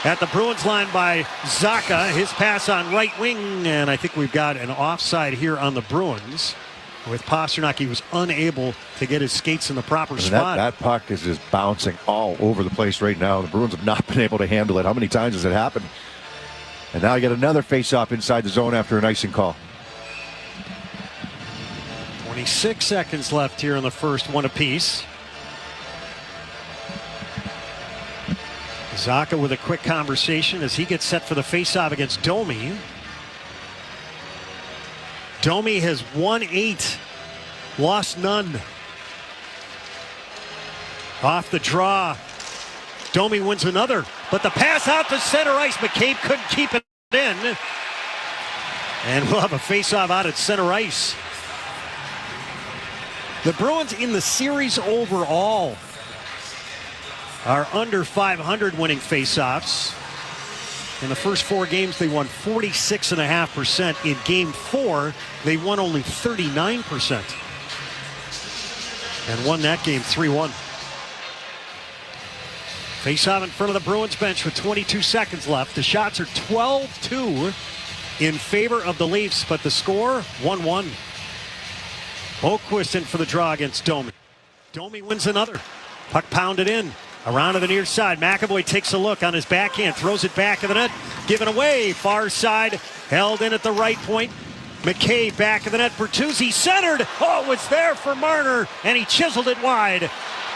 at the Bruins line by Zacha. His pass on right wing, and I think we've got an offside here on the Bruins. With Pastrnak, he was unable to get his skates in the proper spot. That puck is just bouncing all over the place right now. The Bruins have not been able to handle it. How many times has it happened? And now you get another face-off inside the zone after an icing call. 26 seconds left here in the first, one apiece. Zacha with a quick conversation as he gets set for the face-off against Domi. Domi has won 8, lost none. Off the draw. Domi wins another, but the pass out to center ice. McCabe couldn't keep it in. And we'll have a face-off out at center ice. The Bruins in the series overall are under 500 winning face-offs. In the first 4 games, they won 46.5%. In Game 4, they won only 39%. And won that game 3-1. Face-off in front of the Bruins bench with 22 seconds left. The shots are 12-2 in favor of the Leafs, but the score, 1-1. Boqvist in for the draw against Domi. Domi wins another. Puck pounded in. Around to the near side. McAvoy takes a look on his backhand. Throws it back of the net. Given away. Far side. Held in at the right point. McKay back of the net. Bertuzzi centered. Oh, it was there for Marner. And he chiseled it wide.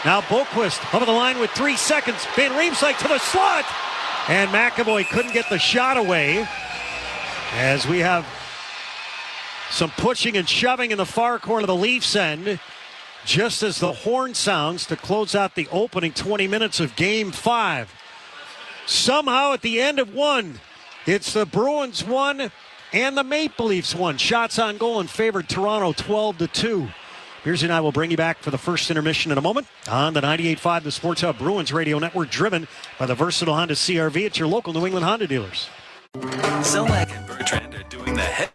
Now Boqvist over the line with 3 seconds. Van Riemsdyk to the slot. And McAvoy couldn't get the shot away. As we have some pushing and shoving in the far corner of the Leafs end. Just as the horn sounds to close out the opening 20 minutes of Game 5. Somehow at the end of 1, it's the Bruins 1 and the Maple Leafs 1. Shots on goal in favor of Toronto 12-2. Beersy and I will bring you back for the first intermission in a moment on the 98.5 The Sports Hub Bruins Radio Network, driven by the versatile Honda CR-V at your local New England Honda dealers. Zelak and Bertrand are doing the head.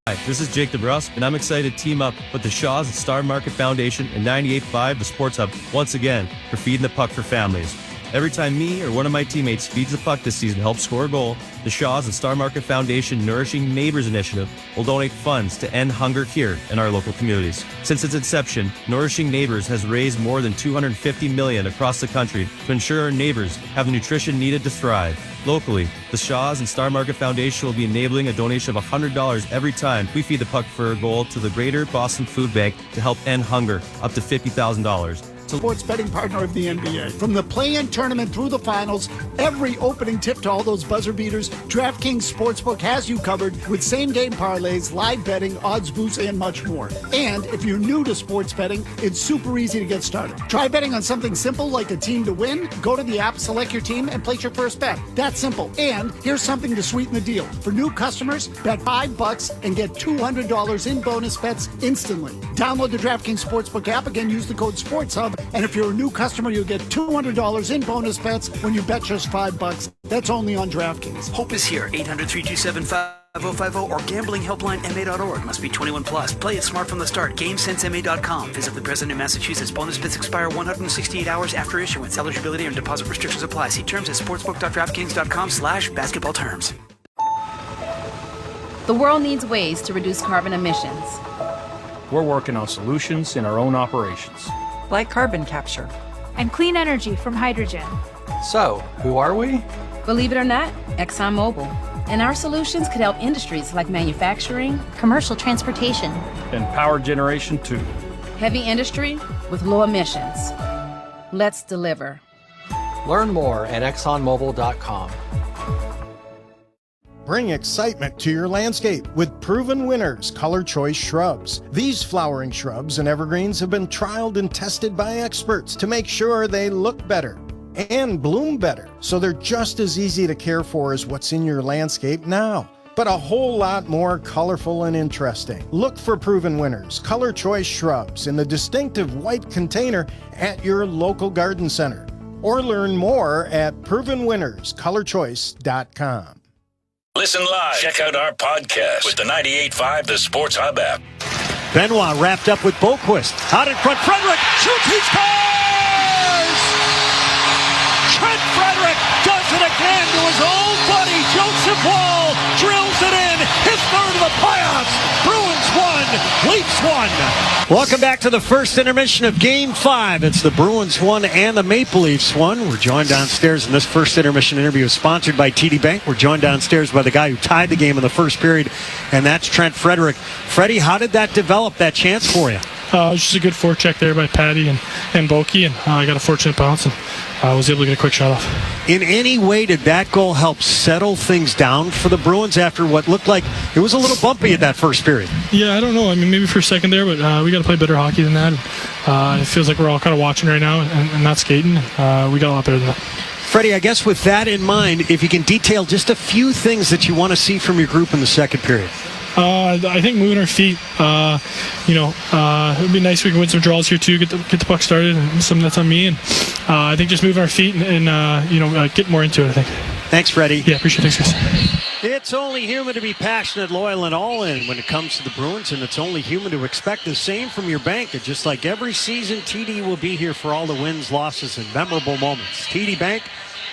Hi, this is Jake DeBrus, and I'm excited to team up with the Shaws and Star Market Foundation and 98.5 The Sports Hub once again for Feeding the Puck for Families. Every time me or one of my teammates feeds the puck this season to help score a goal, the Shaws and Star Market Foundation Nourishing Neighbors Initiative will donate funds to end hunger here in our local communities. Since its inception, Nourishing Neighbors has raised more than $250 million across the country to ensure our neighbors have the nutrition needed to thrive. Locally, the Shaws and Star Market Foundation will be enabling a donation of $100 every time we feed the puck for a goal to the Greater Boston Food Bank to help end hunger, up to $50,000. Sports betting partner of the NBA. From the play-in tournament through the finals, every opening tip to all those buzzer beaters, DraftKings Sportsbook has you covered with same-game parlays, live betting, odds boosts, and much more. And if you're new to sports betting, it's super easy to get started. Try betting on something simple like a team to win. Go to the app, select your team, and place your first bet. That's simple. And here's something to sweeten the deal. For new customers, bet $5 and get $200 in bonus bets instantly. Download the DraftKings Sportsbook app. Again, use the code SportsHub. And if you're a new customer, you'll get $200 in bonus bets when you bet just $5. That's only on DraftKings. Hope is here. 800-327-5050 or gamblinghelplinema.org. Must be 21 plus. Play it smart from the start. GameSenseMA.com. Visit the President of Massachusetts. Bonus bets expire 168 hours after issuance. Eligibility and deposit restrictions apply. See terms at sportsbook.draftkings.com/basketball terms. The world needs ways to reduce carbon emissions. We're working on solutions in our own operations, like carbon capture and clean energy from hydrogen. So, who are we? Believe it or not, ExxonMobil. And our solutions could help industries like manufacturing, commercial transportation, and power generation too. Heavy industry with low emissions. Let's deliver. Learn more at exxonmobil.com. Bring excitement to your landscape with proven winners Color Choice shrubs. These flowering shrubs and evergreens have been trialed and tested by experts to make sure they look better and bloom better, so they're just as easy to care for as what's in your landscape now, but a whole lot more colorful and interesting. Look for proven winners Color Choice shrubs in the distinctive white container at your local garden center, or learn more at provenwinnerscolorchoice.com. Listen live. Check out our podcast with the 98.5 The Sports Hub app. Benoit wrapped up with Boqvist. Out in front, Frederick shoots, he scores! Leafs won. Welcome back to the first intermission of Game 5. It's the Bruins won and the Maple Leafs won. We're joined downstairs in this first intermission interview sponsored by TD Bank. We're joined downstairs by the guy who tied the game in the first period, and that's Trent Frederic. Freddie, how did that develop, that chance for you? It was just a good forecheck there by Patty and Bokey, and I got a fortunate bounce and was able to get a quick shot off. In any way, did that goal help settle things down for the Bruins after what looked like it was a little bumpy at that first period? Yeah, I don't know. I mean, maybe for a second there, but we got to play better hockey than that. It feels like we're all kind of watching right now and not skating. We got a lot better than that. Freddie, I guess with that in mind, if you can detail just a few things that you want to see from your group in the second period. I think moving our feet, it would be nice if we can win some draws here too, get the puck started, and some that's on me. And I think just moving our feet and get more into it, I think. Thanks, Freddie. Yeah, appreciate it. Thanks, guys. It's only human to be passionate, loyal, and all in when it comes to the Bruins, and it's only human to expect the same from your bank. And just like every season, TD will be here for all the wins, losses, and memorable moments. TD Bank,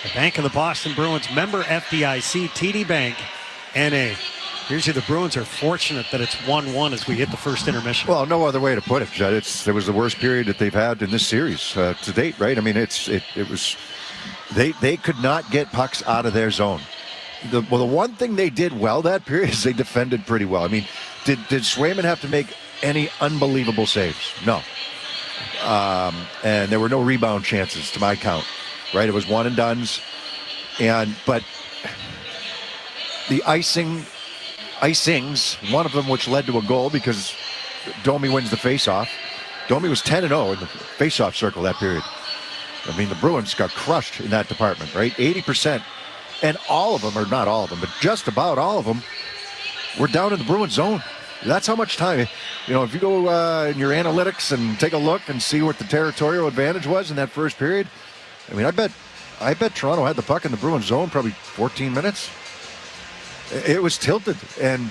the bank of the Boston Bruins, member FDIC, TD Bank, NA. Usually the Bruins are fortunate that it's 1-1 as we hit the first intermission. Well, no other way to put it, Judd. It was the worst period that they've had in this series to date, right? I mean, it was they could not get pucks out of their zone. The one thing they did well that period is they defended pretty well. I mean, did Swayman have to make any unbelievable saves? No. And there were no rebound chances to my count, right? It was one and dones. But the icings, one of them which led to a goal because Domi wins the faceoff. Domi was 10-0 in the faceoff circle that period. I mean, the Bruins got crushed in that department, right? 80%. And all of them, or not all of them, but just about all of them, were down in the Bruins zone. That's how much time. If you go in your analytics and take a look and see what the territorial advantage was in that first period, I mean, I bet Toronto had the puck in the Bruins zone probably 14 minutes. It was tilted, and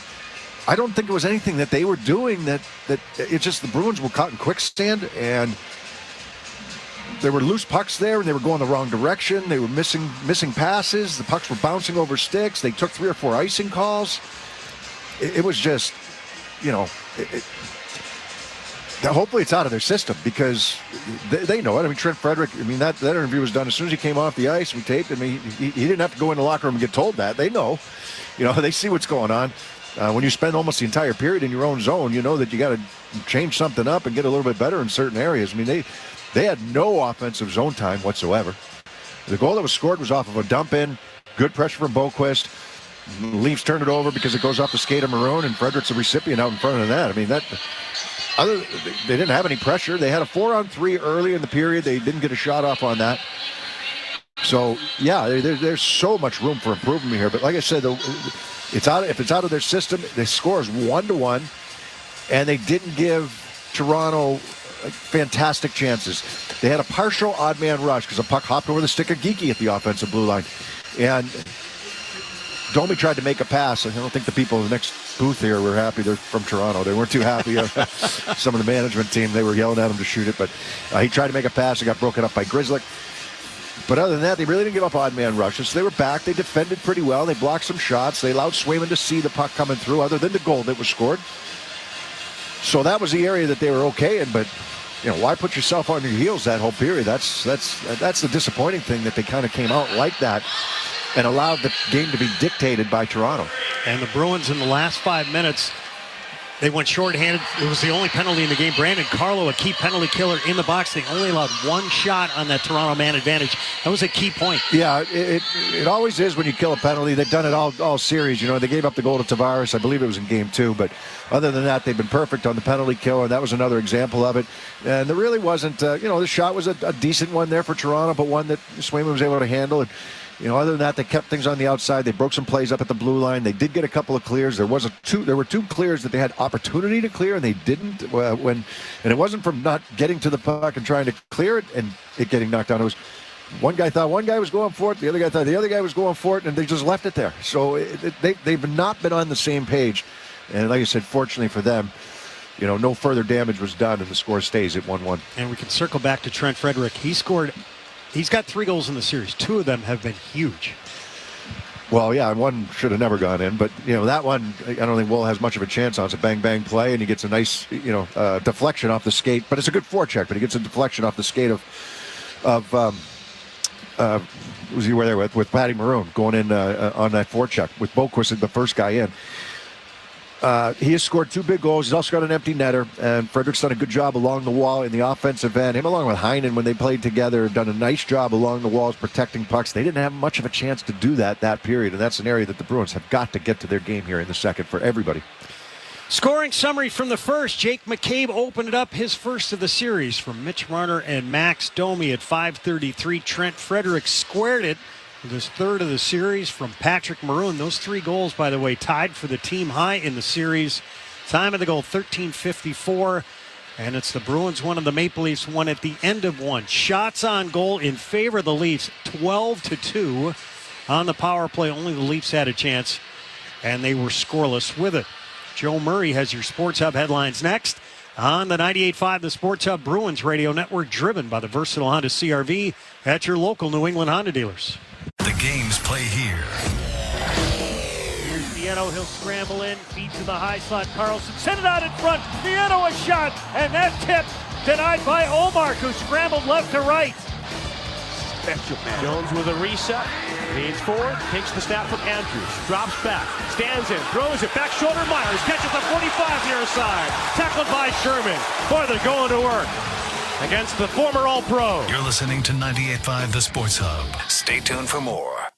I don't think it was anything that they were doing that it's just the Bruins were caught in quicksand, and there were loose pucks there, and they were going the wrong direction. They were missing passes. The pucks were bouncing over sticks. They took 3 or 4 icing calls. It was just, hopefully it's out of their system because they know it. I mean, Trent Frederic, that interview was done as soon as he came off the ice. We taped him. He didn't have to go in the locker room and get told that. They know. They see what's going on. When you spend almost the entire period in your own zone, you know that you got to change something up and get a little bit better in certain areas. I mean, they had no offensive zone time whatsoever. The goal that was scored was off of a dump in. Good pressure from Boquist. Leafs turned it over because it goes off the skate of Maroon, and Frederic's the recipient out in front of that. I mean, they didn't have any pressure. They had a 4-on-3 early in the period. They didn't get a shot off on that. So, yeah, there's so much room for improvement here. But like I said, if it's out of their system, the score is 1-1, and they didn't give Toronto fantastic chances. They had a partial odd man rush because a puck hopped over the stick of Geekie at the offensive blue line. And Domi tried to make a pass. I don't think the people in the next booth here were happy. They're from Toronto. They weren't too happy. Some of the management team, they were yelling at him to shoot it. But he tried to make a pass. It got broken up by Grzelcyk. But other than that, they really didn't give up odd man rushes. So they were back. They defended pretty well. They blocked some shots. They allowed Swayman to see the puck coming through other than the goal that was scored. So that was the area that they were okay in. But, why put yourself on your heels that whole period? That's the disappointing thing, that they kind of came out like that and allowed the game to be dictated by Toronto. And the Bruins in the last 5 minutes, they went shorthanded. It was the only penalty in the game. Brandon Carlo, a key penalty killer in the box. They only allowed one shot on that Toronto man advantage. That was a key point. Yeah, it always is when you kill a penalty. They've done it all series. They gave up the goal to Tavares. I believe it was in game 2. But other than that, they've been perfect on the penalty kill, and that was another example of it. And there really wasn't, the shot was a decent one there for Toronto, but one that Swayman was able to handle. And other than that, they kept things on the outside. They broke some plays up at the blue line. They did get a couple of clears. There were 2 clears that they had opportunity to clear, and they didn't. And it wasn't from not getting to the puck and trying to clear it and it getting knocked down. It was one guy thought one guy was going for it. The other guy thought the other guy was going for it, and they just left it there. So they've not been on the same page. And like I said, fortunately for them, no further damage was done, and the score stays at 1-1. And we can circle back to Trent Frederic. He's got 3 goals in the series. 2 of them have been huge. Well, yeah, one should have never gone in, but that one I don't think Will has much of a chance on. It's a bang play, and he gets a nice deflection off the skate. But it's a good forecheck. But he gets a deflection off the skate of was he there with Patty Maroon going in on that forecheck with Boquist, the first guy in. He has scored 2 big goals. He's also got an empty netter, and Frederick's done a good job along the wall in the offensive end. Him along with Heinen, when they played together, have done a nice job along the walls protecting pucks. They didn't have much of a chance to do that period, and that's an area that the Bruins have got to get to their game here in the second for everybody. Scoring summary from the first. Jake McCabe opened it up, his first of the series from Mitch Marner and Max Domi at 5:33. Trent Frederick squared it with his third of the series from Patrick Maroon. Those 3 goals, by the way, tied for the team high in the series. Time of the goal, 13:54. And it's the Bruins one and the Maple Leafs one at the end of one. Shots on goal in favor of the Leafs, 12-2 on the power play. Only the Leafs had a chance, and they were scoreless with it. Joe Murray has your Sports Hub headlines next on the 98.5 The Sports Hub Bruins Radio Network, driven by the versatile Honda CR-V at your local New England Honda dealers. The games play here. Here's Vieno. He'll scramble in, feed to the high slot. Carlson sent it out in front. Vieno a shot, and that tip denied by Omar, who scrambled left to right. Jones with a reset. Leans forward, takes the snap from Andrews, drops back, stands in, throws it, back shoulder Myers, catches the 45 near side, tackled by Sherman. Boy, they're going to work against the former All-Pro. You're listening to 98.5 The Sports Hub. Stay tuned for more.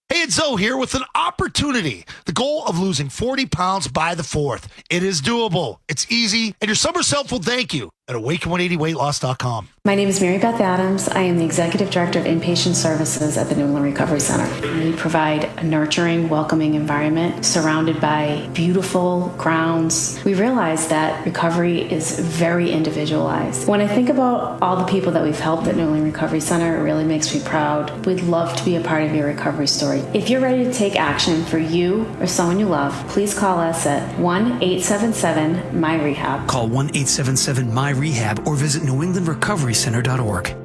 Hey, it's Zoe here with an opportunity. The goal of losing 40 pounds by the 4th. It is doable. It's easy, and your summer self will thank you at Awaken180weightloss.com. My name is Mary Beth Adams. I am the Executive Director of Inpatient Services at the New England Recovery Center. We provide a nurturing, welcoming environment surrounded by beautiful grounds. We realize that recovery is very individualized. When I think about all the people that we've helped at New England Recovery Center, it really makes me proud. We'd love to be a part of your recovery story. If you're ready to take action for you or someone you love, please call us at 1-877-MY-REHAB. Call 1-877-MY-REHAB or visit newenglandrecoverycenter.org.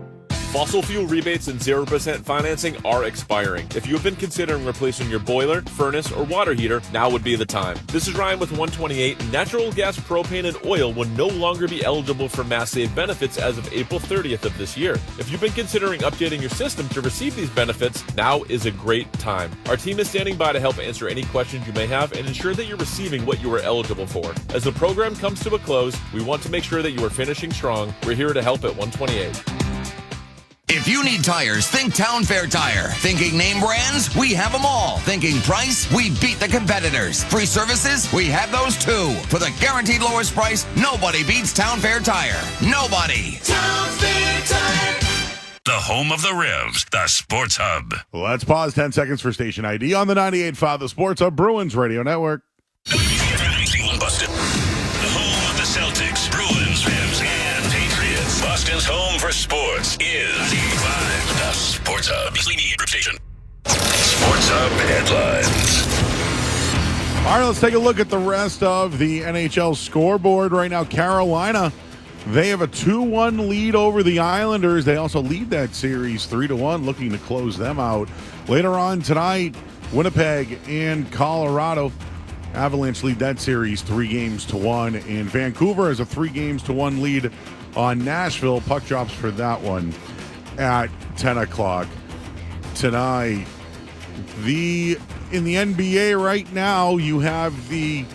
Fossil fuel rebates and 0% financing are expiring. If you have been considering replacing your boiler, furnace, or water heater, now would be the time. This is Ryan with 128. Natural gas, propane, and oil will no longer be eligible for Mass Save benefits as of April 30th of this year. If you've been considering updating your system to receive these benefits, now is a great time. Our team is standing by to help answer any questions you may have and ensure that you're receiving what you are eligible for. As the program comes to a close, we want to make sure that you are finishing strong. We're here to help at 128. If you need tires, think Town Fair Tire. Thinking name brands? We have them all. Thinking price? We beat the competitors. Free services? We have those too. For the guaranteed lowest price, nobody beats Town Fair Tire. Nobody. Town Fair Tire. The home of the Revs, the Sports Hub. Let's pause 10 seconds for station ID on the 98.5 The Sports Hub Bruins Radio Network. Boston. The home of the Celtics, Bruins, Revs, and Patriots. Boston's home for sports is the Sports Hub. Beasley Media Group Station. Sports Hub headlines. All right, let's take a look at the rest of the NHL scoreboard right now. Carolina, they have a 2-1 lead over the Islanders. They also lead that series 3-1, looking to close them out. Later on tonight, Winnipeg and Colorado. Avalanche lead that series 3-1, and Vancouver has a 3-1 lead on Nashville. Puck drops for that one at 10 o'clock tonight. In the NBA right now, you have the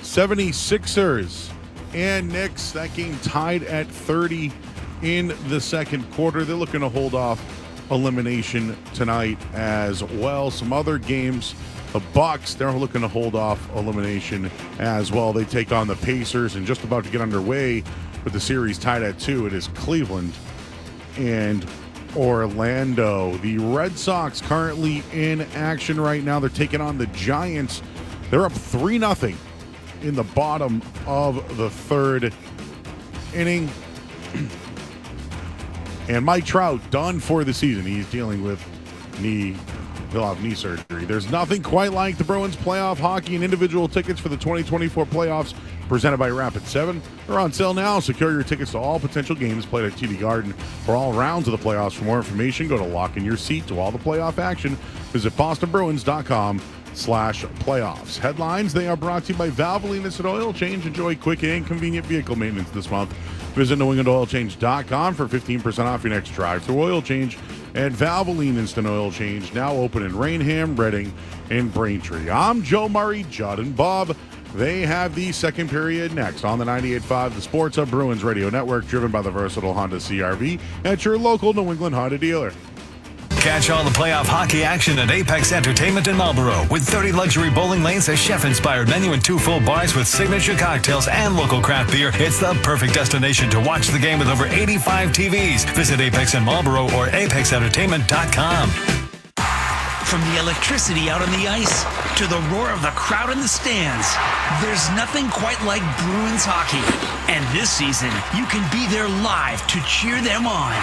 76ers and Knicks. That game tied at 30 in the second quarter. They're looking to hold off elimination tonight as well. Some other games. The Bucks, they're looking to hold off elimination as well. They take on the Pacers and just about to get underway with the series tied at 2. It is Cleveland and Orlando. The Red Sox currently in action right now. They're taking on the Giants. They're up 3-0 in the bottom of the third inning. And Mike Trout done for the season. He's dealing with He'll have knee surgery. There's nothing quite like the Bruins playoff hockey, and individual tickets for the 2024 playoffs presented by Rapid7. They're on sale now. Secure your tickets to all potential games played at TD Garden for all rounds of the playoffs. For more information, go to lock in your seat to all the playoff action. Visit bostonbruins.com/playoffs. Headlines, they are brought to you by Valvoline Instant Oil Change. Enjoy quick and convenient vehicle maintenance this month. Visit newenglandoilchange.com for 15% off your next drive-through oil change. And Valvoline Instant Oil Change, now open in Rainham, Reading, and Braintree. I'm Joe Murray, Judd and Bob. They have the second period next on the 98.5, the Sports Hub Bruins Radio Network, driven by the versatile Honda CR-V at your local New England Honda dealer. Catch all the playoff hockey action at Apex Entertainment in Marlborough with 30 luxury bowling lanes, a chef-inspired menu, and 2 full bars with signature cocktails and local craft beer. It's the perfect destination to watch the game with over 85 TVs. Visit Apex in Marlborough or apexentertainment.com. From the electricity out on the ice to the roar of the crowd in the stands, there's nothing quite like Bruins hockey. And this season, you can be there live to cheer them on.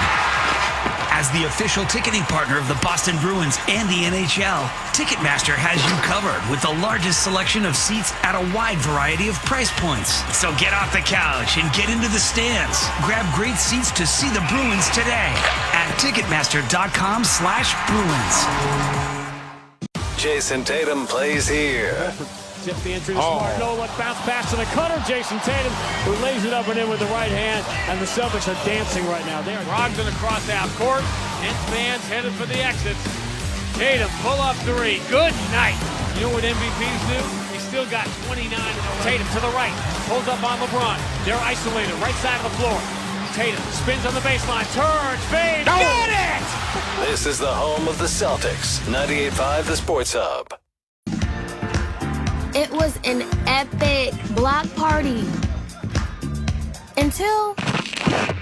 As the official ticketing partner of the Boston Bruins and the NHL, Ticketmaster has you covered with the largest selection of seats at a wide variety of price points. So get off the couch and get into the stands. Grab great seats to see the Bruins today at Ticketmaster.com/Bruins. Jason Tatum plays here. Tip the entry to Smart. No look, bounce pass to the cutter. Jason Tatum, who lays it up and in with the right hand. And the Celtics are dancing right now. They are Brogdon across half court. Hence man's headed for the exits. Tatum, pull up 3. Good night. You know what MVPs do? They still got 29 in the row. Tatum to the right. Pulls up on LeBron. They're isolated. Right side of the floor. Tatum spins on the baseline. Turns. Fade. No! Got it! This is the home of the Celtics. 98.5 The Sports Hub. It was an epic block party until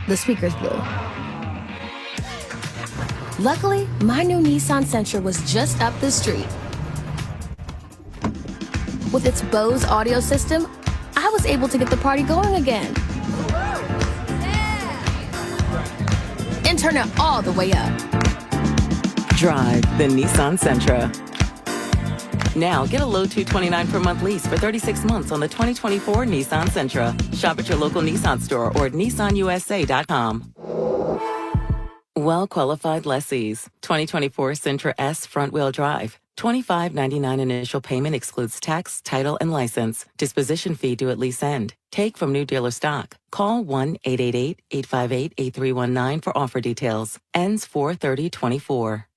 the speakers blew. Luckily, my new Nissan Sentra was just up the street. With its Bose audio system, I was able to get the party going again. And turn it all the way up. Drive the Nissan Sentra. Now, get a low $229 per month lease for 36 months on the 2024 Nissan Sentra. Shop at your local Nissan store or at nissanusa.com. Well-qualified lessees. 2024 Sentra S front-wheel drive. $25.99 initial payment excludes tax, title, and license. Disposition fee due at lease end. Take from new dealer stock. Call 1-888-858-8319 for offer details. Ends 4/30/24.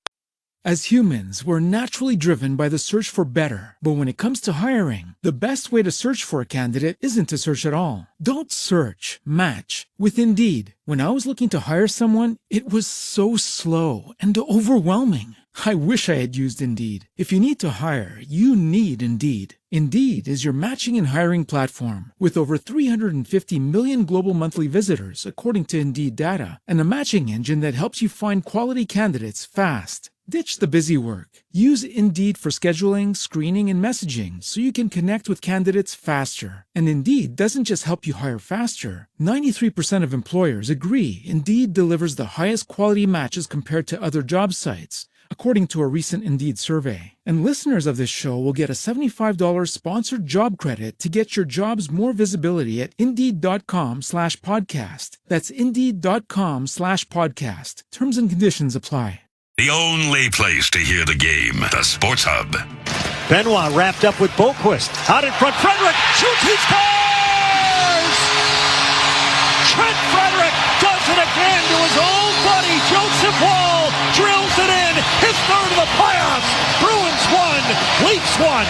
As humans, we're naturally driven by the search for better. But when it comes to hiring, the best way to search for a candidate isn't to search at all. Don't search, match with Indeed. When I was looking to hire someone, it was so slow and overwhelming. I wish I had used Indeed. If you need to hire, you need Indeed. Indeed is your matching and hiring platform with over 350 million global monthly visitors, according to Indeed data, and a matching engine that helps you find quality candidates fast. Ditch the busy work. Use Indeed for scheduling, screening, and messaging so you can connect with candidates faster. And Indeed doesn't just help you hire faster. 93% of employers agree Indeed delivers the highest quality matches compared to other job sites, according to a recent Indeed survey. And listeners of this show will get a $75 sponsored job credit to get your jobs more visibility at Indeed.com/podcast. That's Indeed.com/podcast. Terms and conditions apply. The only place to hear the game, the Sports Hub. Benoit wrapped up with Boquist. Out in front, Frederick shoots, he scores! Trent Frederick does it again to his old buddy, Joseph Wall, drills it in, his third of the playoffs. Bruins 1, Leafs 1.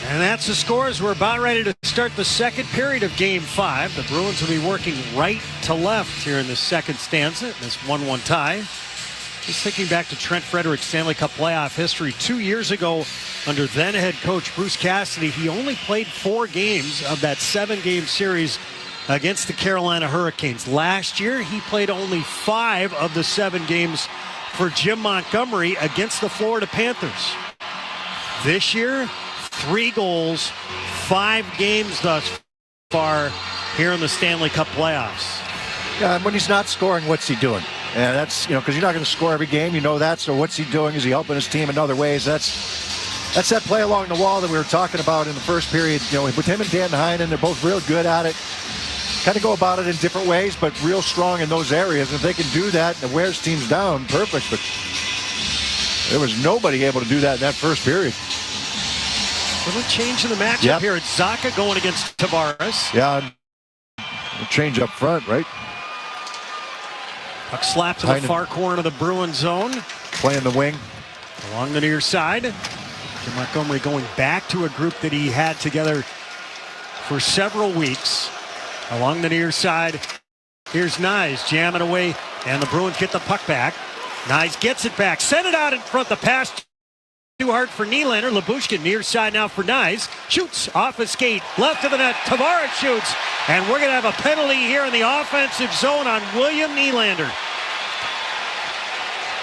And that's the scores. We're about ready to start the second period of Game 5. The Bruins will be working right to left here in the second stanza. This 1-1 tie. Just thinking back to Trent Frederick's Stanley Cup playoff history 2 years ago under then head coach Bruce Cassidy, he only played 4 games of that 7-game series against the Carolina Hurricanes. Last year, he played only 5 of the 7 games for Jim Montgomery against the Florida Panthers. This year, 3 goals, 5 games thus far here in the Stanley Cup playoffs. Yeah, and when he's not scoring, what's he doing? And that's, because you're not going to score every game, that. So what's he doing? Is he helping his team in other ways? That's That's that play along the wall that we were talking about in the first period. You know, with him and Dan Heinen, they're both real good at it. Kind of go about it in different ways, but real strong in those areas. And if they can do that and it wears teams down, perfect. But there was nobody able to do that in that first period. Little change in the matchup here. It's Zacha going against Tavares. Yeah, change up front, right? Puck slapped to the far corner of the Bruins zone. Playing the wing. Along the near side. Jim Montgomery going back to a group that he had together for several weeks. Along the near side, here's Nyes jamming away, and the Bruins get the puck back. Nyes gets it back, sent it out in front. The pass too hard for Nylander. Lyubushkin near side now for Nyes. Shoots off a skate, left of the net. Tavares shoots, and we're going to have a penalty here in the offensive zone on William Nylander.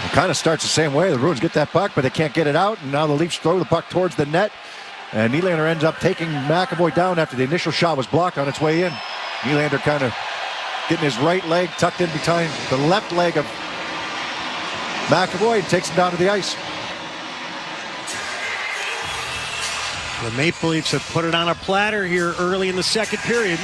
It kind of starts the same way. The Bruins get that puck, but they can't get it out, and now the Leafs throw the puck towards the net, and Nylander ends up taking McAvoy down after the initial shot was blocked on its way in. Nylander kind of getting his right leg tucked in behind the left leg of McAvoy and takes him down to the ice. The Maple Leafs have put it on a platter here early in the second period.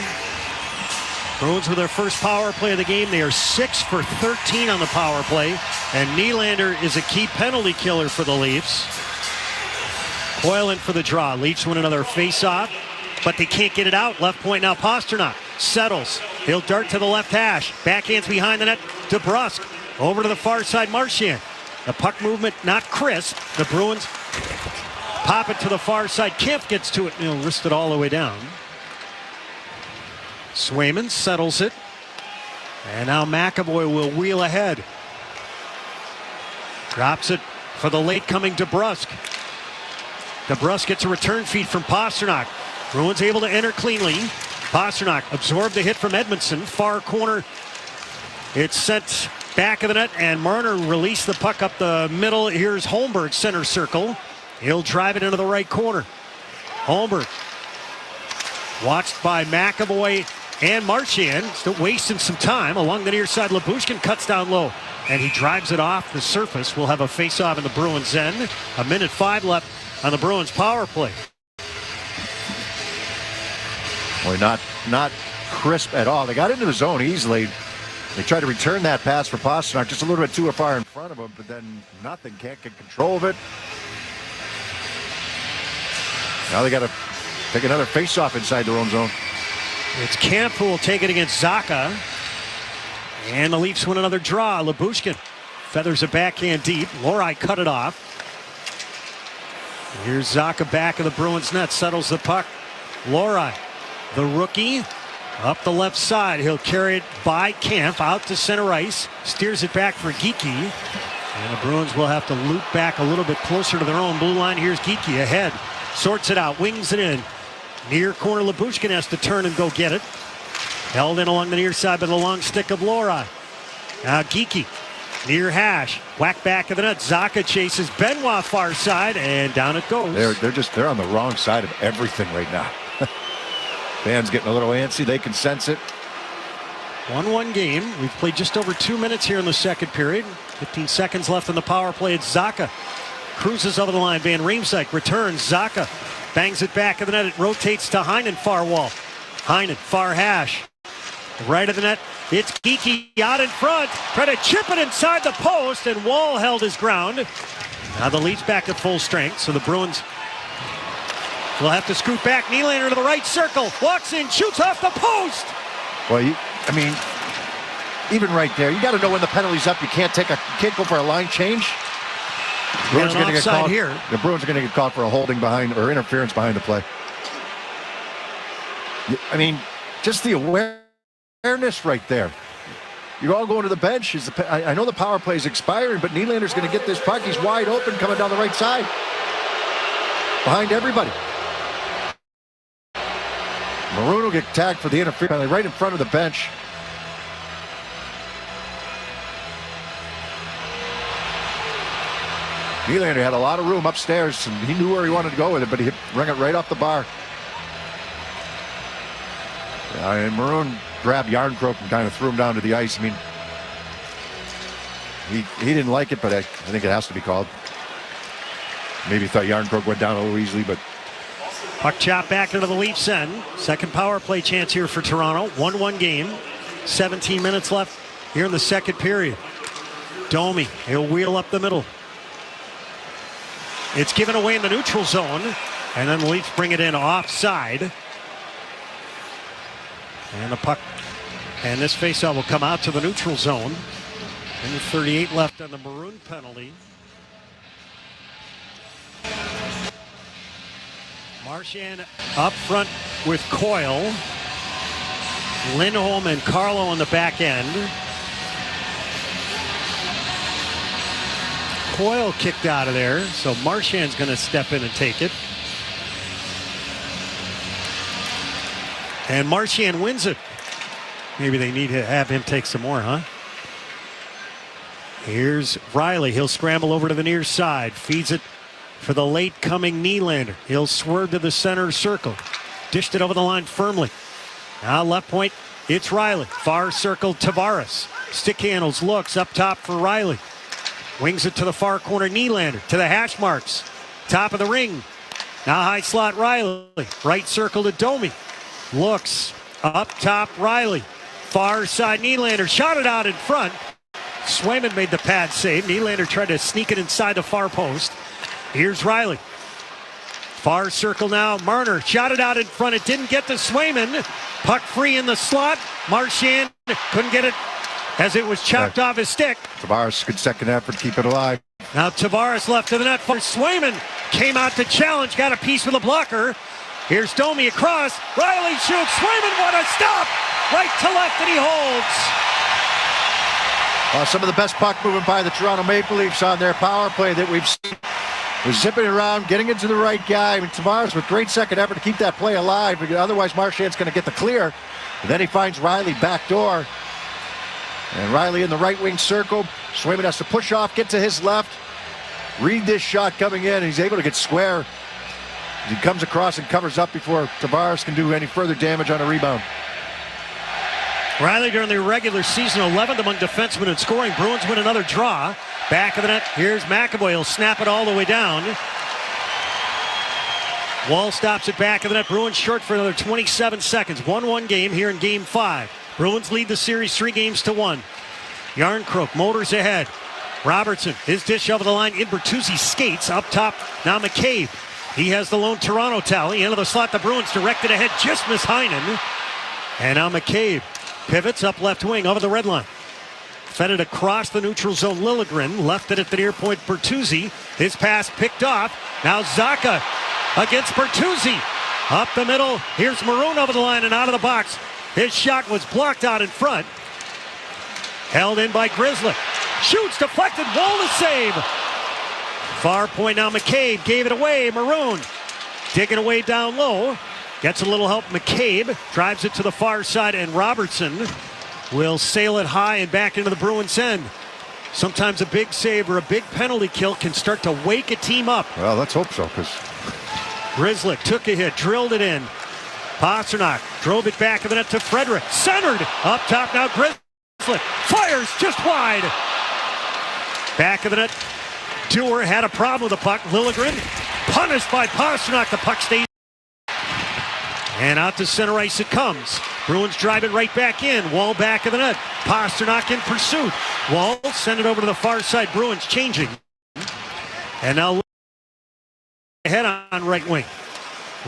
Bruins with their first power play of the game. They are 6 for 13 on the power play. And Nylander is a key penalty killer for the Leafs. Coyle in for the draw. Leafs win another face-off, but they can't get it out. Left point now, Pasternak settles. He'll dart to the left hash. Backhands behind the net, DeBrusk. Over to the far side, Marchand. The puck movement not crisp. The Bruins pop it to the far side. Kemp gets to it and he'll wrist it all the way down. Swayman settles it. And now McAvoy will wheel ahead. Drops it for the late coming DeBrusk. DeBrusk gets a return feed from Pasternak. Bruins able to enter cleanly. Pasternak absorbed the hit from Edmondson. Far corner. It's sent back of the net, and Marner released the puck up the middle. Here's Holmberg, center circle. He'll drive it into the right corner. Holmberg watched by McAvoy and Marchand. Still wasting some time. Along the near side, Lyubushkin cuts down low, and he drives it off the surface. We'll have a face-off in the Bruins' end. 1:05 left on the Bruins' power play. Boy, not crisp at all. They got into the zone easily. They tried to return that pass for Pasternak just a little bit too far in front of him, but then nothing. Can't get control of it. Now they got to take another face-off inside their own zone. It's Kemp who will take it against Zacha. And the Leafs win another draw. Lyubushkin feathers a backhand deep. Lohrei cut it off. Here's Zacha back of the Bruins net. Settles the puck. Lohrei, the rookie, up the left side. He'll carry it by Kemp out to center ice. Steers it back for Geekie. And the Bruins will have to loop back a little bit closer to their own blue line. Here's Geekie ahead. Sorts it out. Wings it in. Near corner, Lyubushkin has to turn and go get it. Held in along the near side by the long stick of Lohrei. Now Geekie, near hash. Whack back of the net. Zacha chases Benoit far side, and down it goes. They're on the wrong side of everything right now. Fans getting a little antsy. They can sense it. 1-1 game. We've played just over 2 minutes here in the second period. 15 seconds left in the power play. It's Zacha. Cruises over the line. Van Riemsdyk returns. Zacha bangs it back of the net. It rotates to Heinen far wall. Heinen far hash. Right of the net. It's Geekie out in front. Try to chip it inside the post, and Wall held his ground. Now the Leafs back at full strength, so the Bruins will have to scoot back. Nylander to the right circle. Walks in, shoots off the post. Well, even right there, you got to know when the penalty's up. You can't go for a line change. Bruins are going to get called here. The Bruins are going to get called for a holding behind or interference behind the play. I mean, just the awareness right there. You're all going to the bench. I know the power play is expiring, but Nylander's going to get this puck. He's wide open coming down the right side. Behind everybody. Maroon will get tagged for the interference right in front of the bench. Nylander had a lot of room upstairs, and he knew where he wanted to go with it, but he rang it right off the bar. And Maroon grabbed Yarncroke and kind of threw him down to the ice. I mean, he didn't like it, but I think it has to be called. Maybe thought Yarncroke went down a little easily, but Puck chop back into the Leafs end. Second power play chance here for Toronto. 1-1 game. 17 minutes left here in the second period. Domi, he'll wheel up the middle. It's given away in the neutral zone. And then the Leafs bring it in offside. And the puck. And this faceoff will come out to the neutral zone. And 38 left on the Maroon penalty. Marchand up front with Coyle. Lindholm and Carlo on the back end. Coyle kicked out of there, so Marchand's going to step in and take it. And Marchand wins it. Maybe they need to have him take some more, huh? Here's Riley. He'll scramble over to the near side. Feeds it for the late coming Nylander. He'll swerve to the center circle. Dished it over the line firmly. Now left point, it's Riley. Far circle, Tavares. Stick handles, looks up top for Riley. Wings it to the far corner, Nylander. To the hash marks. Top of the ring. Now high slot, Riley. Right circle to Domi. Looks up top, Riley. Far side, Nylander. Shot it out in front. Swayman made the pad save. Nylander tried to sneak it inside the far post. Here's Riley. Far circle now. Marner shot it out in front. It didn't get to Swayman. Puck free in the slot. Marchand couldn't get it as it was chopped off his stick. Tavares, good second effort, keep it alive. Now Tavares left to the net. Swayman came out to challenge, got a piece with a blocker. Here's Domi across. Riley shoots. Swayman, what a stop! Right to left, and he holds. Some of the best puck movement by the Toronto Maple Leafs on their power play that we've seen. Was zipping around, getting into the right guy. I mean, Tavares with great second effort to keep that play alive. Because otherwise, Marchand's going to get the clear. And then he finds Riley back door. And Riley in the right wing circle. Swayman has to push off, get to his left. Read this shot coming in. And he's able to get square. He comes across and covers up before Tavares can do any further damage on a rebound. Riley during the regular season 11th among defensemen in scoring. Bruins win another draw. Back of the net. Here's McAvoy. He'll snap it all the way down. Wall stops it back of the net. Bruins short for another 27 seconds. 1-1 game here in Game 5. Bruins lead the series 3-1. Yarncroke motors ahead. Robertson, his dish over the line. In Bertuzzi skates up top. Now McCabe. He has the lone Toronto tally. Into the slot. The Bruins directed ahead. Just miss Heinen. And now McCabe pivots up left wing over the red line. Fed it across the neutral zone. Liljegren left it at the near point. Bertuzzi. His pass picked off. Now Zacha against Bertuzzi. Up the middle. Here's Maroon over the line and out of the box. His shot was blocked out in front. Held in by Grizzly. Shoots deflected. Wall to save. Far point now. McCabe gave it away. Maroon digging away down low. Gets a little help. McCabe drives it to the far side, and Robertson will sail it high and back into the Bruins' end. Sometimes a big save or a big penalty kill can start to wake a team up. Well, let's hope so, because Grizzly took a hit, drilled it in. Pasternak drove it back of the net to Frederick. Centered up top now. Grizzly fires just wide. Back of the net. Dewar had a problem with the puck. Liljegren punished by Pasternak. The puck stays. And out to center ice it comes. Bruins drive it right back in. Wall back of the net. Pasternak in pursuit. Wall send it over to the far side. Bruins changing. And now ahead on right wing.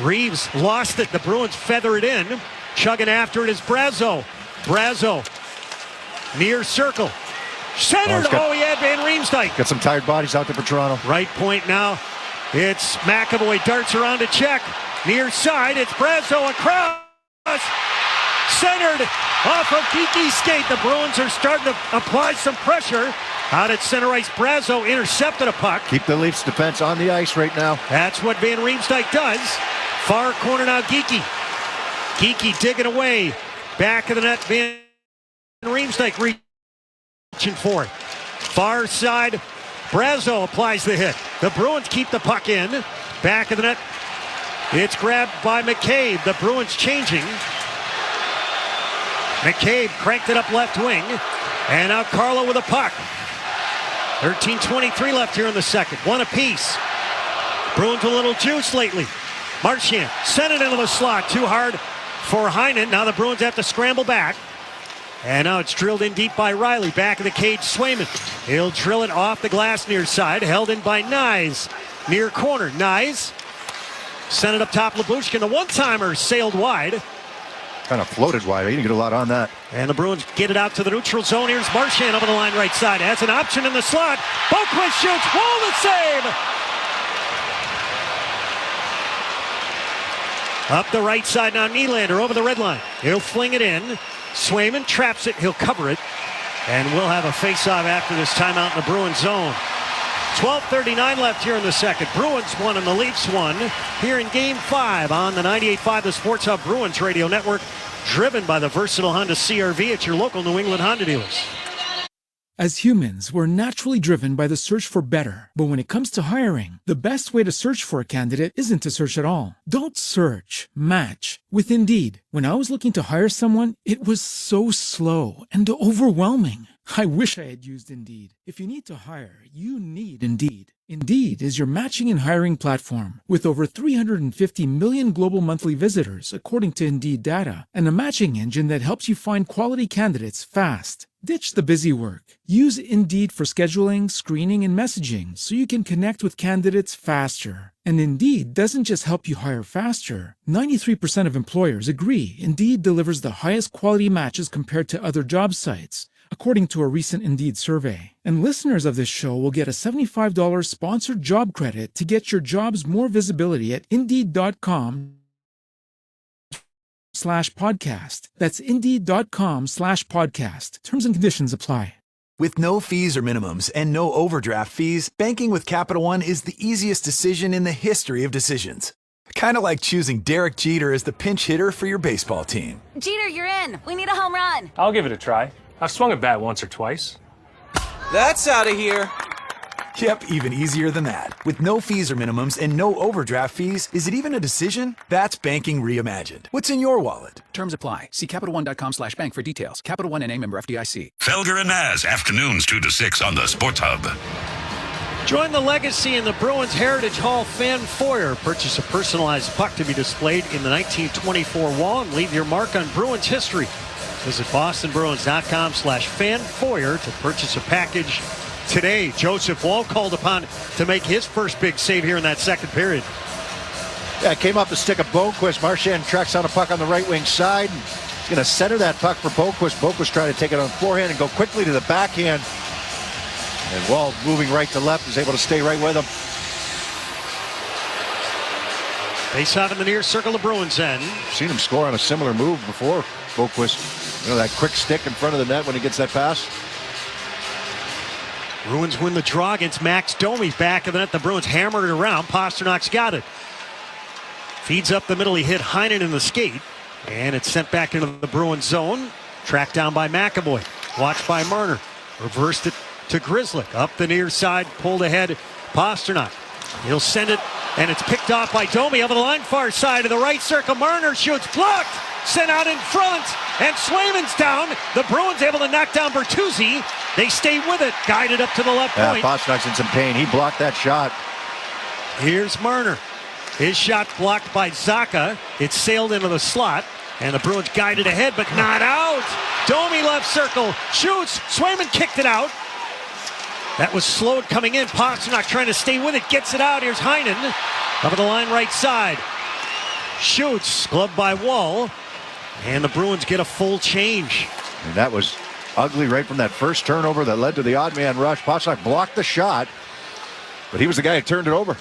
Reeves lost it. The Bruins feather it in. Chugging after it is Brazeau. Brazeau near circle. Centered. He had Van Riemsdyk. Got some tired bodies out there for Toronto. Right point now. It's McAvoy. Darts around to check. Near side, it's Brazeau across. Centered off of Geeky's skate. The Bruins are starting to apply some pressure. Out at center ice, Brazeau intercepted a puck. Keep the Leafs defense on the ice right now. That's what Van Riemsdyk does. Far corner now, Geeky. Geeky digging away. Back of the net, Van Riemsdyk reaching for it. Far side, Brazeau applies the hit. The Bruins keep the puck in. Back of the net. It's grabbed by McCabe. The Bruins changing. McCabe cranked it up left wing. And now Carlo with a puck. 13:23 left here in the second. One apiece. Bruins a little juice lately. Marchand sent it into the slot. Too hard for Heinen. Now the Bruins have to scramble back. And now it's drilled in deep by Riley. Back of the cage, Swayman. He'll drill it off the glass near side. Held in by Nyes. Near corner. Nyes sent it up top. Lyubushkin. The one-timer sailed wide. Kind of floated wide. He didn't get a lot on that. And the Bruins get it out to the neutral zone. Here's Marchand over the line right side. Has an option in the slot. Boquist shoots. Wall the save. Up the right side now, Nylander over the red line. He'll fling it in. Swayman traps it. He'll cover it. And we'll have a face-off after this timeout in the Bruins zone. 12:39 left here in the second. Bruins won and the Leafs won here in Game 5 on the 98.5 The Sports Hub Bruins Radio Network, driven by the versatile Honda CR-V at your local New England Honda dealers. As humans, we're naturally driven by the search for better. But when it comes to hiring, the best way to search for a candidate isn't to search at all. Don't search, match with Indeed. When I was looking to hire someone, it was so slow and overwhelming. I wish I had used Indeed. If you need to hire, you need Indeed. Indeed is your matching and hiring platform with over 350 million global monthly visitors, according to Indeed data, and a matching engine that helps you find quality candidates fast. Ditch the busy work. Use Indeed for scheduling, screening, and messaging so you can connect with candidates faster. And Indeed doesn't just help you hire faster. 93% of employers agree Indeed delivers the highest quality matches compared to other job sites, according to a recent Indeed survey. And listeners of this show will get a $75 sponsored job credit to get your jobs more visibility at Indeed.com/podcast. That's Indeed.com/podcast. Terms and conditions apply. With no fees or minimums and no overdraft fees, banking with Capital One is the easiest decision in the history of decisions. Kind of like choosing Derek Jeter as the pinch hitter for your baseball team. Jeter, you're in. We need a home run. I'll give it a try. I've swung a bat once or twice. That's out of here. Yep, even easier than that. With no fees or minimums and no overdraft fees, is it even a decision? That's banking reimagined. What's in your wallet? Terms apply. See CapitalOne.com/bank for details. Capital One NA, member FDIC. Felger and Naz, afternoons 2 to 6 on the Sports Hub. Join the legacy in the Bruins Heritage Hall fan foyer. Purchase a personalized puck to be displayed in the 1924 wall and leave your mark on Bruins history. Visit bostonbruins.com/fan foyer to purchase a package today. Joseph Wall called upon to make his first big save here in that second period. Yeah, it came off the stick of Boquist. Marchand tracks down a puck on the right wing side. He's going to center that puck for Boquist. Boquist trying to take it on the forehand and go quickly to the backhand. And Wall moving right to left is able to stay right with him. Face off in the near circle of Bruins end. Seen him score on a similar move before, Boquist. You know, that quick stick in front of the net when he gets that pass. Bruins win the draw against Max Domi. Back of the net, the Bruins hammer it around. Pasternak's got it. Feeds up the middle. He hit Heinen in the skate. And it's sent back into the Bruins zone. Tracked down by McAvoy. Watched by Marner. Reversed it to Grzelcyk. Up the near side. Pulled ahead. Pasternak. He'll send it. And it's picked off by Domi over the line. Far side of the right circle. Marner shoots. Blocked. Sent out in front. And Swayman's down. The Bruins able to knock down Bertuzzi. They stay with it. Guided up to the left point. Pasternak's in some pain. He blocked that shot. Here's Marner. His shot blocked by Zacha. It sailed into the slot. And the Bruins guided ahead, but not out. Domi left circle. Shoots. Swayman kicked it out. That was slowed coming in. Pasternak trying to stay with it. Gets it out. Here's Heinen. Over the line right side. Shoots. Gloved by Wall. And the Bruins get a full change. And that was ugly right from that first turnover that led to the odd man rush. Pasternak blocked the shot, but he was the guy who turned it over.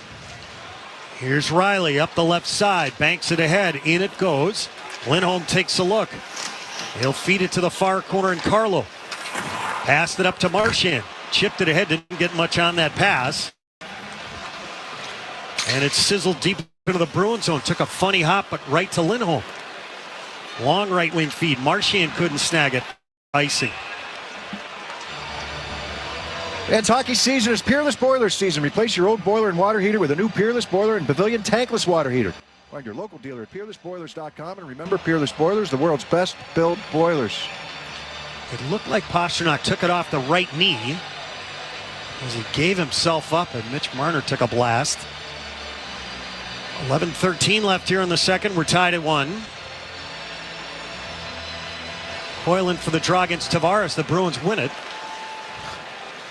Here's Riley up the left side. Banks it ahead. In it goes. Lindholm takes a look. He'll feed it to the far corner, and Carlo passed it up to Marchand. Chipped it ahead. Didn't get much on that pass. And it sizzled deep into the Bruins zone. Took a funny hop, but right to Lindholm. Long right wing feed. Marchand couldn't snag it. Icing. And hockey season is Peerless Boiler season. Replace your old boiler and water heater with a new Peerless Boiler and Pavilion tankless water heater. Find your local dealer at peerlessboilers.com. And remember, Peerless Boilers, the world's best built boilers. It looked like Pasternak took it off the right knee as he gave himself up, and Mitch Marner took a blast. 11:13 left here in the second. We're tied at 1. Coyle in for the draw against Tavares. The Bruins win it.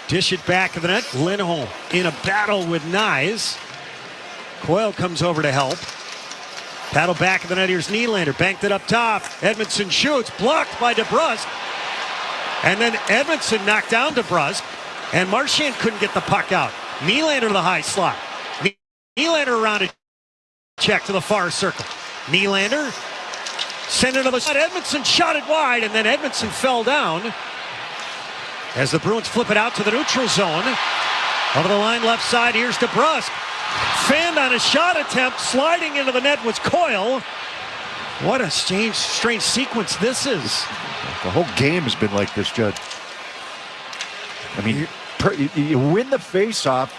Dish it back of the net. Lindholm in a battle with Nyes. Coyle comes over to help. Paddle back of the net. Here's Nylander. Banked it up top. Edmondson shoots. Blocked by DeBrusk. And then Edmondson knocked down DeBrusk. And Marchand couldn't get the puck out. Nylander to the high slot. Nylander around a check to the far circle. Nylander sent it to the side. Edmondson shot it wide, and then Edmondson fell down as the Bruins flip it out to the neutral zone. Over the line left side, here's DeBrusk. Fanned on a shot attempt, sliding into the net was Coyle. What a strange sequence this is. The whole game has been like this, Judd. I mean, you win the face-off,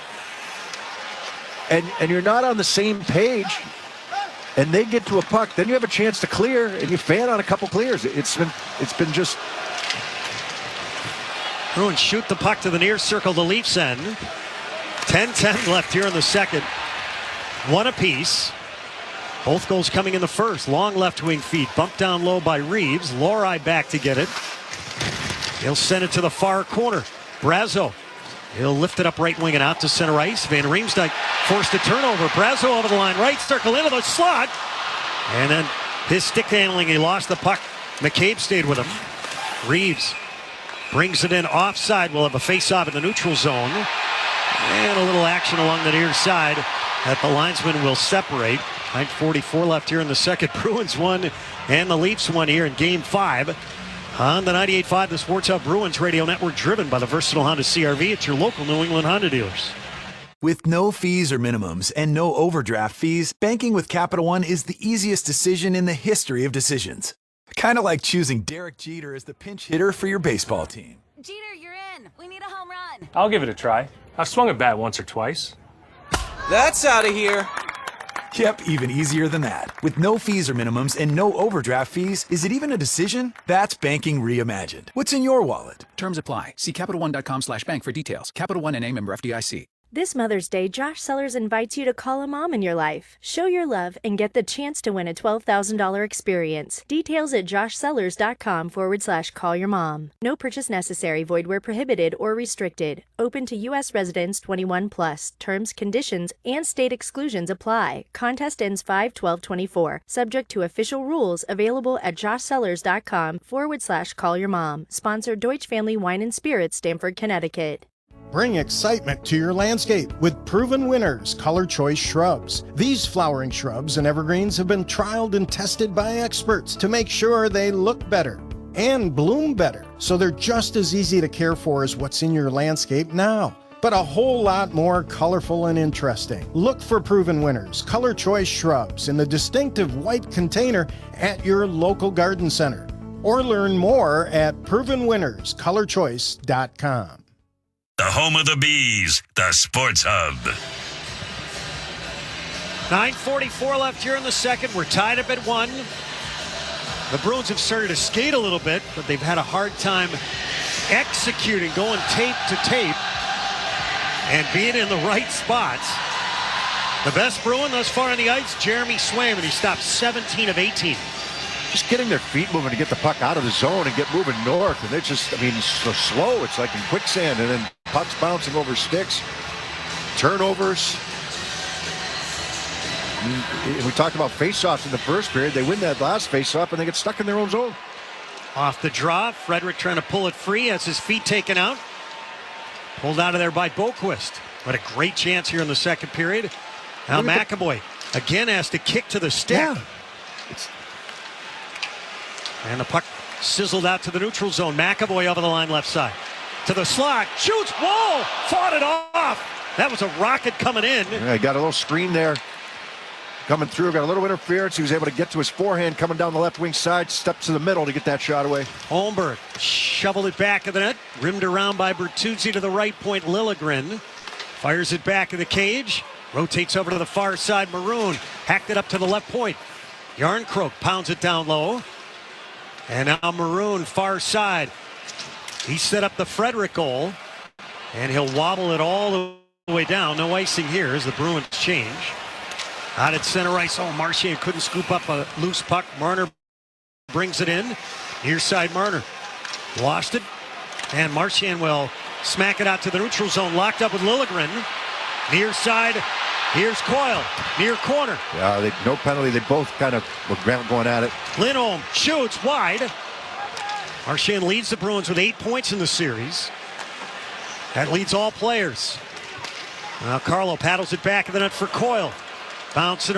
and you're not on the same page, and they get to a puck, then you have a chance to clear, and you fan on a couple clears. It's been just... Bruins shoot the puck to the near circle, the Leafs end. 10-10 left here in the second. One apiece. Both goals coming in the first. Long left wing feed, bumped down low by Reeves. Lohrei back to get it. He'll send it to the far corner. Brazeau. He'll lift it up right wing and out to center ice. Van Riemsdyk forced a turnover. Brazeau over the line, right circle into the slot. And then his stick handling, he lost the puck. McCabe stayed with him. Reeves brings it in offside. We'll have a face-off in the neutral zone. And a little action along the near side that the linesman will separate. 9:44 left here in the second. Bruins won and the Leafs won here in Game 5. On the 98.5, the Sports Hub Bruins Radio Network, driven by the versatile Honda CR-V. It's your local New England Honda dealers. With no fees or minimums and no overdraft fees, banking with Capital One is the easiest decision in the history of decisions. Kind of like choosing Derek Jeter as the pinch hitter for your baseball team. Jeter, you're in. We need a home run. I'll give it a try. I've swung a bat once or twice. That's out of here. Yep, even easier than that. With no fees or minimums and no overdraft fees, is it even a decision? That's banking reimagined. What's in your wallet? Terms apply. See CapitalOne.com/bank for details. Capital One N.A. member FDIC. This Mother's Day, Josh Sellers invites you to call a mom in your life. Show your love and get the chance to win a $12,000 experience. Details at joshsellers.com/callyourmom. No purchase necessary. Void where prohibited or restricted. Open to U.S. residents 21+. Terms, conditions, and state exclusions apply. Contest ends 5/12/24. Subject to official rules. Available at joshsellers.com/callyourmom. Sponsored Deutsche Family Wine and Spirits, Stamford, Connecticut. Bring excitement to your landscape with proven winners, Color Choice Shrubs. These flowering shrubs and evergreens have been trialed and tested by experts to make sure they look better and bloom better, so they're just as easy to care for as what's in your landscape now, but a whole lot more colorful and interesting. Look for proven winners, Color Choice Shrubs, in the distinctive white container at your local garden center, or learn more at provenwinnerscolorchoice.com. The home of the Bees, the Sports Hub. 9:44 left here in the second. We're tied up at 1. The Bruins have started to skate a little bit, but they've had a hard time executing, going tape to tape, and being in the right spots. The best Bruin thus far on the ice, Jeremy Swayman, and he stopped 17 of 18. Just getting their feet moving to get the puck out of the zone and get moving north. And it's just, I mean, so slow. It's like in quicksand. And then pucks bouncing over sticks. Turnovers. And we talked about faceoffs in the first period. They win that last faceoff and they get stuck in their own zone. Off the draw. Frederick trying to pull it free. Has his feet taken out. Pulled out of there by Boquist. What a great chance here in the second period. Now McAvoy again has to kick to the stick. Yeah. And the puck sizzled out to the neutral zone. McAvoy over the line left side. To the slot. Shoots. Whoa! Fought it off. That was a rocket coming in. Yeah, he got a little screen there. Coming through. Got a little interference. He was able to get to his forehand coming down the left wing side. Stepped to the middle to get that shot away. Holmberg shoveled it back of the net. Rimmed around by Bertuzzi to the right point. Liljegren fires it back of the cage. Rotates over to the far side. Maroon hacked it up to the left point. Yarncroke pounds it down low. And now Maroon, far side. He set up the Frederick goal. And he'll wobble it all the way down. No icing here as the Bruins change. Out at center ice. Oh, Marchand couldn't scoop up a loose puck. Marner brings it in. Near side Marner. Lost it. And Marchand will smack it out to the neutral zone. Locked up with Liljegren. Near side. Here's Coyle. Near corner. Yeah, no penalty. They both kind of were going at it. Lindholm shoots wide. Marchand leads the Bruins with 8 points in the series. That leads all players. Now Carlo paddles it back in the net for Coyle. Bouncing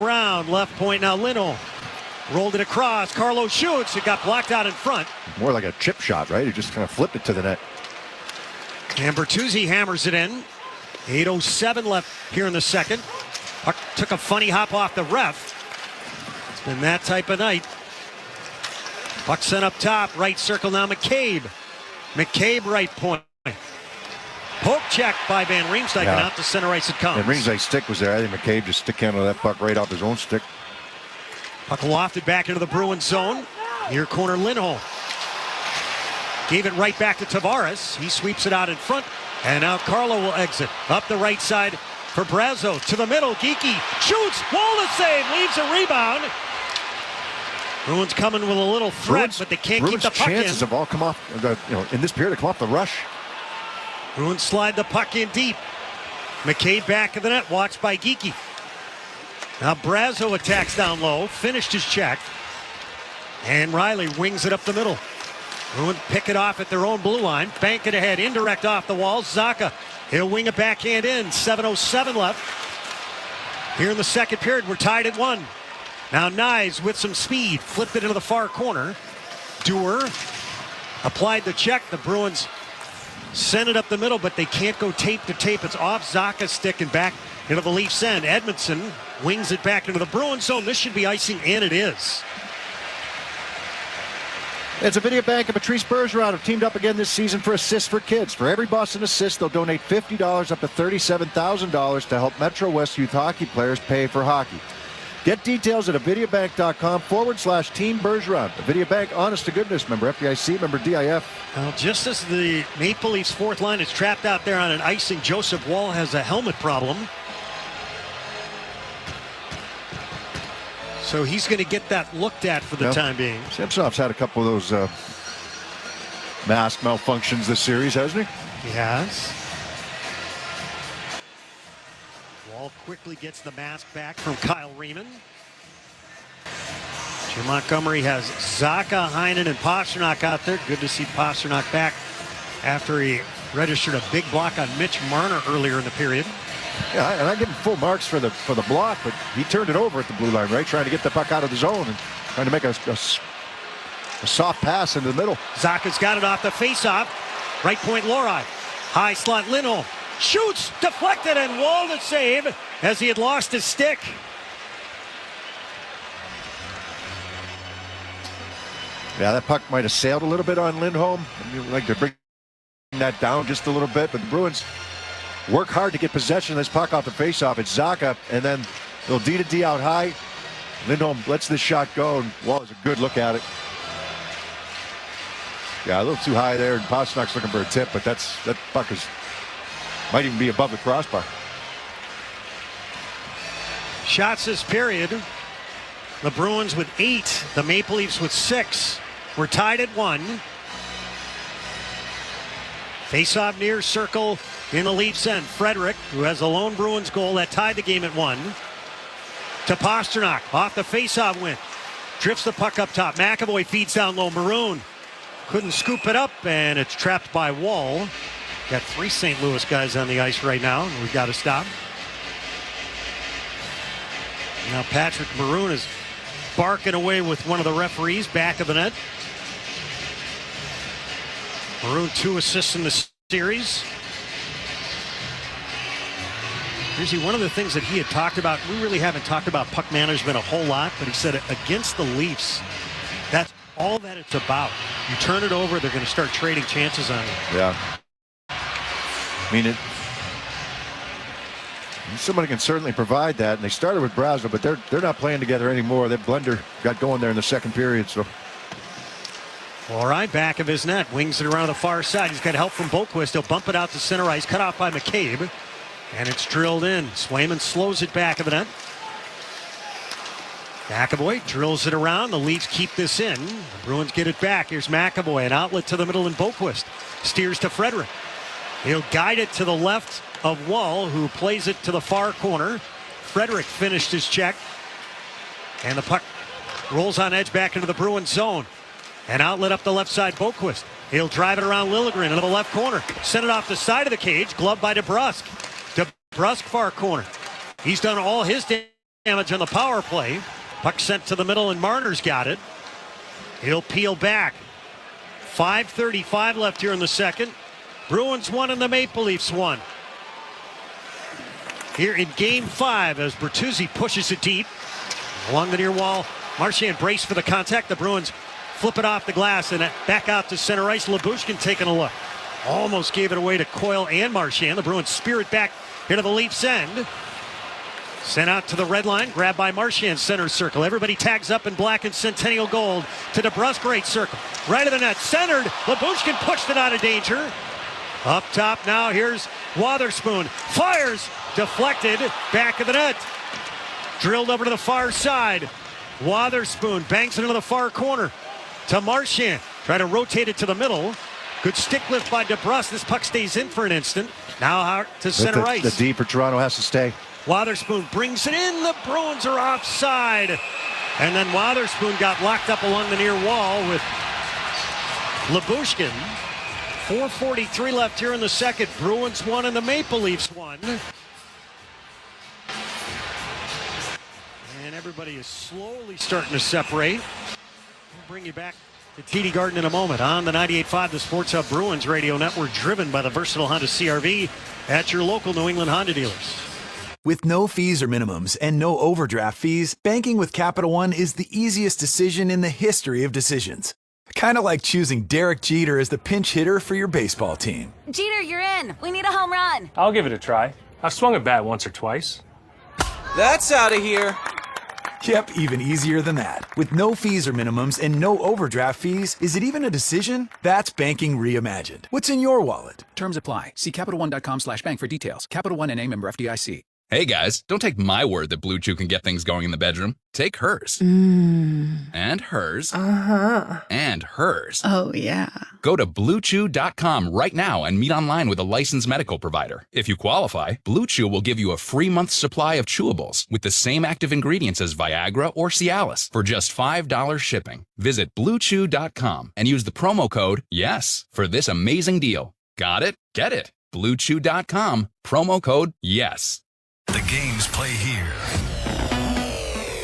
around. Left point now Lindholm. Rolled it across. Carlo shoots. It got blocked out in front. More like a chip shot, right? He just kind of flipped it to the net. And Bertuzzi hammers it in. 8:07 left here in the second. Puck took a funny hop off the ref. It's been that type of night. Puck sent up top. Right circle now McCabe. McCabe right point. Poke check by Van Riemsdyk, and out to center ice it comes. And Riemsdyk's stick was there. I think McCabe just stick handled that puck right off his own stick. Puck lofted back into the Bruins zone. Near corner Lindholm. Gave it right back to Tavares. He sweeps it out in front. And now Carlo will exit. Up the right side for Brazeau. To the middle. Geekie shoots. Wall to save. Leaves a rebound. Bruins coming with a little threat, but they can't keep the puck in. Chances have all come off, in this period, to come off the rush. Bruins slide the puck in deep. McCabe back of the net. Watched by Geekie. Now Brazeau attacks down low. Finished his check. And Riley wings it up the middle. Bruins pick it off at their own blue line. Bank it ahead. Indirect off the wall. Zacha. He'll wing it backhand in. 7:07 left. Here in the second period, we're tied at 1. Now Nyes with some speed. Flipped it into the far corner. Dewar applied the check. The Bruins send it up the middle, but they can't go tape to tape. It's off Zacha's stick and back into the Leafs end. Edmondson wings it back into the Bruins zone. This should be icing, and it is. It's a video bank and Patrice Bergeron have teamed up again this season for Assists for Kids. For every Boston assist, they'll donate $50 up to $37,000 to help Metro West youth hockey players pay for hockey. Get details at avideobank.com/Team Bergeron. A Video Bank, honest to goodness, member FDIC, member DIF. Well, just as the Maple Leafs fourth line is trapped out there on an icing, Joseph Woll has a helmet problem. So he's going to get that looked at for the time being. Samsonov's had a couple of those mask malfunctions this series, hasn't he? He has. Woll quickly gets the mask back from Kyle Riemann. Jim Montgomery has Zacha, Heinen, and Pastrnak out there. Good to see Pastrnak back after he registered a big block on Mitch Marner earlier in the period. Yeah, and I give him full marks for the block, but he turned it over at the blue line, right? Trying to get the puck out of the zone and trying to make a soft pass into the middle. Zacha's got it off the faceoff. Right point, Lorei. High slot, Lindholm. Shoots, deflected, and Woll to save as he had lost his stick. Yeah, that puck might have sailed a little bit on Lindholm. I'd like to bring that down just a little bit, but the Bruins work hard to get possession of this puck off the faceoff. It's Zacha, and then they'll D to D out high. Lindholm lets this shot go, and Woll has a good look at it. Yeah, a little too high there, and Pasternak's looking for a tip, but that puck might even be above the crossbar. Shots this period. The Bruins with 8, the Maple Leafs with 6. We're tied at 1. Face-off near circle in the Leafs end. Frederick, who has the lone Bruins goal that tied the game at 1. To Pastrnak, off the face-off win. Drifts the puck up top. McAvoy feeds down low. Maroon couldn't scoop it up, and it's trapped by Woll. Got 3 St. Louis guys on the ice right now, and we've got to stop. Now Patrick Maroon is barking away with one of the referees back of the net. Maroon 2 assists in the series. Here's one of the things that he had talked about. We really haven't talked about puck management a whole lot, but he said against the Leafs, that's all that it's about. You turn it over, they're going to start trading chances on you. Yeah. I mean, somebody can certainly provide that, and they started with Brazeau, but they're not playing together anymore. That blender got going there in the second period, so. All right, back of his net, wings it around the far side. He's got help from Boquist. He'll bump it out to center ice, cut off by McCabe. And it's drilled in. Swayman slows it back of the net. McAvoy drills it around. The Leafs keep this in. The Bruins get it back. Here's McAvoy, an outlet to the middle, and Boquist steers to Frederick. He'll guide it to the left of Wall, who plays it to the far corner. Frederick finished his check. And the puck rolls on edge back into the Bruins zone. An outlet up the left side, Boquist. He'll drive it around Liljegren into the left corner. Send it off the side of the cage. Glove by DeBrusk. DeBrusk far corner. He's done all his damage on the power play. Puck sent to the middle, and Marner's got it. He'll peel back. 5:35 left here in the second. Bruins won and the Maple Leafs won. Here in Game 5 as Bertuzzi pushes it deep. Along the near wall, Marchand braced for the contact. The Bruins flip it off the glass and back out to center ice. Lyubushkin taking a look. Almost gave it away to Coyle and Marchand. The Bruins spear it back into the Leafs end. Sent out to the red line, grabbed by Marchand, center circle. Everybody tags up in black and Centennial gold to DeBrusk, right circle. Right of the net, centered. Lyubushkin pushed it out of danger. Up top now, here's Wotherspoon. Fires, deflected, back of the net. Drilled over to the far side. Wotherspoon banks it into the far corner to Marchand. Try to rotate it to the middle. Good stick lift by DeBrusk. This puck stays in for an instant. Now out to center ice. The D for Toronto has to stay. Wotherspoon brings it in. The Bruins are offside. And then Wotherspoon got locked up along the near wall with Lyubushkin. 4:43 left here in the second. Bruins won and the Maple Leafs won. And everybody is slowly starting to separate. We'll bring you back to TD Garden in a moment on the 98.5 The Sports Hub Bruins Radio Network, driven by the versatile Honda CR-V at your local New England Honda dealers. With no fees or minimums and no overdraft fees, banking with Capital One is the easiest decision in the history of decisions. Kind of like choosing Derek Jeter as the pinch hitter for your baseball team. Jeter, you're in. We need a home run. I'll give it a try. I've swung a bat once or twice. That's out of here. Yep, even easier than that. With no fees or minimums and no overdraft fees, is it even a decision? That's banking reimagined. What's in your wallet? Terms apply. See CapitalOne.com/bank for details. Capital One NA, member FDIC. Hey guys, don't take my word that Blue Chew can get things going in the bedroom. Take hers. And hers. And hers. Oh, yeah. Go to BlueChew.com right now and meet online with a licensed medical provider. If you qualify, Blue Chew will give you a free month's supply of chewables with the same active ingredients as Viagra or Cialis for just $5 shipping. Visit BlueChew.com and use the promo code YES for this amazing deal. Got it? Get it. BlueChew.com, promo code YES. The games play here.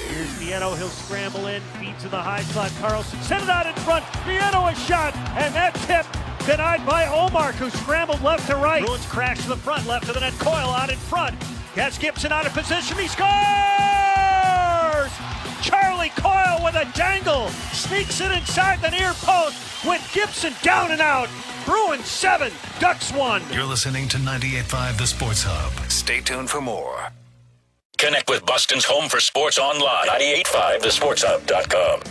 Here's Vienno. He'll scramble in, feed to the high slot. Carlson sent it out in front. Vienno a shot, and that tip denied by Omark, who scrambled left to right. Bruins crash to the front, left of the net. Coyle out in front. Gets Gibson out of position. He scores! Charlie Coyle with a dangle. Sneaks it inside the near post with Gibson down and out. Bruins 7, Ducks 1. You're listening to 98.5 The Sports Hub. Stay tuned for more. Connect with Boston's home for sports online. 98.5thesportshub.com.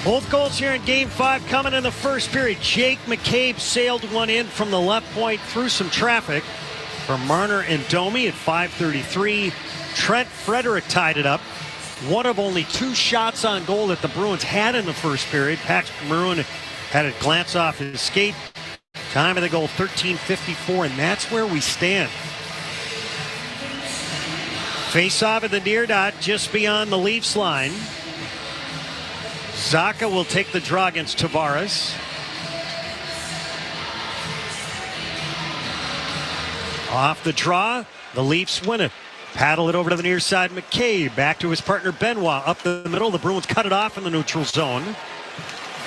Both goals here in Game 5 coming in the first period. Jake McCabe sailed one in from the left point through some traffic for Marner and Domi at 5:33. Trent Frederick tied it up. One of only 2 shots on goal that the Bruins had in the first period. Patrick Maroon had it glance off his skate. Time of the goal, 13:54, and that's where we stand. Face-off at the near dot, just beyond the Leafs line. Zacha will take the draw against Tavares. Off the draw, the Leafs win it. Paddle it over to the near side, McCabe. Back to his partner, Benoit. Up the middle, the Bruins cut it off in the neutral zone.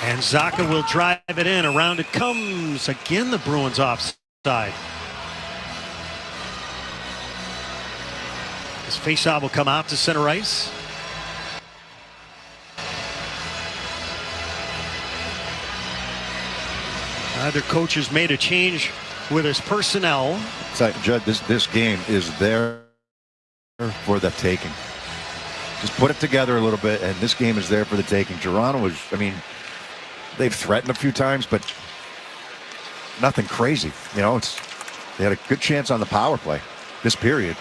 And Zacha will drive it in. Around it comes. Again, the Bruins offside. This faceoff will come out to center ice. Either coach has made a change with his personnel. So, Judd, this game is there for the taking. Just put it together a little bit, and this game is there for the taking. Toronto is, I mean, they've threatened a few times, but nothing crazy. You know, it's They had a good chance on the power play this period.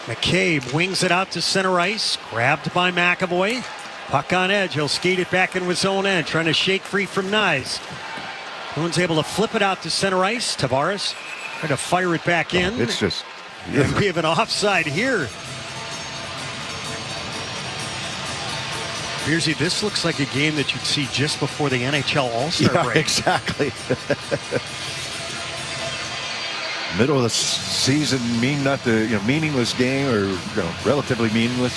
McCabe wings it out to center ice. Grabbed by McAvoy. Puck on edge. He'll skate it back into his own end. Trying to shake free from Nyes. Bruins able to flip it out to center ice. Tavares trying to fire it back in. It's just... And we have an offside here. Beersy, this looks like a game that you'd see just before the NHL All-Star break. Exactly. Middle of the season, meaningless game, or relatively meaningless.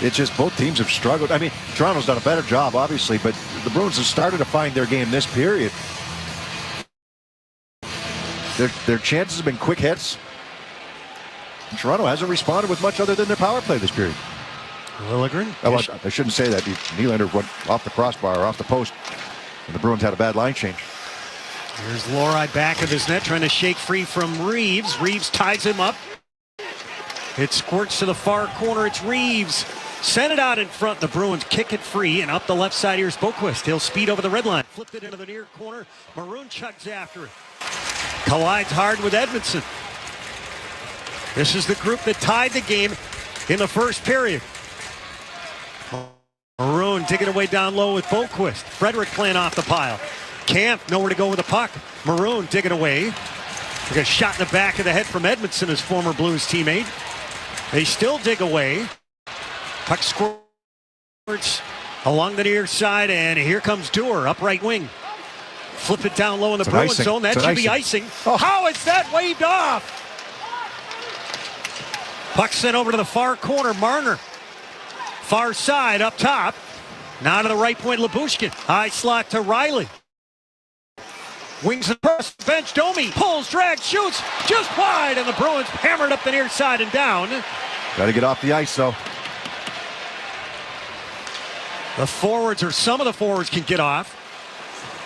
It's just both teams have struggled. I mean, Toronto's done a better job, obviously, but the Bruins have started to find their game this period. Their chances have been quick hits. And Toronto hasn't responded with much other than their power play this period. Liljegren? I shouldn't say that. Nylander went off the crossbar or off the post, and the Bruins had a bad line change. Here's Lorei back of his net, trying to shake free from Reeves. Reeves ties him up. It squirts to the far corner. It's Reeves. Sent it out in front. The Bruins kick it free, and up the left side, here's Boquist. He'll speed over the red line. Flipped it into the near corner. Maroon chugs after it. Collides hard with Edmondson. This is the group that tied the game in the first period. Maroon digging away down low with Boquist. Frederick playing off the pile. Camp nowhere to go with the puck. Maroon digging away. We got a shot in the back of the head from Edmondson, his former Blues teammate. They still dig away. Puck squirts along the near side, and here comes Dewar, up right wing. Flip it down low in the Bruins zone. That should be icing. Oh. How is that waved off? Puck sent over to the far corner. Marner. Far side up top. Now to the right point, Lyubushkin. High slot to Riley. Wings across the bench. Domi pulls, drags, shoots. Just wide, and the Bruins hammered up the near side and down. Got to get off the ice, though. The forwards, or some of the forwards, can get off.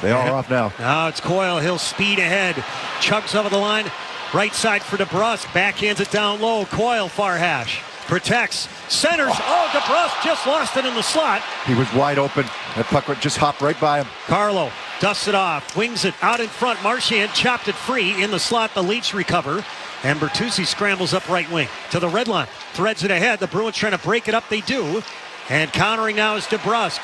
They are off now. Now it's Coyle. He'll speed ahead. Chugs over the line. Right side for DeBrusk. Backhands it down low. Coyle far hash. Protects. Centers. Oh, DeBrusk just lost it in the slot. He was wide open. That puck just hopped right by him. Carlo dusts it off. Wings it out in front. Marchand chopped it free. In the slot, the Leafs recover. And Bertuzzi scrambles up right wing to the red line. Threads it ahead. The Bruins trying to break it up. They do. And countering now is DeBrusk.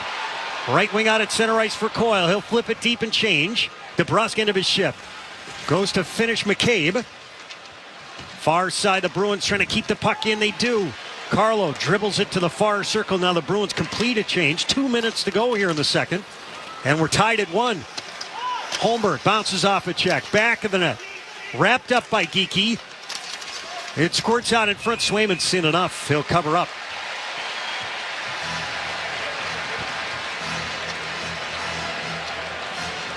Right wing out at center ice for Coyle. He'll flip it deep and change. DeBrusk end of his shift. Goes to finish McCabe. Far side, the Bruins trying to keep the puck in. They do. Carlo dribbles it to the far circle. Now the Bruins complete a change. 2 minutes to go here in the second. And we're tied at 1. Holmberg bounces off a check. Back of the net. Wrapped up by Geekie. It squirts out in front. Swayman's seen enough. He'll cover up.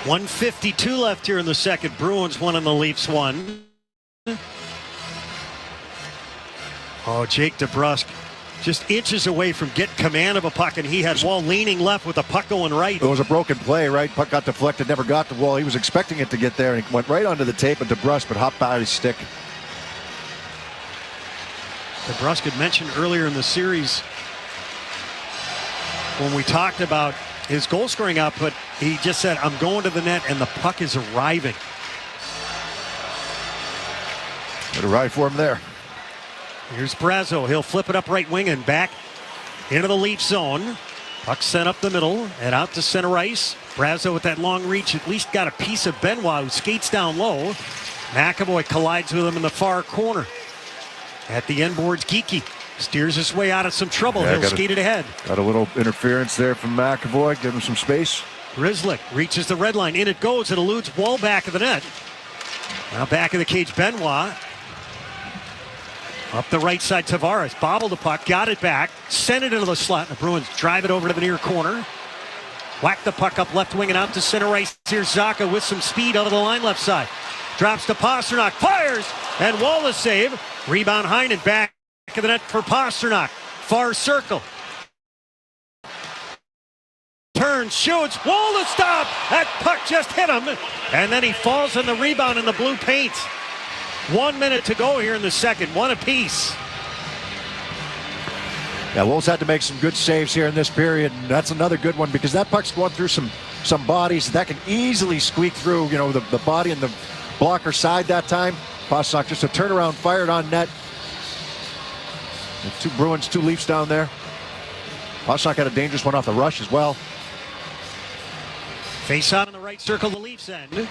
.152 left here in the second. Bruins 1 and the Leafs 1. Oh, Jake DeBrusk just inches away from getting command of a puck, and he had Wall leaning left with the puck going right. It was a broken play, right? Puck got deflected, never got to Wall. He was expecting it to get there, and it went right onto the tape of DeBrusk, but hopped by his stick. DeBrusk had mentioned earlier in the series when we talked about his goal-scoring output, he just said, I'm going to the net, and the puck is arriving. Good ride for him there. Here's Brazeau. He'll flip it up right wing and back into the Leaf zone. Puck sent up the middle and out to center ice. Brazeau with that long reach at least got a piece of Benoit, who skates down low. McAvoy collides with him in the far corner. At the end boards, Geekie steers his way out of some trouble. He'll skate it ahead. Got a little interference there from McAvoy. Give him some space. Grzelcyk reaches the red line. In it goes. It eludes Wall back of the net. Now back of the cage, Benoit. Up the right side, Tavares bobbled the puck, got it back, sent it into the slot. The Bruins drive it over to the near corner. Whack the puck up left wing and out to center ice. Here's Zacha with some speed over the line left side. Drops to Pasternak, fires, and Wallace save. Rebound Heinen back of the net for Pasternak. Far circle. Turns, shoots, Wallace stop. That puck just hit him. And then he falls on the rebound in the blue paint. 1 minute to go here in the second. One apiece. Yeah, Wolves had to make some good saves here in this period. And that's another good one because that puck's going through some some bodies. That can easily squeak through, the body and the blocker side that time. Pastrnak just a turnaround, fired on net. The 2 Bruins, 2 Leafs down there. Pastrnak had a dangerous one off the rush as well. Face out in the right circle, the Leafs end.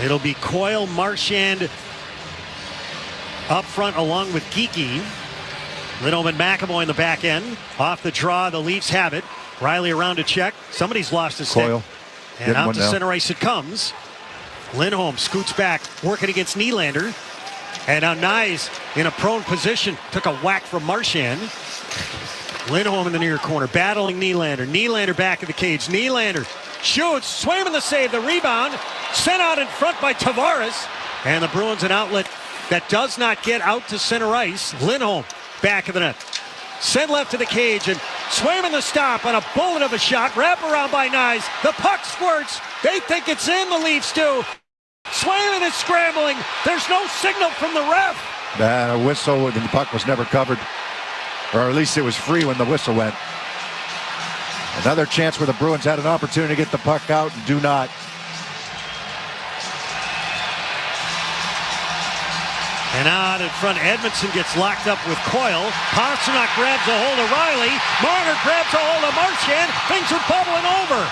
It'll be Coyle, Marchand up front along with Geekie. Lindholm and McAvoy in the back end. Off the draw, the Leafs have it. Riley around to check. Somebody's lost his stick. Coyle. And out to center ice it comes. Lindholm scoots back, working against Nylander. And now Nyes in a prone position. Took a whack from Marchand. Lindholm in the near corner, battling Nylander. Nylander back of the cage. Nylander shoots. Swayman the save, the rebound. Sent out in front by Tavares. And the Bruins an outlet that does not get out to center ice. Lindholm back of the net. Sent left to the cage, and Swayman the stop on a bullet of a shot. Wrap around by Nyes. The puck squirts. They think it's in, the Leafs do. Swayman is scrambling. There's no signal from the ref. A whistle, and the puck was never covered. Or at least it was free when the whistle went. Another chance where the Bruins had an opportunity to get the puck out and do not. And out in front, Edmondson gets locked up with Coyle. Pastrnak grabs a hold of Riley. Marner grabs a hold of Marchand. Things are bubbling over.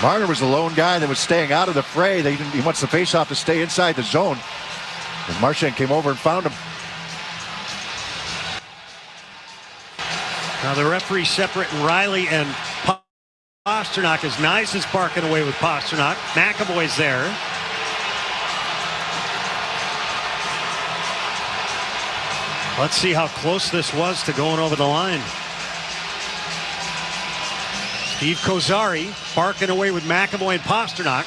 Marner was the lone guy that was staying out of the fray. He wants the faceoff to stay inside the zone. And Marchand came over and found him. Now the referee separating Riley and Pastrnak as Nyes is barking away with Pastrnak. McAvoy's there. Let's see how close this was to going over the line. Steve Kozari barking away with McAvoy and Pastrnak.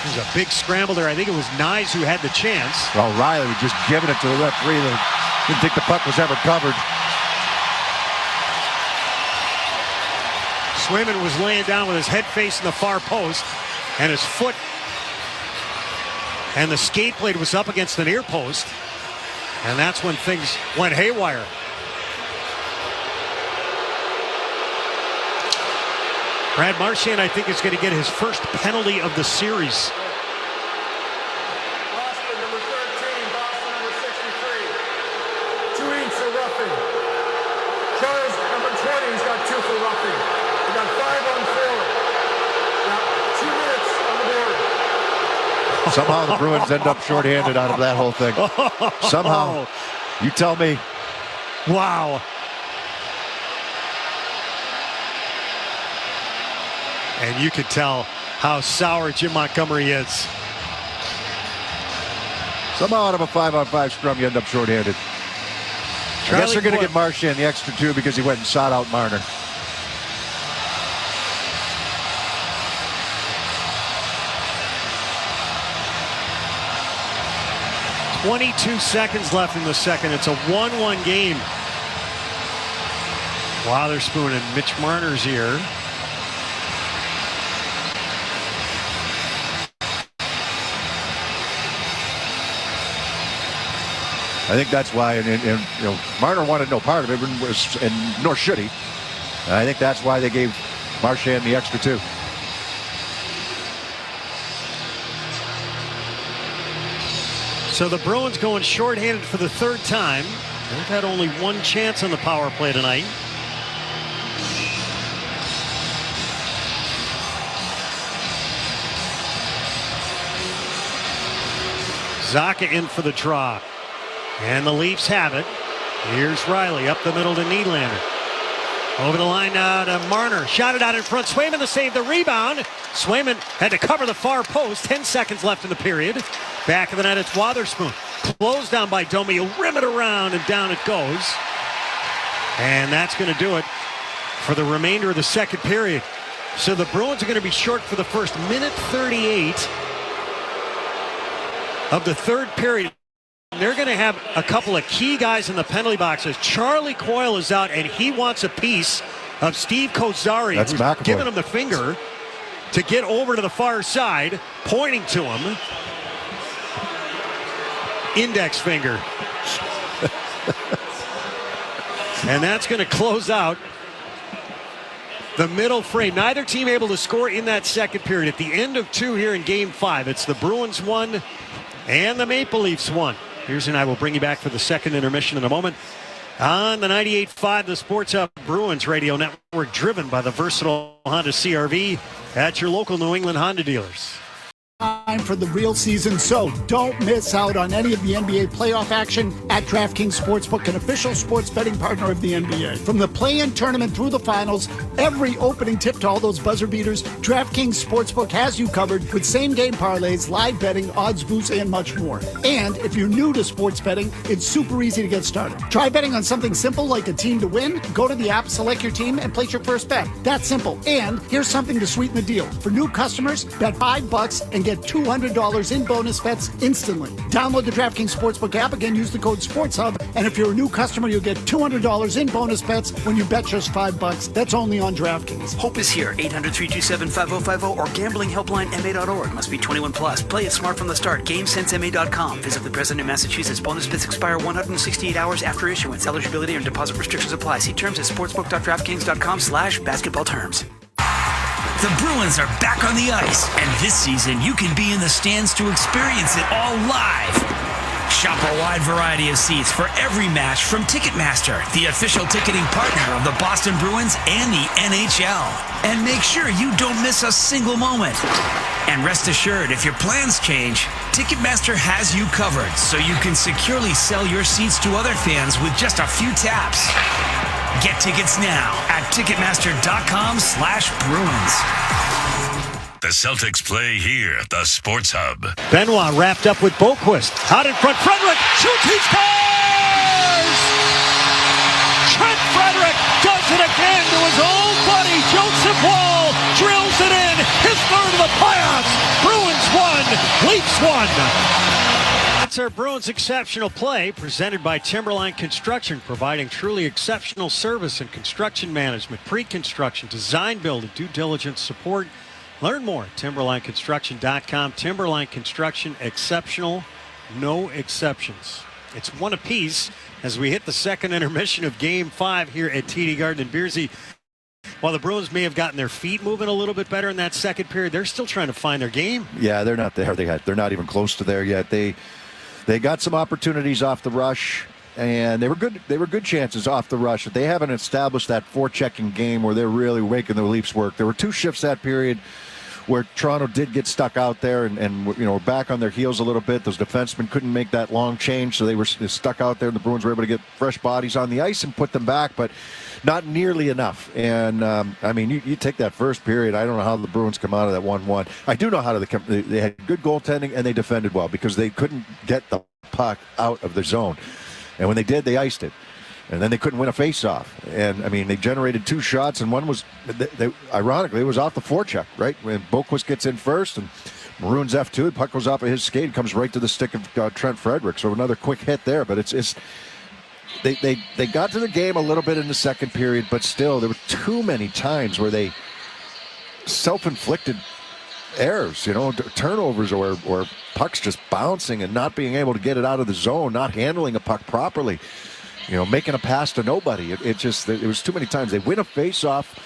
There's a big scramble there. I think it was Nyes who had the chance. Well, Riley was just giving it to the referee. Didn't think the puck was ever covered. Swayman was laying down with his head facing the far post, and his foot and the skate blade was up against the near post, and that's when things went haywire. Brad Marchand, I think, is going to get his first penalty of the series. Boston, number 13, Boston, number 63. 2 each for roughing. Charles, number 20, he's got 2 for roughing. We got 5 on 4. Got 2 minutes on the board. Somehow the Bruins end up shorthanded out of that whole thing. Somehow. You tell me. Wow. And you could tell how sour Jim Montgomery is. Somehow out of a 5-on-5 scrum, you end up shorthanded. I guess they're going to get Marchand the extra 2 because he went and sought out Marner. .22 seconds left in the second. It's a 1-1 game. Wotherspoon and Mitch Marner's here. I think that's why, and Marner wanted no part of it, and nor should he. And I think that's why they gave Marchand the extra 2. So the Bruins going shorthanded for the 3rd time. They've had only 1 chance on the power play tonight. Zacha in for the draw. And the Leafs have it. Here's Riley up the middle to Nylander. Over the line now to Marner. Shot it out in front. Swayman to save the rebound. Swayman had to cover the far post. 10 seconds left in the period. Back of the net, it's Wotherspoon. Closed down by Domi. He'll rim it around, and down it goes. And that's going to do it for the remainder of the second period. So the Bruins are going to be short for the first minute 38 of the 3rd period. they're going to have a couple of key guys in the penalty boxes. Charlie Coyle is out, and he wants a piece of Steve Kozari, who's giving him the finger to get over to the far side, pointing to him. Index finger. And that's going to close out the middle frame. Neither team able to score in that second period. At the end of 2 here in Game 5, it's the Bruins 1 and the Maple Leafs 1. Here's and I will bring you back for the second intermission in a moment. On the 98.5, the Sports Hub Bruins Radio Network, driven by the versatile Honda CR-V at your local New England Honda dealers. Time for the real season, so don't miss out on any of the NBA playoff action at DraftKings Sportsbook, an official sports betting partner of the NBA. From the play-in tournament through the finals, every opening tip to all those buzzer beaters, DraftKings Sportsbook has you covered with same-game parlays, live betting, odds boosts, and much more. And if you're new to sports betting, it's super easy to get started. Try betting on something simple like a team to win. Go to the app, select your team, and place your first bet. That's simple. And here's something to sweeten the deal. For new customers, bet $5 and get $200 in bonus bets instantly. Download the DraftKings Sportsbook app. Again, use the code SportsHub. And if you're a new customer, you'll get $200 in bonus bets when you bet just $5. That's only on DraftKings. Hope is here. 800-327-5050 or gamblinghelplinema.org. Must be 21 plus. Play it smart from the start. GameSenseMA.com. Visit the President of Massachusetts. Bonus bets expire 168 hours after issuance. Eligibility and deposit restrictions apply. See terms at sportsbook.draftkings.com/basketball terms. The Bruins are back on the ice, and this season you can be in the stands to experience it all live. Shop a wide variety of seats for every match from Ticketmaster, the official ticketing partner of the Boston Bruins and the NHL. And make sure you don't miss a single moment. And rest assured, if your plans change, Ticketmaster has you covered so you can securely sell your seats to other fans with just a few taps. Get tickets now at Ticketmaster.com/Bruins. The Celtics play here at the Sports Hub. Benoit wrapped up with Boquist. Out in front, Frederick shoots, he scores! Trent Frederick does it again to his old buddy, Joseph Wall. Drills it in, his third of the playoffs. Bruins 1, Leafs 1. That's our Bruins Exceptional Play, presented by Timberline Construction, providing truly exceptional service in construction management, pre-construction, design, build, and due diligence support. Learn more at timberlineconstruction.com. Timberline Construction, exceptional, no exceptions. It's one apiece as we hit the second intermission of Game 5 here at TD Garden in Beersey. While the Bruins may have gotten their feet moving a little bit better in that second period, they're still trying to find their game. Yeah, they're not there. They're not even close to there yet. They got some opportunities off the rush, and they were good chances off the rush. But they haven't established that forechecking game where they're really making the Leafs work. There were 2 shifts that period where Toronto did get stuck out there and were back on their heels a little bit. Those defensemen couldn't make that long change, so they were stuck out there, and the Bruins were able to get fresh bodies on the ice and put them back, but not nearly enough. And, you take that first period, I don't know how the Bruins come out of that 1-1. I do know how they had good goaltending, and they defended well because they couldn't get the puck out of the zone. And when they did, they iced it. And then they couldn't win a face-off. And, they generated 2 shots, and one was, ironically, it was off the forecheck, right? When Boquist gets in first, and Maroon's F2, the puck goes off of his skate, comes right to the stick of Trent Frederick. So another quick hit there. But they got to the game a little bit in the second period, but still, there were too many times where they self-inflicted errors, turnovers or pucks just bouncing and not being able to get it out of the zone, not handling a puck properly. Making a pass to nobody. It was too many times. They win a face-off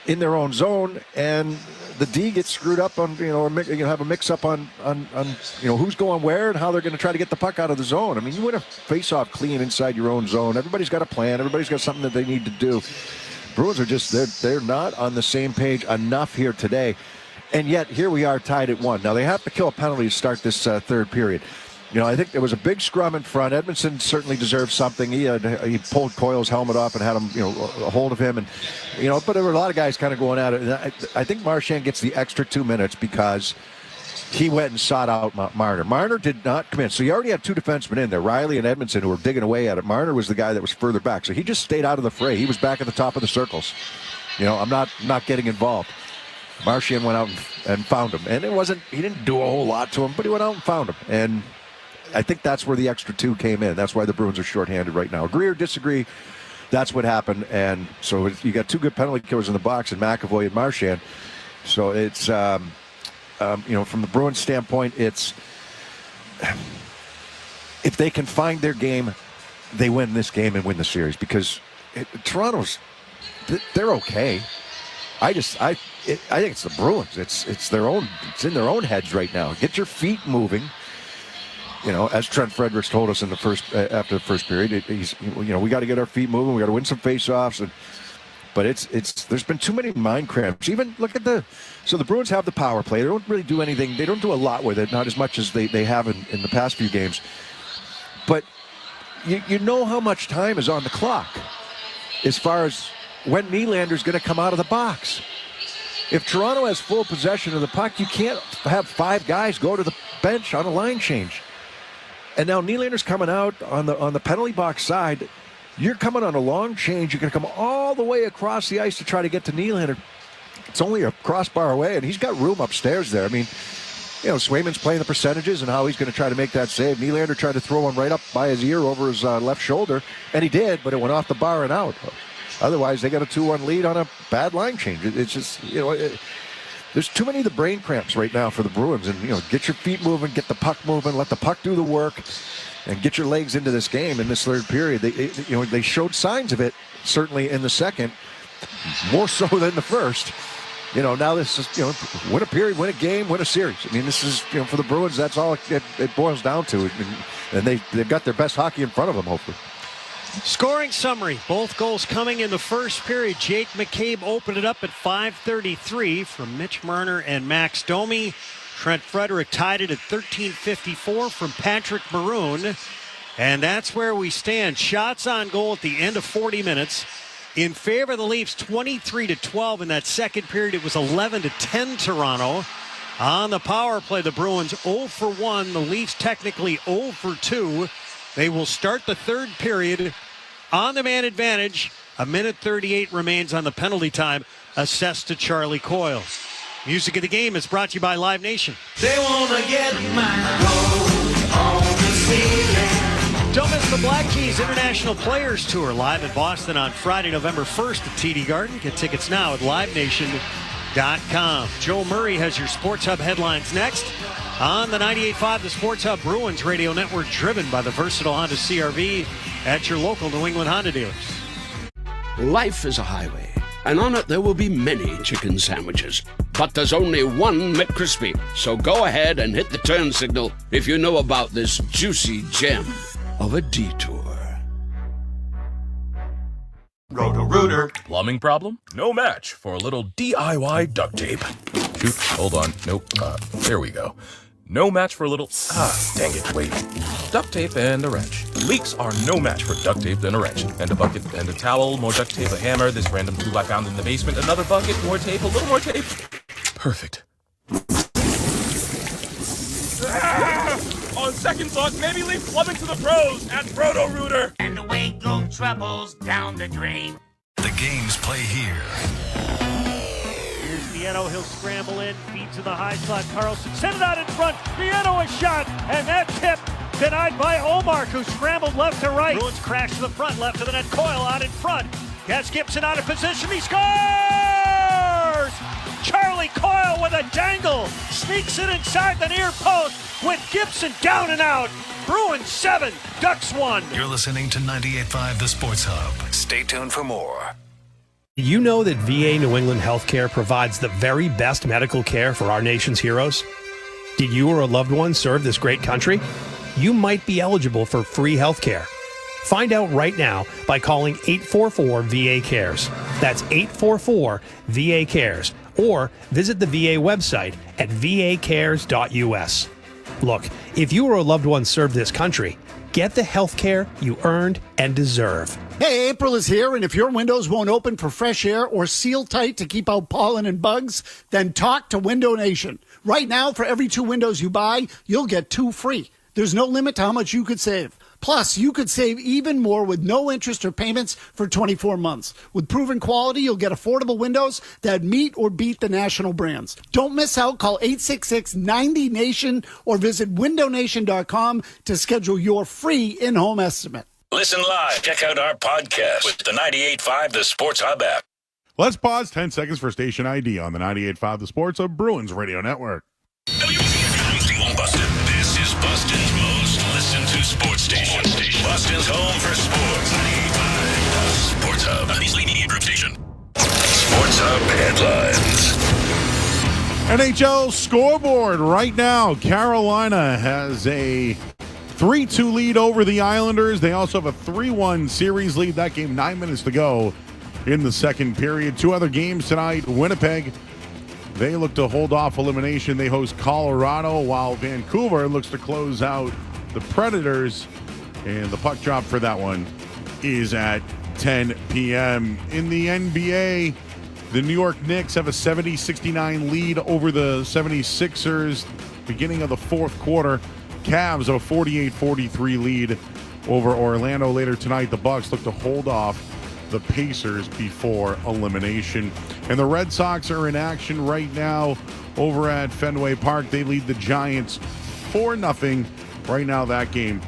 in their own zone, and the D gets screwed up on, have a mix-up on who's going where and how they're going to try to get the puck out of the zone. You win a face-off clean inside your own zone. Everybody's got a plan. Everybody's got something that they need to do. Bruins are they're not on the same page enough here today, and yet here we are tied at 1. Now they have to kill a penalty to start this third period. I think there was a big scrum in front. Edmondson certainly deserved something. He pulled Coyle's helmet off and had him, a hold of him. And, but there were a lot of guys kind of going at it. And I think Marchand gets the extra 2 minutes because he went and sought out Marner. Marner did not come in. So you already had 2 defensemen in there, Riley and Edmondson, who were digging away at it. Marner was the guy that was further back. So he just stayed out of the fray. He was back at the top of the circles. I'm not getting involved. Marchand went out and found him. And he didn't do a whole lot to him, but he went out and found him. And I think that's where the extra 2 came in. That's why the Bruins are shorthanded right now. Agree or disagree, that's what happened. And so you got 2 good penalty killers in the box, and McAvoy and Marchand. So it's, from the Bruins standpoint, it's if they can find their game, they win this game and win the series, because they're okay. I think it's the Bruins. It's their own. It's in their own heads right now. Get your feet moving. As Trent Fredericks told us in the after the first period, we got to get our feet moving. We got to win some faceoffs. But there's been too many mind cramps. Even look at the Bruins have the power play. They don't really do anything. They don't do a lot with it, not as much as they have in the past few games. But you know how much time is on the clock as far as when Nylander's going to come out of the box. If Toronto has full possession of the puck, you can't have 5 guys go to the bench on a line change. And now Nylander's coming out on the penalty box side. You're coming on a long change. You're going to come all the way across the ice to try to get to Nylander. It's only a crossbar away, and he's got room upstairs there. I mean, Swayman's playing the percentages and how he's going to try to make that save. Nylander tried to throw one right up by his ear over his left shoulder, and he did, but it went off the bar and out. Otherwise, they got a 2-1 lead on a bad line change. It's just, there's too many of the brain cramps right now for the Bruins. And, get your feet moving, get the puck moving, let the puck do the work, and get your legs into this game in this third period. They showed signs of it, certainly in the second, more so than the first. Now this is, win a period, win a game, win a series. I mean, this is, for the Bruins, that's all it boils down to. And they've got their best hockey in front of them, hopefully. Scoring summary. Both goals coming in the first period. Jake McCabe opened it up at 5:33 from Mitch Marner and Max Domi. Trent Frederick tied it at 13:54 from Patrick Maroon. And that's where we stand. Shots on goal at the end of 40 minutes. In favor of the Leafs, 23-12 in that second period. It was 11-10 Toronto. On the power play, the Bruins 0 for 1. The Leafs technically 0 for 2. They will start the third period on the man advantage. 1:38 remains on the penalty time assessed to Charlie Coyle. Music of the Game is brought to you by Live Nation. They wanna get my gold on the ceiling. Don't miss the Black Keys International Players Tour live in Boston on Friday, November 1st at TD Garden. Get tickets now at livenation.com. Joe Murray has your Sports Hub headlines next. On the 98.5, the Sports Hub Bruins radio network, driven by the versatile Honda CR-V at your local New England Honda dealers. Life is a highway, and on it there will be many chicken sandwiches. But there's only one McCrispy. So go ahead and hit the turn signal if you know about this juicy gem of a detour. Roto-Rooter. Plumbing problem? No match for a little DIY duct tape. Shoot, hold on. Nope. There we go. No match for a little... dang it, wait. Duct tape and a wrench. Leaks are no match for duct tape and a wrench. And a bucket and a towel, more duct tape, a hammer, this random tool I found in the basement, another bucket, more tape, a little more tape. Perfect. On second thought, maybe leave plumbing to the pros at Roto-Rooter. And away go troubles down the drain. The games play here. Here's Vietto. He'll scramble in, feed to the high slot. Carlson sent it out in front. Vietto a shot, and that tip denied by Omar, who scrambled left to right. Bruins crash to the front, left to the net. Coyle out in front. Gets Gibson out of position. He scores! Charlie Coyle with a dangle. Sneaks it inside the near post with Gibson down and out. Bruins 7, Ducks 1. You're listening to 98.5 The Sports Hub. Stay tuned for more. Do you know that VA New England Healthcare provides the very best medical care for our nation's heroes? Did you or a loved one serve this great country? You might be eligible for free healthcare. Find out right now by calling 844-VA-CARES. That's 844-VA-CARES. Or visit the VA website at vacares.us. Look, if you or a loved one served this country, get the health care you earned and deserve. Hey, April is here, and if your windows won't open for fresh air or seal tight to keep out pollen and bugs, then talk to Window Nation. Right now, for every 2 windows you buy, you'll get 2 free. There's no limit to how much you could save. Plus, you could save even more with no interest or payments for 24 months. With proven quality, you'll get affordable windows that meet or beat the national brands. Don't miss out. Call 866-90-NATION or visit windownation.com to schedule your free in-home estimate. Listen live. Check out our podcast with the 98.5 The Sports Hub app. Let's pause 10 seconds for station ID on the 98.5 The Sports Hub Bruins Radio Network. Boston. This is Boston's most listened to sports station. Boston's home for sports. 98.5 The Sports Hub. A Beasley Media Group station. Sports Hub headlines. NHL scoreboard right now. Carolina has a 3-2 lead over the Islanders. They also have a 3-1 series lead. That game 9 minutes to go in the second period. Two other games tonight. Winnipeg, they look to hold off elimination. They host Colorado, while Vancouver looks to close out the Predators. And the puck drop for that one is at 10 p.m. In the NBA, the New York Knicks have a 70-69 lead over the 76ers beginning of the fourth quarter. Cavs have a 48-43 lead over Orlando. Later tonight, the Bucks look to hold off the Pacers before elimination. And the Red Sox are in action right now over at Fenway Park. They lead the Giants 4-0. Right now, that game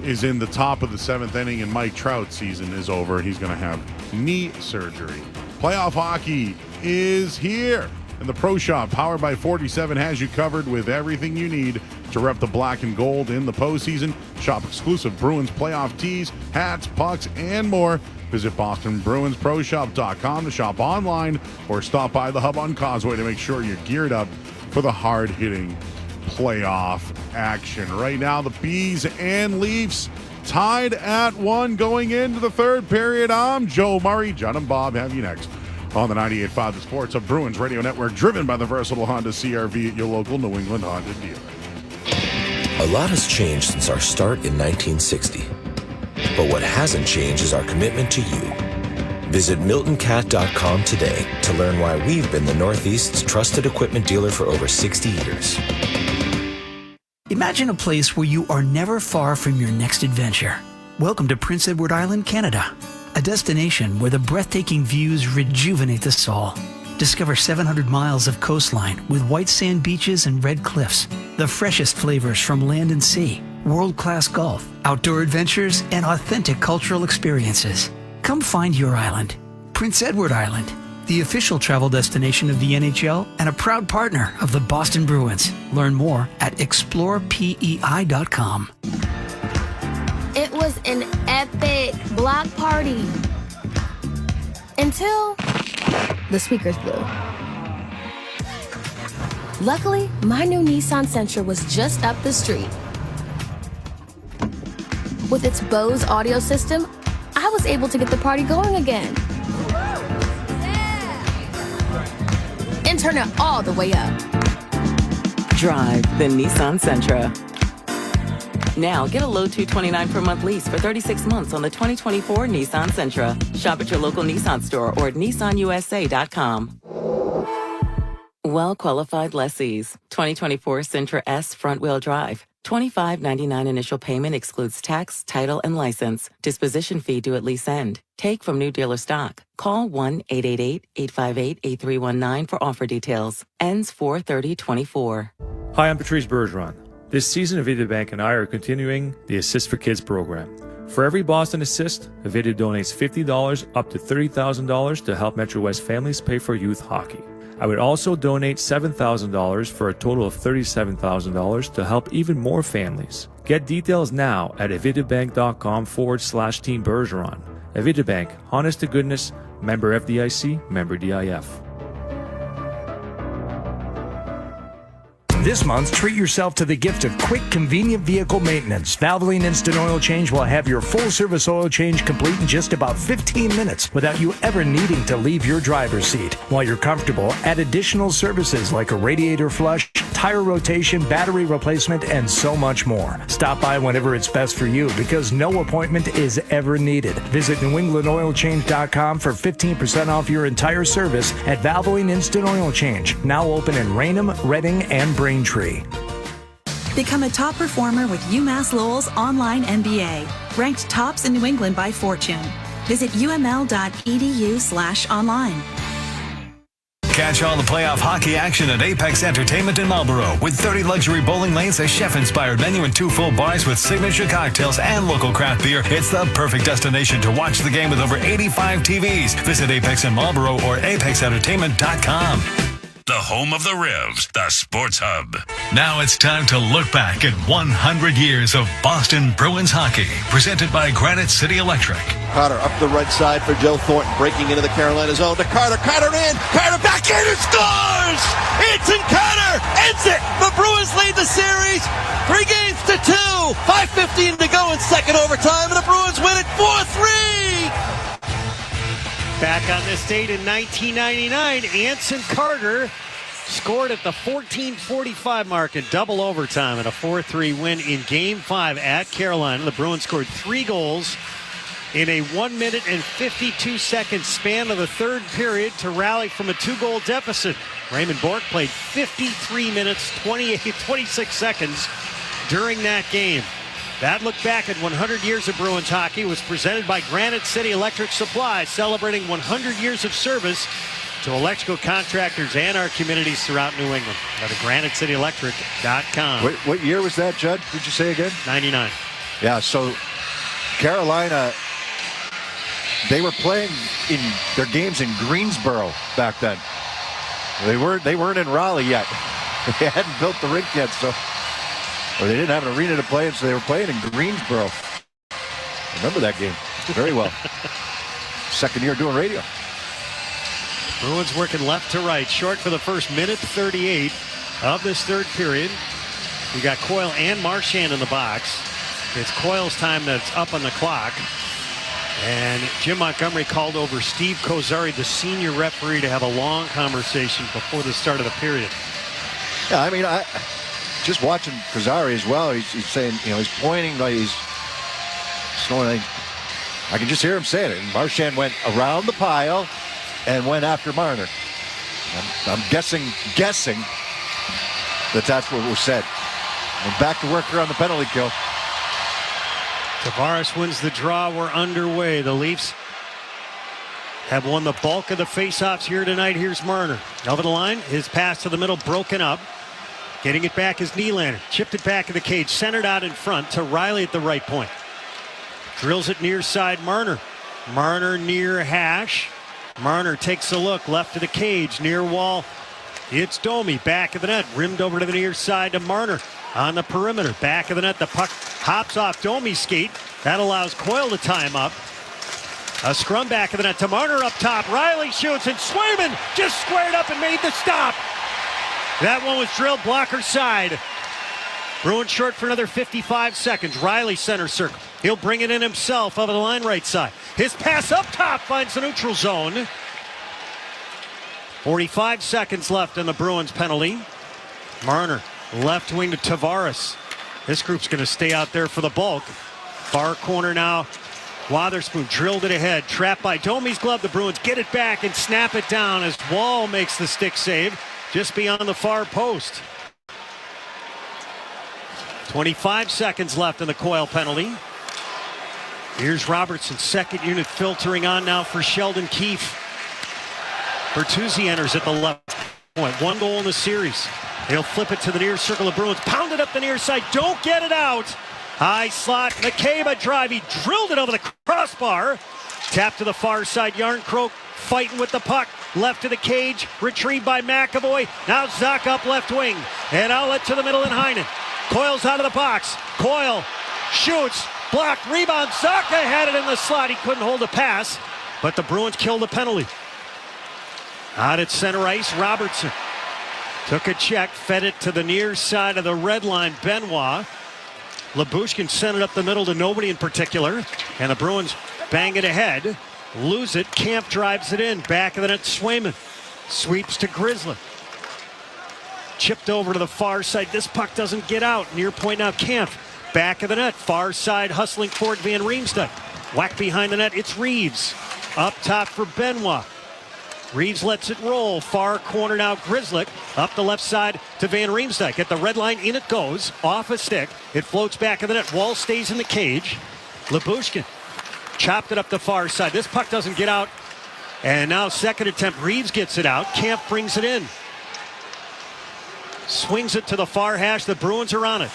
is in the top of the seventh inning, and Mike Trout's season is over. He's going to have knee surgery. Playoff hockey is here, and the Pro Shop, powered by 47, has you covered with everything you need to rep the black and gold in the postseason. Shop exclusive Bruins playoff tees, hats, pucks, and more. Visit BostonBruinsProShop.com to shop online or stop by the Hub on Causeway to make sure you're geared up for the hard-hitting playoff action. Right now, the Bees and Leafs tied at 1 going into the third period. I'm Joe Murray. John and Bob have you next on the 98.5 The Sports Hub Bruins Radio Network, driven by the versatile Honda CR-V at your local New England Honda dealer. A lot has changed since our start in 1960. But what hasn't changed is our commitment to you. Visit MiltonCat.com today to learn why we've been the Northeast's trusted equipment dealer for over 60 years. Imagine a place where you are never far from your next adventure. Welcome to Prince Edward Island, Canada, a destination where the breathtaking views rejuvenate the soul. Discover 700 miles of coastline with white sand beaches and red cliffs, the freshest flavors from land and sea, world-class golf, outdoor adventures, and authentic cultural experiences. Come find your island. Prince Edward Island, the official travel destination of the NHL and a proud partner of the Boston Bruins. Learn more at explorepei.com. It was an epic block party until the speakers blew. Luckily, my new Nissan Sentra was just up the street. With its Bose audio system, I was able to get the party going again. And turn it all the way up. Drive the Nissan Sentra. Now get a low $229 per month lease for 36 months on the 2024 Nissan Sentra. Shop at your local Nissan store or at nissanusa.com. Well-qualified lessees. 2024 Sentra S front-wheel drive. $25.99 initial payment excludes tax, title, and license. Disposition fee due at lease end. Take from new dealer stock. Call 1-888-858-8319 for offer details. Ends 4/30/24. Hi, I'm Patrice Bergeron. This season, Avidia Bank and I are continuing the Assist for Kids program. For every Boston Assist, Avidia donates $50 up to $30,000 to help Metro West families pay for youth hockey. I would also donate $7,000 for a total of $37,000 to help even more families. Get details now at avidiabank.com/Team Bergeron. Avidia Bank, honest to goodness, member FDIC, member DIF. This month, treat yourself to the gift of quick, convenient vehicle maintenance. Valvoline Instant Oil Change will have your full-service oil change complete in just about 15 minutes without you ever needing to leave your driver's seat. While you're comfortable, add additional services like a radiator flush, tire rotation, battery replacement, and so much more. Stop by whenever it's best for you because no appointment is ever needed. Visit NewEnglandOilChange.com for 15% off your entire service at Valvoline Instant Oil Change, now open in Raynham, Reading, and Braintree. Become a top performer with UMass Lowell's online MBA. Ranked tops in New England by Fortune. Visit uml.edu/online. Catch all the playoff hockey action at Apex Entertainment in Marlborough with 30 luxury bowling lanes, a chef-inspired menu, and 2 full bars with signature cocktails and local craft beer. It's the perfect destination to watch the game with over 85 TVs. Visit Apex in Marlborough or apexentertainment.com. The home of the Revs, the Sports Hub. Now it's time to look back at 100 years of Boston Bruins hockey, presented by Granite City Electric. Carter up the right side for Joe Thornton, breaking into the Carolina zone to Carter. Carter in, Carter back in and scores! Anson Carter ends it! The Bruins lead the series 3 games to 2. 5:15 to go in second overtime, and the Bruins win it 4-3! Back on this date in 1999, Anson Carter scored at the 14:45 mark in double overtime in a 4-3 win in Game 5 at Carolina. The Bruins scored 3 goals in a 1 minute and 52 second span of the third period to rally from a 2-goal deficit. Raymond Bourque played 53 minutes, 26 seconds during that game. That look back at 100 years of Bruins hockey was presented by Granite City Electric Supply, celebrating 100 years of service to electrical contractors and our communities throughout New England. Go to granitecityelectric.com. What year was that, Judd? Did you say again? 99. Yeah, so Carolina, they were playing in their games in Greensboro back then. They weren't in Raleigh yet. They hadn't built the rink yet, or they didn't have an arena to play in, so they were playing in Greensboro. I remember that game very well. Second year doing radio. Bruins working left to right, short for the first minute 38 of this third period. You got Coyle and Marchand in the box. It's Coyle's time that's up on the clock. And Jim Montgomery called over Steve Kozari, the senior referee, to have a long conversation before the start of the period. Yeah, I mean, just watching Kozari as well, he's saying, he's pointing, like he's going. I can just hear him saying it. And Marchand went around the pile and went after Marner. I'm guessing that's what was said. And back to work here on the penalty kill. Tavares wins the draw. We're underway. The Leafs have won the bulk of the faceoffs here tonight. Here's Marner. Over the line. His pass to the middle broken up. Getting it back is Nylander. Chipped it back in the cage. Centered out in front to Riley at the right point. Drills it near side Marner. Marner near hash. Marner takes a look. Left of the cage. Near wall. It's Domi. Back of the net. Rimmed over to the near side to Marner. On the perimeter. Back of the net. The puck hops off Domi's skate. That allows Coyle to time up. A scrum back of the net to Marner up top. Riley shoots and Swayman just squared up and made the stop. That one was drilled blocker side. Bruins short for another 55 seconds. Riley center circle. He'll bring it in himself over the line right side. His pass up top finds the neutral zone. 45 seconds left in the Bruins penalty. Marner left wing to Tavares. This group's going to stay out there for the bulk. Far corner now. Wotherspoon drilled it ahead. Trapped by Domi's glove. The Bruins get it back and snap it down as Wall makes the stick save just beyond the far post. 25 seconds left in the Coyle penalty. Here's Robertson, second unit filtering on now for Sheldon Keefe. Bertuzzi enters at the left point. 1 goal in the series. He'll flip it to the near circle of Bruins. Pound it up the near side. Don't get it out. High slot. McCabe drive. He drilled it over the crossbar. Tap to the far side. Yarncroke fighting with the puck. Left to the cage. Retrieved by McAvoy. Now Zach up left wing. And outlet to the middle and Heinen. Coyle's out of the box. Coyle shoots. Blocked. Rebound. Zaka had it in the slot. He couldn't hold the pass. But the Bruins killed the penalty. Out at center ice. Robertson took a check. Fed it to the near side of the red line. Benoit. Labushkin sent it up the middle to nobody in particular. And the Bruins bang it ahead. Lose it. Camp drives it in. Back of the net. Swayman sweeps to Grizzly. Chipped over to the far side. This puck doesn't get out. Near point now. Camp. Back of the net. Far side hustling forward. Van Riemsdyk. Whack behind the net. It's Reeves. Up top for Benoit. Reeves lets it roll. Far corner now, Grzelcyk. Up the left side to Van Riemsdyk. At the red line, in it goes. Off a stick. It floats back in the net. Wall stays in the cage. Lyubushkin chopped it up the far side. This puck doesn't get out. And now second attempt, Reeves gets it out. Camp brings it in. Swings it to the far hash. The Bruins are on it.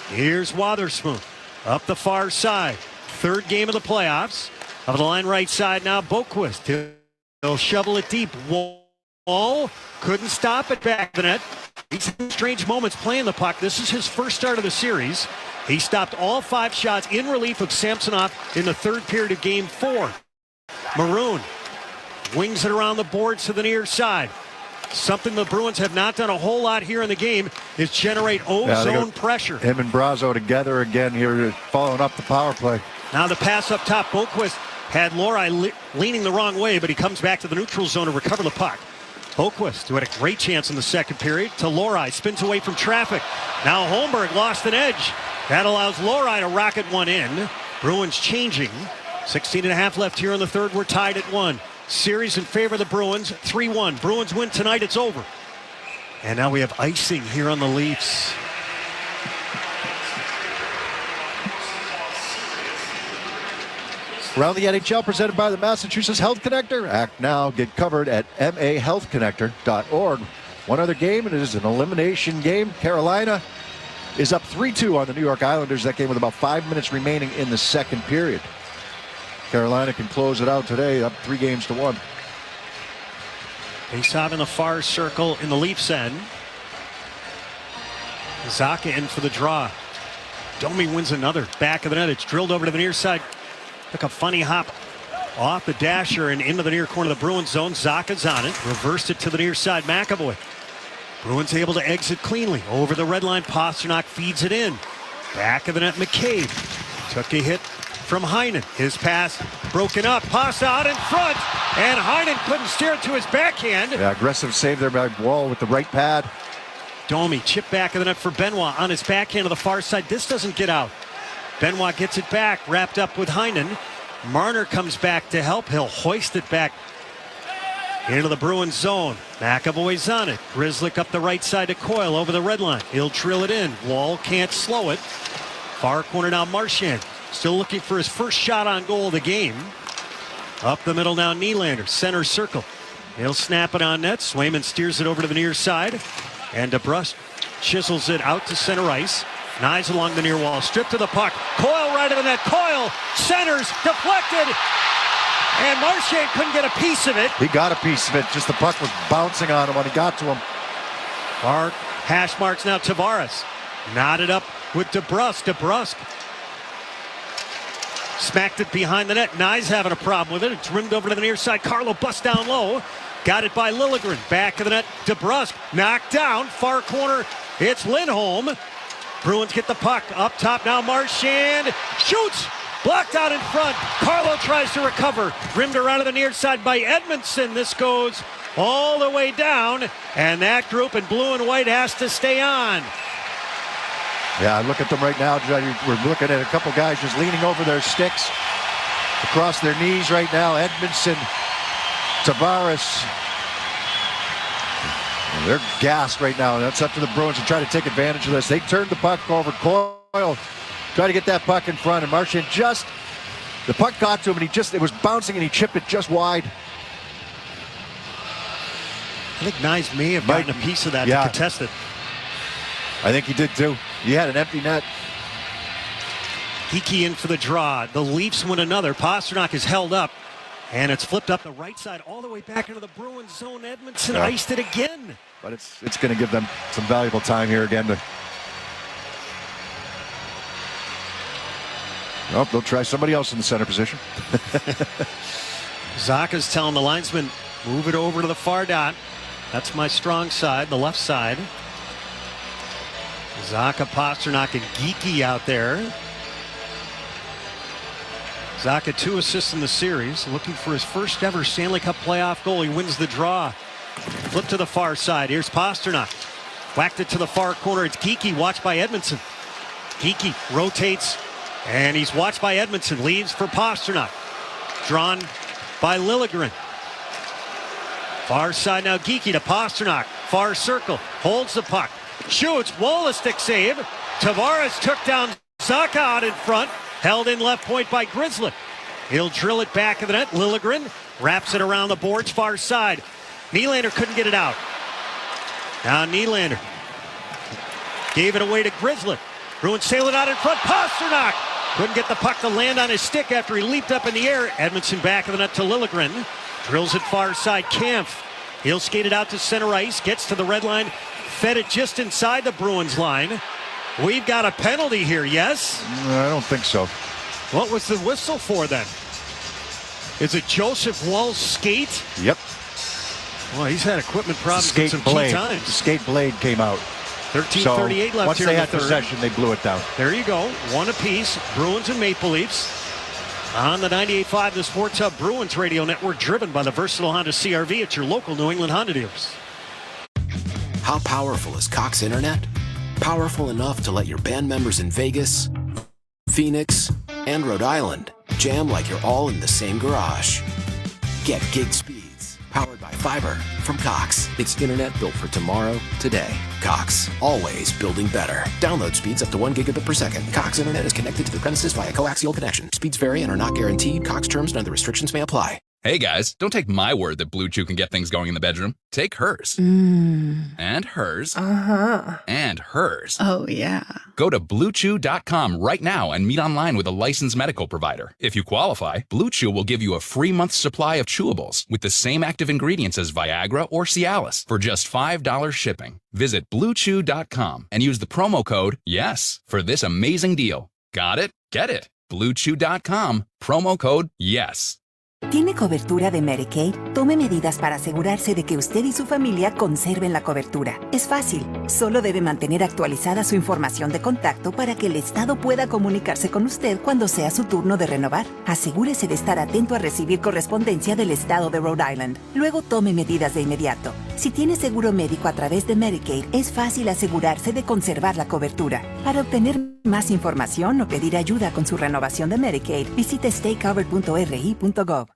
Here's Wotherspoon up the far side. Third game of the playoffs. Of the line right side now, Boquist. He'll shovel it deep. Wall couldn't stop it back the net. He's had strange moments playing the puck. This is his first start of the series. He stopped all 5 shots in relief of Samsonov in the third period of game 4. Maroon wings it around the boards to the near side. Something the Bruins have not done a whole lot here in the game is generate zone pressure. Him and Brazeau together again here, following up the power play. Now the pass up top. Boquist had Lori leaning the wrong way, but he comes back to the neutral zone to recover the puck. Boquist, who had a great chance in the second period, to Lori, spins away from traffic. Now Holmberg lost an edge. That allows Lori to rocket one in. Bruins changing. 16.5 left here in the third. We're tied at 1. Series in favor of the Bruins, 3-1. Bruins win tonight, it's over. And now we have icing here on the Leafs. Around the NHL, presented by the Massachusetts Health Connector. Act now, get covered at mahealthconnector.org. One other game, and it is an elimination game. Carolina is up 3-2 on the New York Islanders. That game with about 5 minutes remaining in the second period. Carolina can close it out today, up 3-1. Face-off in the far circle in the Leafs end. Zacha in for the draw. Domi wins another. Back of the net. It's drilled over to the near side. Took a funny hop off the dasher and into the near corner of the Bruins zone. Zacha's on it. Reversed it to the near side. McAvoy. Bruins able to exit cleanly. Over the red line. Pasternak feeds it in. Back of the net. McCabe took a hit from Heinen. His pass broken up. Pasta out in front. And Heinen couldn't steer it to his backhand. Yeah, aggressive save there by Wall with the right pad. Domi, chip back of the net for Benoit on his backhand to the far side. This doesn't get out. Benoit gets it back, wrapped up with Heinen. Marner comes back to help. He'll hoist it back into the Bruins zone. McAvoy's on it. Grzelcyk up the right side to Coyle over the red line. He'll drill it in. Wall can't slow it. Far corner now, Marchand. Still looking for his first shot on goal of the game. Up the middle now, Nylander. Center circle. He'll snap it on net. Swayman steers it over to the near side. And DeBrusk chisels it out to center ice. Knives along the near wall. Stripped to the puck. Coyle right of the net. Coyle centers. Deflected. And Marchand couldn't get a piece of it. He got a piece of it. Just the puck was bouncing on him when he got to him. Hash marks now. Tavares. Knotted up with DeBrusk. DeBrusk smacked it behind the net. Nye's having a problem with it. It's rimmed over to the near side. Carlo busts down low. Got it by Liljegren. Back of the net. DeBrusk knocked down. Far corner. It's Lindholm. Bruins get the puck. Up top now. Marchand shoots. Blocked out in front. Carlo tries to recover. Rimmed around to the near side by Edmondson. This goes all the way down. And that group in blue and white has to stay on. Yeah, look at them right now. We're looking at a couple guys just leaning over their sticks across their knees right now. Edmondson, Tavares. And they're gassed right now. And that's up to the Bruins to try to take advantage of this. They turned the puck over. Coyle tried to get that puck in front. And Marchand the puck got to him and it was bouncing and he chipped it just wide. I think Nyes may have gotten a piece of that to contest it. I think he did too. He had an empty net. Geekie in for the draw. The Leafs win another. Pasternak is held up. And it's flipped up the right side all the way back into the Bruins zone. Edmondson iced it again. But it's going to give them some valuable time here again. They'll try somebody else in the center position. Zacha's telling the linesman, move it over to the far dot. That's my strong side, the left side. Zacha, Pasternak, and Geekie out there. Zacha 2 assists in the series, looking for his first ever Stanley Cup playoff goal. He wins the draw. Flip to the far side. Here's Pasternak. Whacked it to the far corner. It's Geekie, watched by Edmondson. Geekie rotates, and he's watched by Edmondson. Leaves for Pasternak. Drawn by Liljegren. Far side now, Geekie to Pasternak. Far circle, holds the puck. Shoots, Wolostick save. Tavares took down Zacha out in front. Held in left point by Grizzly. He'll drill it back of the net. Liljegren wraps it around the boards, far side. Nylander couldn't get it out. Now Nylander gave it away to Grizzly. Bruins sail it out in front. Pasternak couldn't get the puck to land on his stick after he leaped up in the air. Edmondson back of the net to Liljegren. Drills it far side. Kampf. He'll skate it out to center ice. Gets to the red line. Fed it just inside the Bruins line. We've got a penalty here, yes? I don't think so. What was the whistle for then? Is it Joseph Wall's skate? Yep. Well, he's had equipment problems Skate some blade. key times. The skate blade came out. 13:38 left once here they in the had third. possession, they blew it down. There you go. One apiece. Bruins and Maple Leafs. On the 98.5, the Sports Hub Bruins Radio Network, driven by the versatile Honda CR-V at your local New England Honda dealers. How powerful is Cox Internet? Powerful enough to let your band members in Vegas, Phoenix, and Rhode Island jam like you're all in the same garage. Get gig speeds powered by fiber from Cox. It's internet built for tomorrow, today. Cox, always building better. Download speeds up to 1 gigabit per second. Cox Internet is connected to the premises via coaxial connection. Speeds vary and are not guaranteed. Cox terms and other restrictions may apply. Hey guys, don't take my word that Blue Chew can get things going in the bedroom. Take hers. And hers. And hers. Oh, yeah. Go to BlueChew.com right now and meet online with a licensed medical provider. If you qualify, Blue Chew will give you a free month's supply of chewables with the same active ingredients as Viagra or Cialis for just $5 shipping. Visit BlueChew.com and use the promo code YES for this amazing deal. Got it? Get it. BlueChew.com, promo code YES. ¿Tiene cobertura de Medicaid? Tome medidas para asegurarse de que usted y su familia conserven la cobertura. Es fácil. Solo debe mantener actualizada su información de contacto para que el Estado pueda comunicarse con usted cuando sea su turno de renovar. Asegúrese de estar atento a recibir correspondencia del Estado de Rhode Island. Luego tome medidas de inmediato. Si tiene seguro médico a través de Medicaid, es fácil asegurarse de conservar la cobertura. Para obtener más información o pedir ayuda con su renovación de Medicaid, visite staycovered.ri.gov.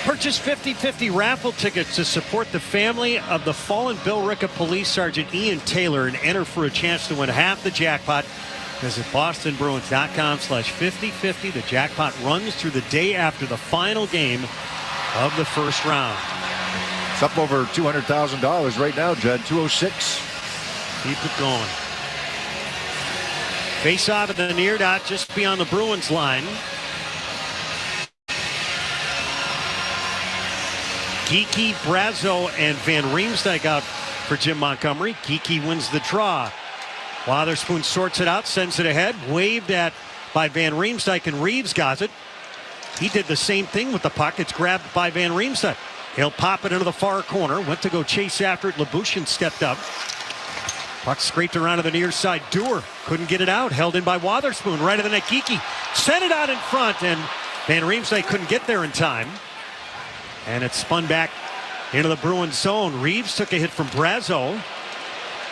Purchase 50/50 raffle tickets to support the family of the fallen Bill Ricca Police Sergeant Ian Taylor and enter for a chance to win half the jackpot. Visit bostonbruins.com/50/50. The jackpot runs through the day after the final game of the first round. It's up over $200,000 right now, Jed. 206. Keep it going. Face off at the near dot just beyond the Bruins line. Geekie, Brazeau, and Van Riemsdyk out for Jim Montgomery. Geekie wins the draw. Wotherspoon sorts it out, sends it ahead. Waved at by Van Riemsdyk, and Reeves got it. He did the same thing with the puck. It's grabbed by Van Riemsdyk. He'll pop it into the far corner. Went to go chase after it. Labushin stepped up. Puck scraped around to the near side. Dewar couldn't get it out. Held in by Wotherspoon. Right of the net. Geekie sent it out in front, and Van Riemsdyk couldn't get there in time. And it spun back into the Bruins zone. Reeves took a hit from Brazeau.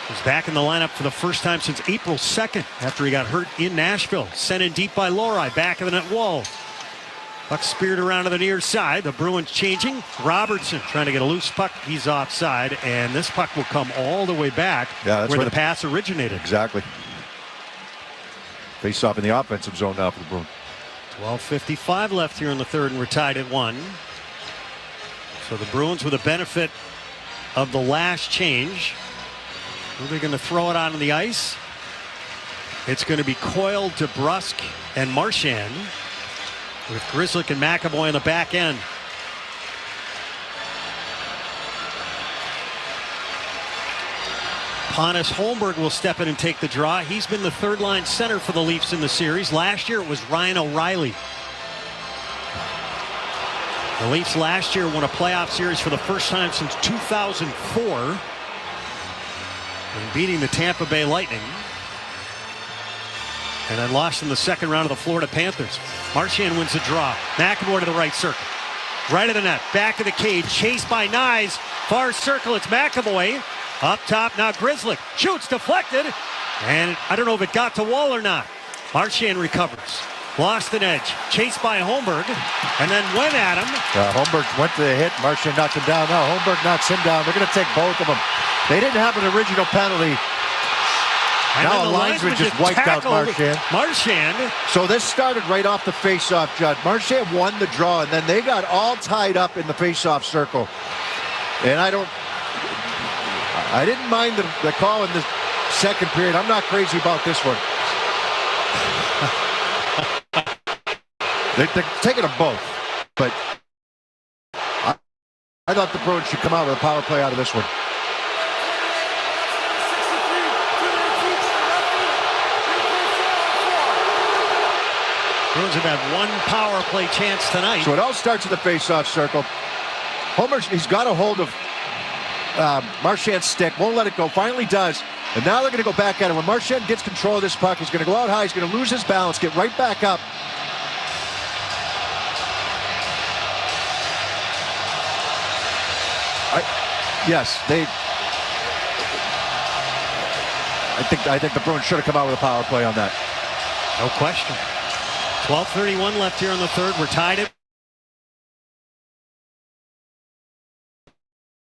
He's back in the lineup for the first time since April 2nd after he got hurt in Nashville. Sent in deep by Lori. Back of the net wall. Puck speared around to the near side. The Bruins changing. Robertson trying to get a loose puck. He's offside. And this puck will come all the way back where the pass originated. Exactly. Face off in the offensive zone now for the Bruins. 12:55 left here in the third, and we're tied at 1. So the Bruins with the benefit of the last change. Who are they going to throw it onto the ice? It's going to be Coyle, DeBrusk, and Marchand, with Grzelcyk and McAvoy on the back end. Pontus Holmberg will step in and take the draw. He's been the third-line center for the Leafs in the series. Last year it was Ryan O'Reilly. The Leafs last year won a playoff series for the first time since 2004, and beating the Tampa Bay Lightning, and then lost in the second round of the Florida Panthers. Marchand wins the draw. McAvoy to the right circle. Right of the net. Back of the cage. Chased by Nyes. Far circle. It's McAvoy. Up top now Grzelcyk. Shoots deflected. And I don't know if it got to Wall or not. Marchand recovers. Lost an edge. Chased by Holmberg. And then went at him. Holmberg went to the hit. Marchand knocked him down. Now Holmberg knocks him down. They're going to take both of them. They didn't have an original penalty. And now a linesman just wiped out Marchand. So this started right off the face-off, Judd. Marchand won the draw, and then they got all tied up in the face-off circle. And I didn't mind the call in the second period. I'm not crazy about this one. They're taking them both, but I thought the Bruins should come out with a power play out of this one. Bruins have had one power play chance tonight. So it all starts in the face-off circle. Homer, he's got a hold of Marchand's stick, won't let it go, finally does. And now they're going to go back at him. When Marchand gets control of this puck, he's going to go out high, he's going to lose his balance, get right back up. Yes, I think the Bruins should have come out with a power play on that. No question. 12:31 left here in the third. We're tied at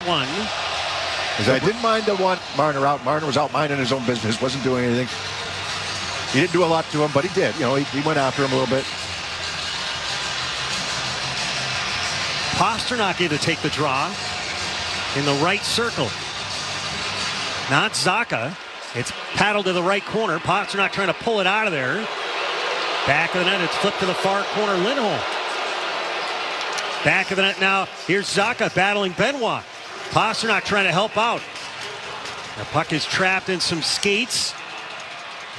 1. Because I didn't mind the one Marner out. Marner was out minding his own business, wasn't doing anything. He didn't do a lot to him, but he did. You know, he went after him a little bit. Pastrnak in to take the draw in the right circle. Not Zacha. It's paddled to the right corner. Pastrnak trying to pull it out of there. Back of the net. It's flipped to the far corner. Lindholm. Back of the net now. Here's Zacha battling Benoit. Pastrnak trying to help out. The puck is trapped in some skates.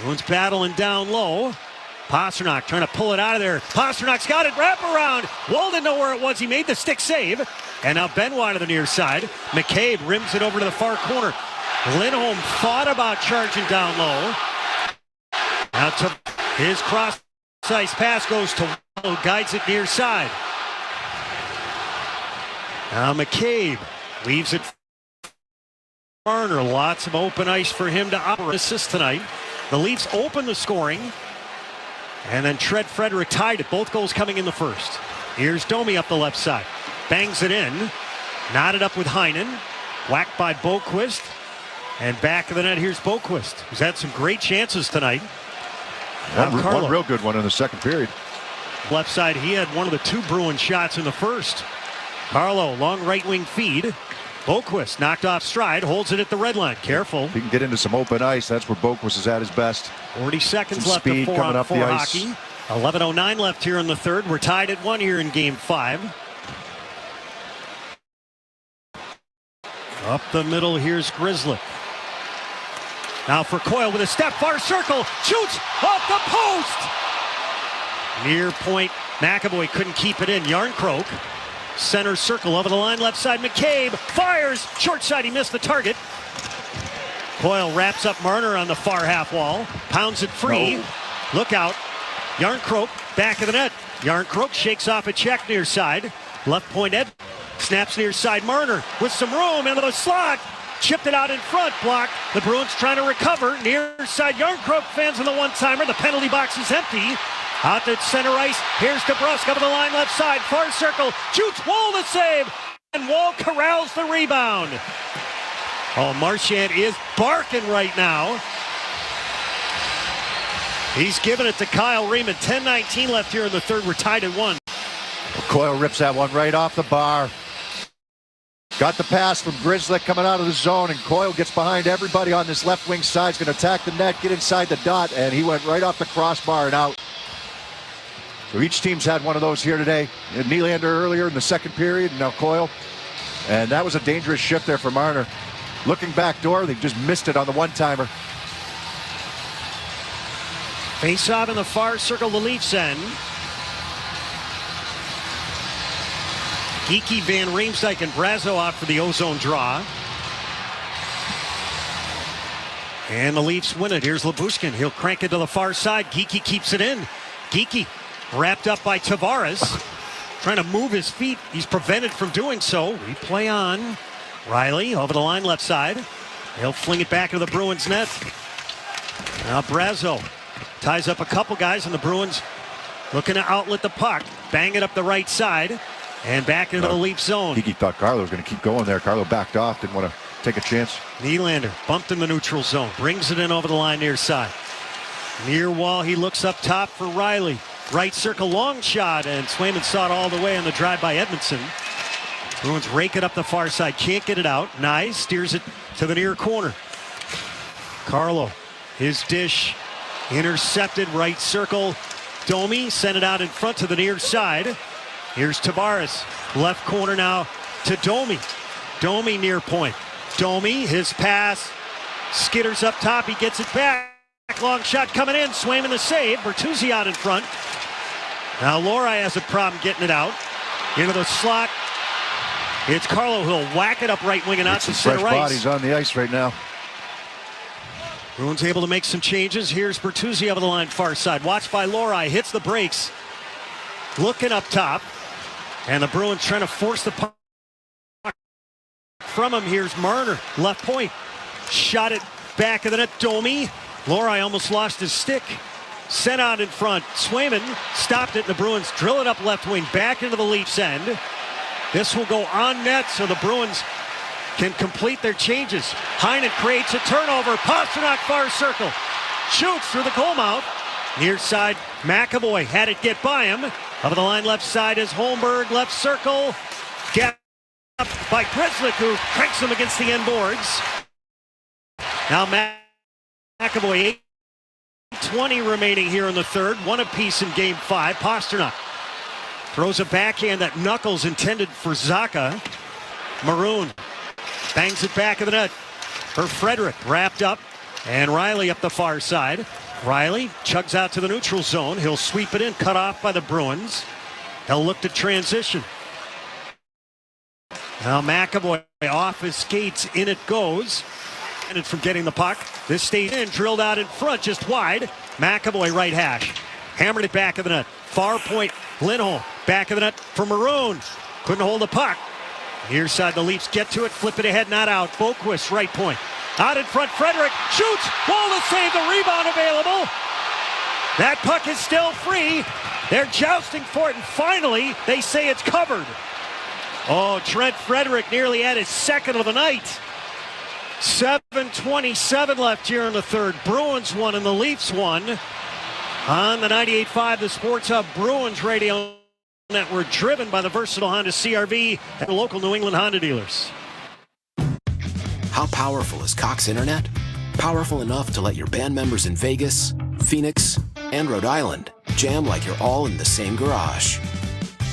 Bruins battling down low. Pastrnak trying to pull it out of there. Pasternak's got it. Wrap around. Wall didn't know where it was. He made the stick save. And now Benoit to the near side. McCabe rims it over to the far corner. Lindholm thought about charging down low. Now to his cross-ice pass goes to Wall, guides it near side. Now McCabe leaves it. Marner, lots of open ice for him to operate. Assist tonight. The Leafs open the scoring. And then Tread Frederick tied it. Both goals coming in the first. Here's Domi up the left side. Bangs it in. Knotted up with Heinen. Whacked by Boquist. And back of the net, here's Boquist, who's had some great chances tonight. One real good one in the second period. Left side, he had one of the two Bruin shots in the first. Carlo, long right wing feed. Boquist knocked off stride, holds it at the red line. Careful. He can get into some open ice. That's where Boquist is at his best. 40 seconds some left of 4-on-4 hockey. 11:09 left here in the third. We're tied at 1 here in game 5. Up the middle, here's Grizzly. Now for Coyle with a step, far circle, shoots off the post! Near point, McAvoy couldn't keep it in. Yarncroke, center circle, over the line, left side, McCabe, fires, short side, he missed the target. Coyle wraps up Marner on the far half wall, pounds it free, look out. Yarncroke, back of the net. Yarncroke shakes off a check near side, left point Ed, snaps near side, Marner with some room into the slot. Chipped it out in front, blocked. The Bruins trying to recover. Near side, Yarncroke fans on the one-timer. The penalty box is empty. Out to center ice. Here's DeBrusk over the line, left side, far circle. Shoots, Wall the save. And Wall corrals the rebound. Oh, Marchand is barking right now. He's giving it to Kyle Raymond. 10:19 left here in the third. We're tied at 1. Coyle rips that one right off the bar. Got the pass from Grizzly coming out of the zone, and Coyle gets behind everybody on this left wing side. He's going to attack the net, get inside the dot, and he went right off the crossbar and out. So each team's had one of those here today. Nylander earlier in the second period, and now Coyle. And that was a dangerous shift there for Marner. Looking back door, they just missed it on the one-timer. Face off in the far circle, the Leafs end. Geekie, Van Riemsdyk, and Brazeau out for the ozone draw. And the Leafs win it. Here's Lyubushkin. He'll crank it to the far side. Geekie keeps it in. Geekie wrapped up by Tavares. Trying to move his feet. He's prevented from doing so. Replay on. Riley over the line left side. He'll fling it back into the Bruins net. Now Brazeau ties up a couple guys, and the Bruins looking to outlet the puck. Bang it up the right side. And back into the Leaf zone. He thought Carlo was going to keep going there. Carlo backed off, didn't want to take a chance. Nylander bumped in the neutral zone. Brings it in over the line near side. Near wall, he looks up top for Riley. Right circle, long shot, and Swayman saw it all the way on the drive by Edmondson. Bruins rake it up the far side. Can't get it out. Nye steers it to the near corner. Carlo, his dish, intercepted, right circle. Domi sent it out in front to the near side. Here's Tavares, left corner now to Domi. Domi near point. Domi, his pass, skitters up top, he gets it back. Long shot coming in, Swayman the save. Bertuzzi out in front. Now Lohrei has a problem getting it out. Into the slot. It's Carlo who'll whack it up right wing and out to center fresh ice. Bodies on the ice right now. Bruins able to make some changes. Here's Bertuzzi over the line far side. Watched by Lohrei, hits the brakes. Looking up top. And the Bruins trying to force the puck from him. Here's Marner, left point. Shot it back of the net. Domi. Lohrei almost lost his stick. Sent out in front. Swayman stopped it, and the Bruins drill it up left wing, back into the Leafs end. This will go on net, so the Bruins can complete their changes. Heinen creates a turnover. Pasternak far circle. Shoots through the goal mouth. Near side, McAvoy had it get by him. Over the line left side is Holmberg. Left circle. Get up by Grzelcyk, who cranks him against the end boards. Now McAvoy, 8:20 remaining here in the third. One apiece in game 5. Pasternak throws a backhand that knuckles intended for Zacha. Maroon bangs it back of the net for Frederick. Wrapped up. And Riley up the far side. Riley chugs out to the neutral zone. He'll sweep it in, cut off by the Bruins. They'll look to transition. Now McAvoy off his skates, in it goes. And from getting the puck. This stays in, drilled out in front, just wide. McAvoy right hash. Hammered it back of the net. Far point, Lindholm. Back of the net for Maroon. Couldn't hold the puck. Near side, the Leafs get to it, flip it ahead, not out. Boquist, right point. Out in front, Frederick shoots. Wall to save, the rebound available. That puck is still free. They're jousting for it, and finally, they say it's covered. Oh, Trent Frederick nearly had his second of the night. 7:27 left here in the third. Bruins won and the Leafs won. On the 98.5, the Sports Hub Bruins radio network, driven by the versatile Honda CR-V and local New England Honda dealers. How powerful is Cox Internet? Powerful enough to let your band members in Vegas, Phoenix, and Rhode Island jam like you're all in the same garage.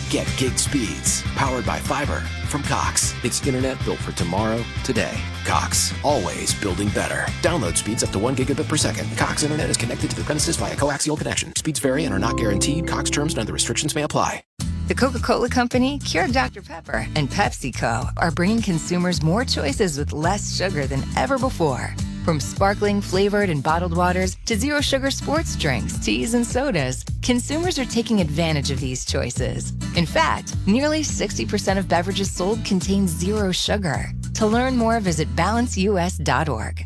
Get gig speeds powered by fiber from Cox. It's internet built for tomorrow, today. Cox, always building better. Download speeds up to 1 gigabit per second. Cox Internet is connected to the premises via coaxial connection. Speeds vary and are not guaranteed. Cox terms and other restrictions may apply. The Coca-Cola Company, Keurig Dr. Pepper, and PepsiCo are bringing consumers more choices with less sugar than ever before. From sparkling, flavored, and bottled waters to zero-sugar sports drinks, teas, and sodas, consumers are taking advantage of these choices. In fact, nearly 60% of beverages sold contain zero sugar. To learn more, visit balanceus.org.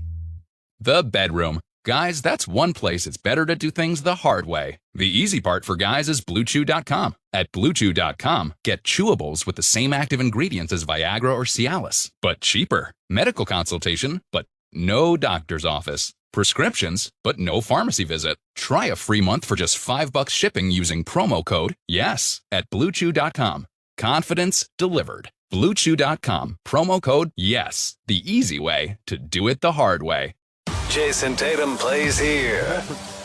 The bedroom. Guys, that's one place it's better to do things the hard way. The easy part for guys is BlueChew.com. At BlueChew.com, get chewables with the same active ingredients as Viagra or Cialis, but cheaper. Medical consultation, but no doctor's office. Prescriptions, but no pharmacy visit. Try a free month for just $5 shipping using promo code YES at BlueChew.com. Confidence delivered. BlueChew.com. Promo code YES. The easy way to do it the hard way. Jason Tatum plays here.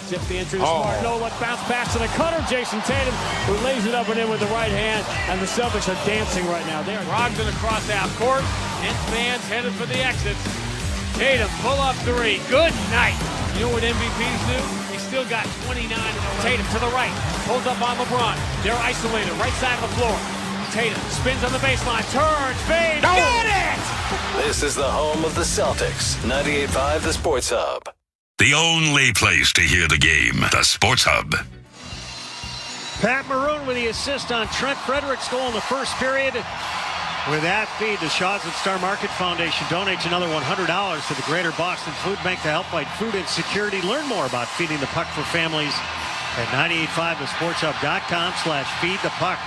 Zip the entry to Smart. No look, bounce pass to the cutter. Jason Tatum, who lays it up and in with the right hand. And the Celtics are dancing right now. They're Brogdon across half court. And fans headed for the exits. Tatum, pull-up three. Good night. You know what MVPs do? They still got 29 in a row. Tatum to the right. Pulls up on LeBron. They're isolated. Right side of the floor. Tatum spins on the baseline. Turns. Fades. No! Got it! This is the home of the Celtics. 98.5 The Sports Hub. The only place to hear the game. The Sports Hub. Pat Maroon with the assist on Trent Frederick's goal in the first period. With that feed, the Shaw's and Star Market Foundation donates another $100 to the Greater Boston Food Bank to help fight food insecurity. Learn more about feeding the puck for families at 985thesportshub.com/feedthepuck.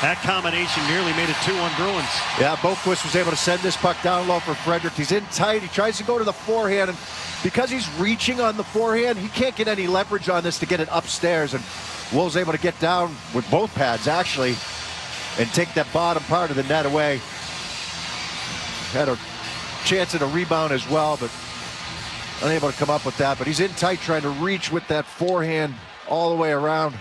That combination nearly made it 2-1 Bruins. Yeah, Boquist was able to send this puck down low for Frederick. He's in tight. He tries to go to the forehand, and because he's reaching on the forehand, he can't get any leverage on this to get it upstairs. And Wolves able to get down with both pads, actually, and take that bottom part of the net away. Had a chance at a rebound as well, but unable to come up with that. But he's in tight, trying to reach with that forehand all the way around.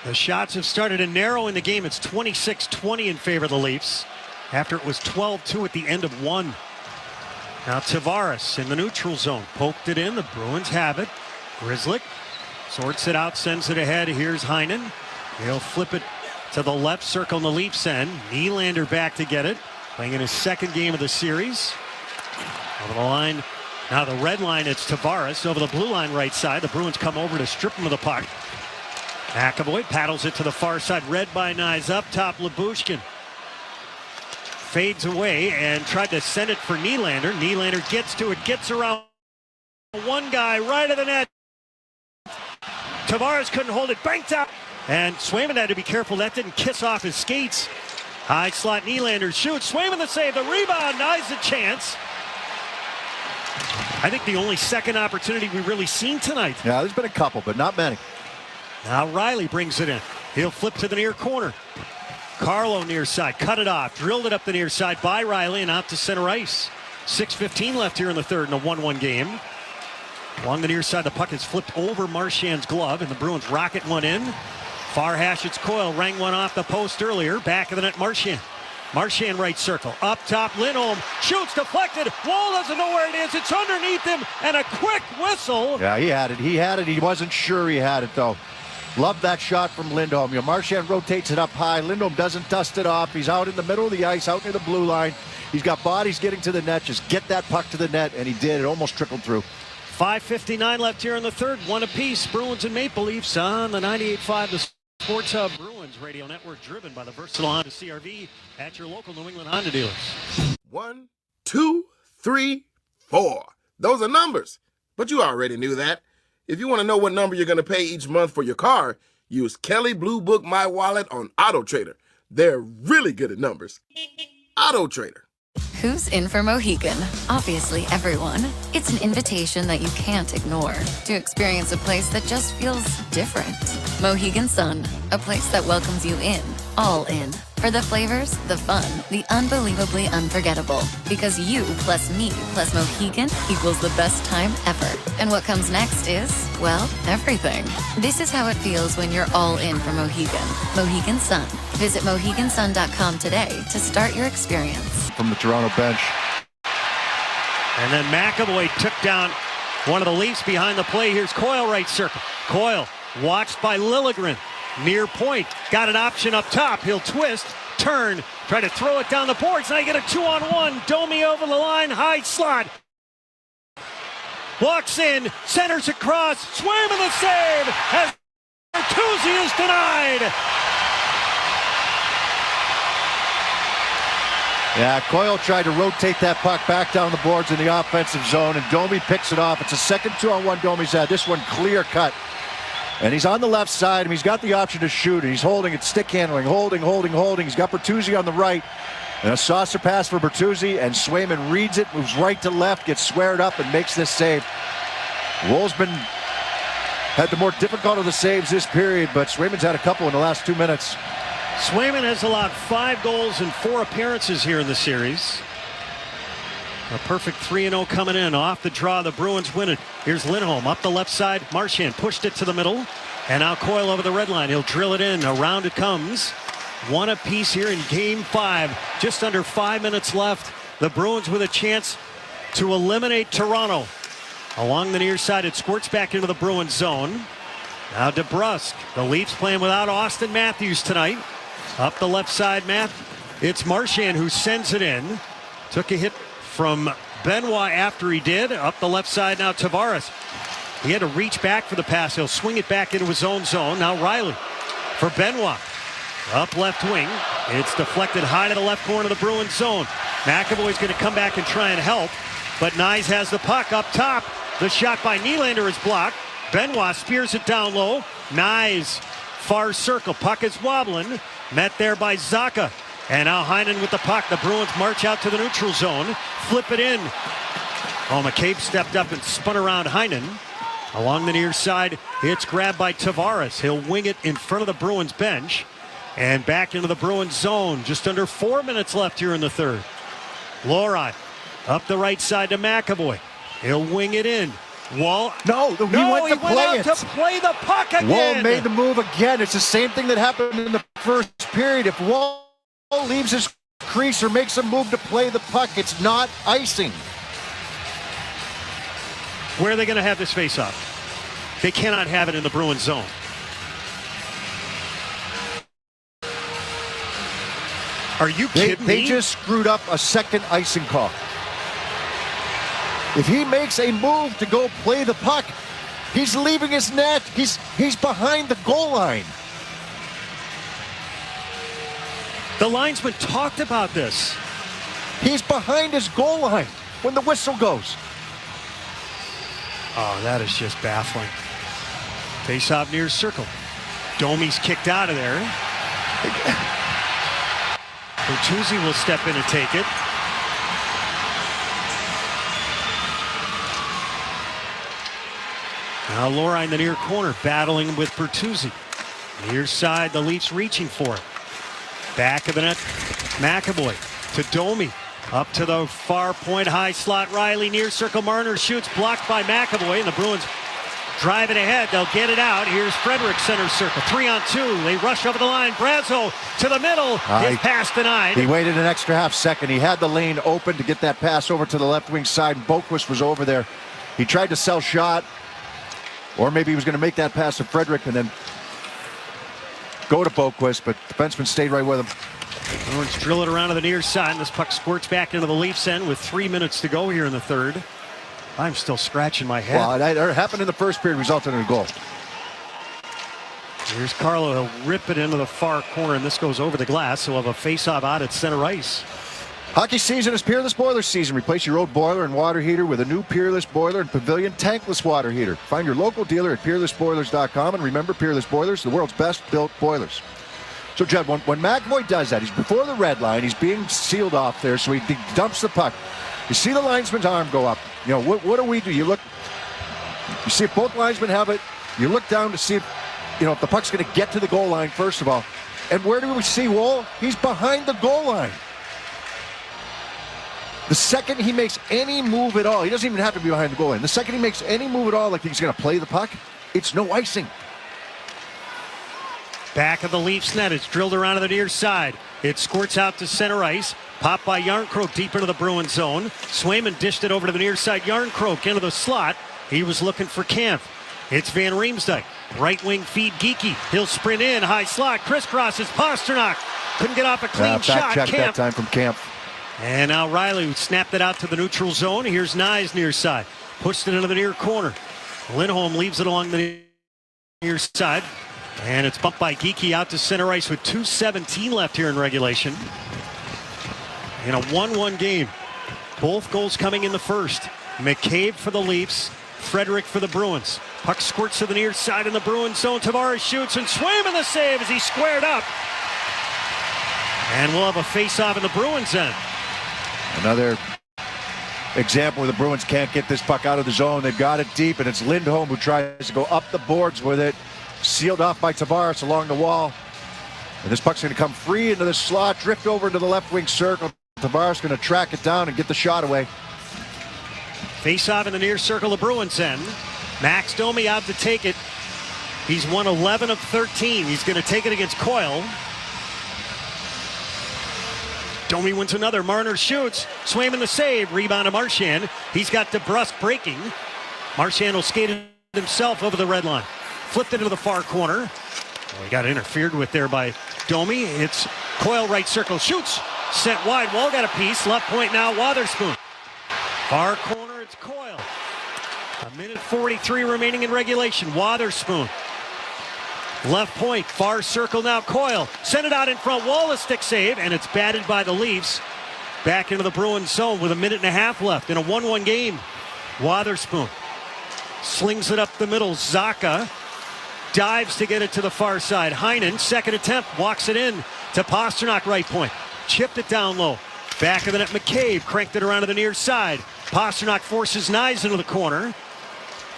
The shots have started to narrow in the game. It's 26-20 in favor of the Leafs after it was 12-2 at the end of one. Now Tavares in the neutral zone. Poked it in. The Bruins have it. Grzelcyk sorts it out, sends it ahead. Here's Heinen. He'll flip it to the left circle on the Leafs end. Nylander back to get it. Playing in his second game of the series. Over the line. Now the red line, it's Tavares. Over the blue line right side. The Bruins come over to strip him of the puck. McAvoy paddles it to the far side, read by Nyes. Up top, Lyubushkin fades away and tried to send it for Nylander. Nylander gets to it, gets around one guy right of the net. Tavares couldn't hold it, banked out. And Swayman had to be careful that didn't kiss off his skates. High slot, Nylander shoots. Swayman the save, the rebound, Nyes a chance. I think the only second opportunity we've really seen tonight. Yeah, there's been a couple, but not many. Now Riley brings it in. He'll flip to the near corner. Carlo near side, cut it off, drilled it up the near side by Riley and out to center ice. 6:15 left here in the third in a 1-1 game. Along the near side, the puck is flipped over Marchand's glove, and the Bruins rocket one in. Far hash, it's Coyle, rang one off the post earlier. Back of the net, Marchand. Marchand right circle. Up top, Lindholm shoots, deflected. Wall doesn't know where it is. It's underneath him, and a quick whistle. Yeah, he had it. He had it. He wasn't sure he had it, though. Love that shot from Lindholm. Marchand rotates it up high. Lindholm doesn't dust it off. He's out in the middle of the ice, out near the blue line. He's got bodies getting to the net. Just get that puck to the net, and he did. It almost trickled through. 5:59 left here in the third. One apiece. Bruins and Maple Leafs on the 98.5 The Sports Hub Bruins Radio Network, driven by the versatile Honda CR-V at your local New England Honda dealers. 1, 2, 3, 4. Those are numbers, but you already knew that. If you want to know what number you're going to pay each month for your car, use Kelly Blue Book My Wallet on Auto Trader. They're really good at numbers. Auto Trader. Who's in for Mohegan? Obviously everyone. It's an invitation that you can't ignore to experience a place that just feels different. Mohegan Sun, a place that welcomes you in, all in. For the flavors, the fun, the unbelievably unforgettable. Because you plus me plus Mohegan equals the best time ever. And what comes next is, well, everything. This is how it feels when you're all in for Mohegan. Mohegan Sun. Visit MoheganSun.com today to start your experience. From the Toronto bench. And then McAvoy took down one of the Leafs behind the play. Here's Coyle right circle. Coyle watched by Liljegren. Near point. Got an option up top. He'll twist, turn, try to throw it down the boards. Now you get a 2-on-1. Domi over the line. High slot. Walks in. Centers across. Swayman the save. As Bertuzzi is denied. Yeah, Coyle tried to rotate that puck back down the boards in the offensive zone, and Domi picks it off. It's a second 2-on-1 Domi's had. This one clear cut. And he's on the left side, and he's got the option to shoot. And he's holding it, stick handling, holding. He's got Bertuzzi on the right. And a saucer pass for Bertuzzi, and Swayman reads it, moves right to left, gets squared up, and makes this save. Wolves had the more difficult of the saves this period, but Swayman's had a couple in the last 2 minutes. Swayman has allowed 5 goals in 4 appearances here in the series. A perfect 3-0 coming in. Off the draw, the Bruins win it. Here's Lindholm up the left side. Marchand pushed it to the middle. And now Coyle over the red line. He'll drill it in. Around it comes. One apiece here in Game 5. Just under 5 minutes left. The Bruins with a chance to eliminate Toronto. Along the near side, it squirts back into the Bruins zone. Now DeBrusk. The Leafs playing without Austin Matthews tonight. Up the left side, it's Marchand who sends it in. Took a hit from Benoit after he did. Up the left side now, Tavares. He had to reach back for the pass. He'll swing it back into his own zone. Now Riley for Benoit. Up left wing. It's deflected high to the left corner of the Bruins zone. McAvoy's going to come back and try and help. But Nyes has the puck up top. The shot by Nylander is blocked. Benoit spears it down low. Nyes, far circle. Puck is wobbling. Met there by Zacha. And now Heinen with the puck. The Bruins march out to the neutral zone. Flip it in. Oh, McCabe stepped up and spun around Heinen. Along the near side, it's grabbed by Tavares. He'll wing it in front of the Bruins bench. And back into the Bruins zone. Just under 4 minutes left here in the third. Lorot up the right side to McAvoy. He'll wing it in. Wall. No, he went out to play the puck again. Wall made the move again. It's the same thing that happened in the first period. If Wall leaves his crease or makes a move to play the puck, it's not icing. Where are they going to have this face-off? They cannot have it in the Bruins zone. Are you kidding me? They just screwed up a second icing call. If he makes a move to go play the puck, he's leaving his net. He's behind the goal line. The linesman talked about this. He's behind his goal line when the whistle goes. Oh, that is just baffling. Face-off near circle. Domi's kicked out of there. Bertuzzi will step in and take it. Now Lori in the near corner battling with Bertuzzi. Near side, the Leafs reaching for it. Back of the net, McAvoy to Domi. Up to the far point, high slot, Riley near circle. Marner shoots, blocked by McAvoy, and the Bruins drive it ahead. They'll get it out. Here's Frederick, center circle. 3-on-2. They rush over the line. Brazeau to the middle. His pass denied. He waited an extra half second. He had the lane open to get that pass over to the left wing side. Boquist was over there. He tried to sell shot, or maybe he was going to make that pass to Frederick and then go to Boquist, but the defenseman stayed right with him. Bruins drill it around to the near side, and this puck squirts back into the Leafs end with 3 minutes to go here in the third. I'm still scratching my head. Well, that happened in the first period, resulted in a goal. Here's Carlo. He'll rip it into the far corner, and this goes over the glass. He'll have a face-off out at center ice. Hockey season is Peerless Boiler season. Replace your old boiler and water heater with a new Peerless Boiler and Pavilion tankless water heater. Find your local dealer at peerlessboilers.com, and remember, Peerless Boilers, the world's best built boilers. So, Judd, when McAvoy does that, he's before the red line. He's being sealed off there, so he dumps the puck. You see the linesman's arm go up. You know, what do we do? You look, you see if both linesmen have it. You look down to see if, you know, if the puck's going to get to the goal line, first of all. And where do we see Wall? He's behind the goal line. The second he makes any move at all, he doesn't even have to be behind the goal line. The second he makes any move at all, like he's going to play the puck, it's no icing. Back of the Leafs net. It's drilled around to the near side. It squirts out to center ice. Popped by Yarncroke deep into the Bruins zone. Swayman dished it over to the near side. Yarncroke into the slot. He was looking for Kampf. It's Van Riemsdyk. Right wing feed Geekie. He'll sprint in. High slot. Crisscrosses Pasternak. Couldn't get off a clean shot. Back check that time from Kampf. And now Riley snapped it out to the neutral zone. Here's Nyes near side. Pushed it into the near corner. Lindholm leaves it along the near side. And it's bumped by Geekie out to center ice with 2:17 left here in regulation. In a 1-1 game. Both goals coming in the first. McCabe for the Leafs. Frederick for the Bruins. Puck squirts to the near side in the Bruins zone. Tavares shoots, and Swayman the save as he squared up. And we'll have a face-off in the Bruins end. Another example where the Bruins can't get this puck out of the zone. They've got it deep, and it's Lindholm who tries to go up the boards with it. Sealed off by Tavares along the wall. And this puck's going to come free into the slot, drift over into the left wing circle. Tavares going to track it down and get the shot away. Face-off in the near circle of Bruins end. Max Domi out to take it. He's won 11 of 13. He's going to take it against Coyle. Domi wins another. Marner shoots. Swayman the save. Rebound to Marchand. He's got DeBrusque breaking. Marchand will skate it himself over the red line. Flipped into the far corner. Well, he got interfered with there by Domi. It's Coyle right circle. Shoots. Sent wide. Wall got a piece. Left point now. Wotherspoon. Far corner. It's Coyle. 1:43 remaining in regulation. Wotherspoon. Left point. Far circle now. Coyle. Sent it out in front. Wall a stick save. And it's batted by the Leafs. Back into the Bruins zone with 1.5 minutes left in a 1-1 game. Wotherspoon. slings it up the middle. Zacha dives to get it to the far side. Heinen, second attempt, walks it in to Pasternak, right point. Chipped it down low. Back of the net, McCabe cranked it around to the near side. Pasternak forces Nyes into the corner.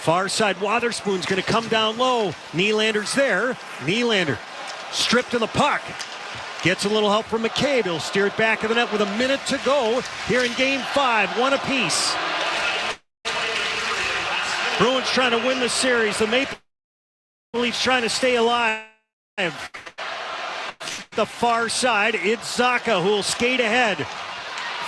Far side, Wotherspoon's going to come down low. Nylander's there. Nylander stripped of the puck. Gets a little help from McCabe. He'll steer it back of the net with a minute to go here in Game 5. One apiece. Bruins trying to win the series. The Maple Leafs trying to stay alive. The far side, it's Zacha who will skate ahead.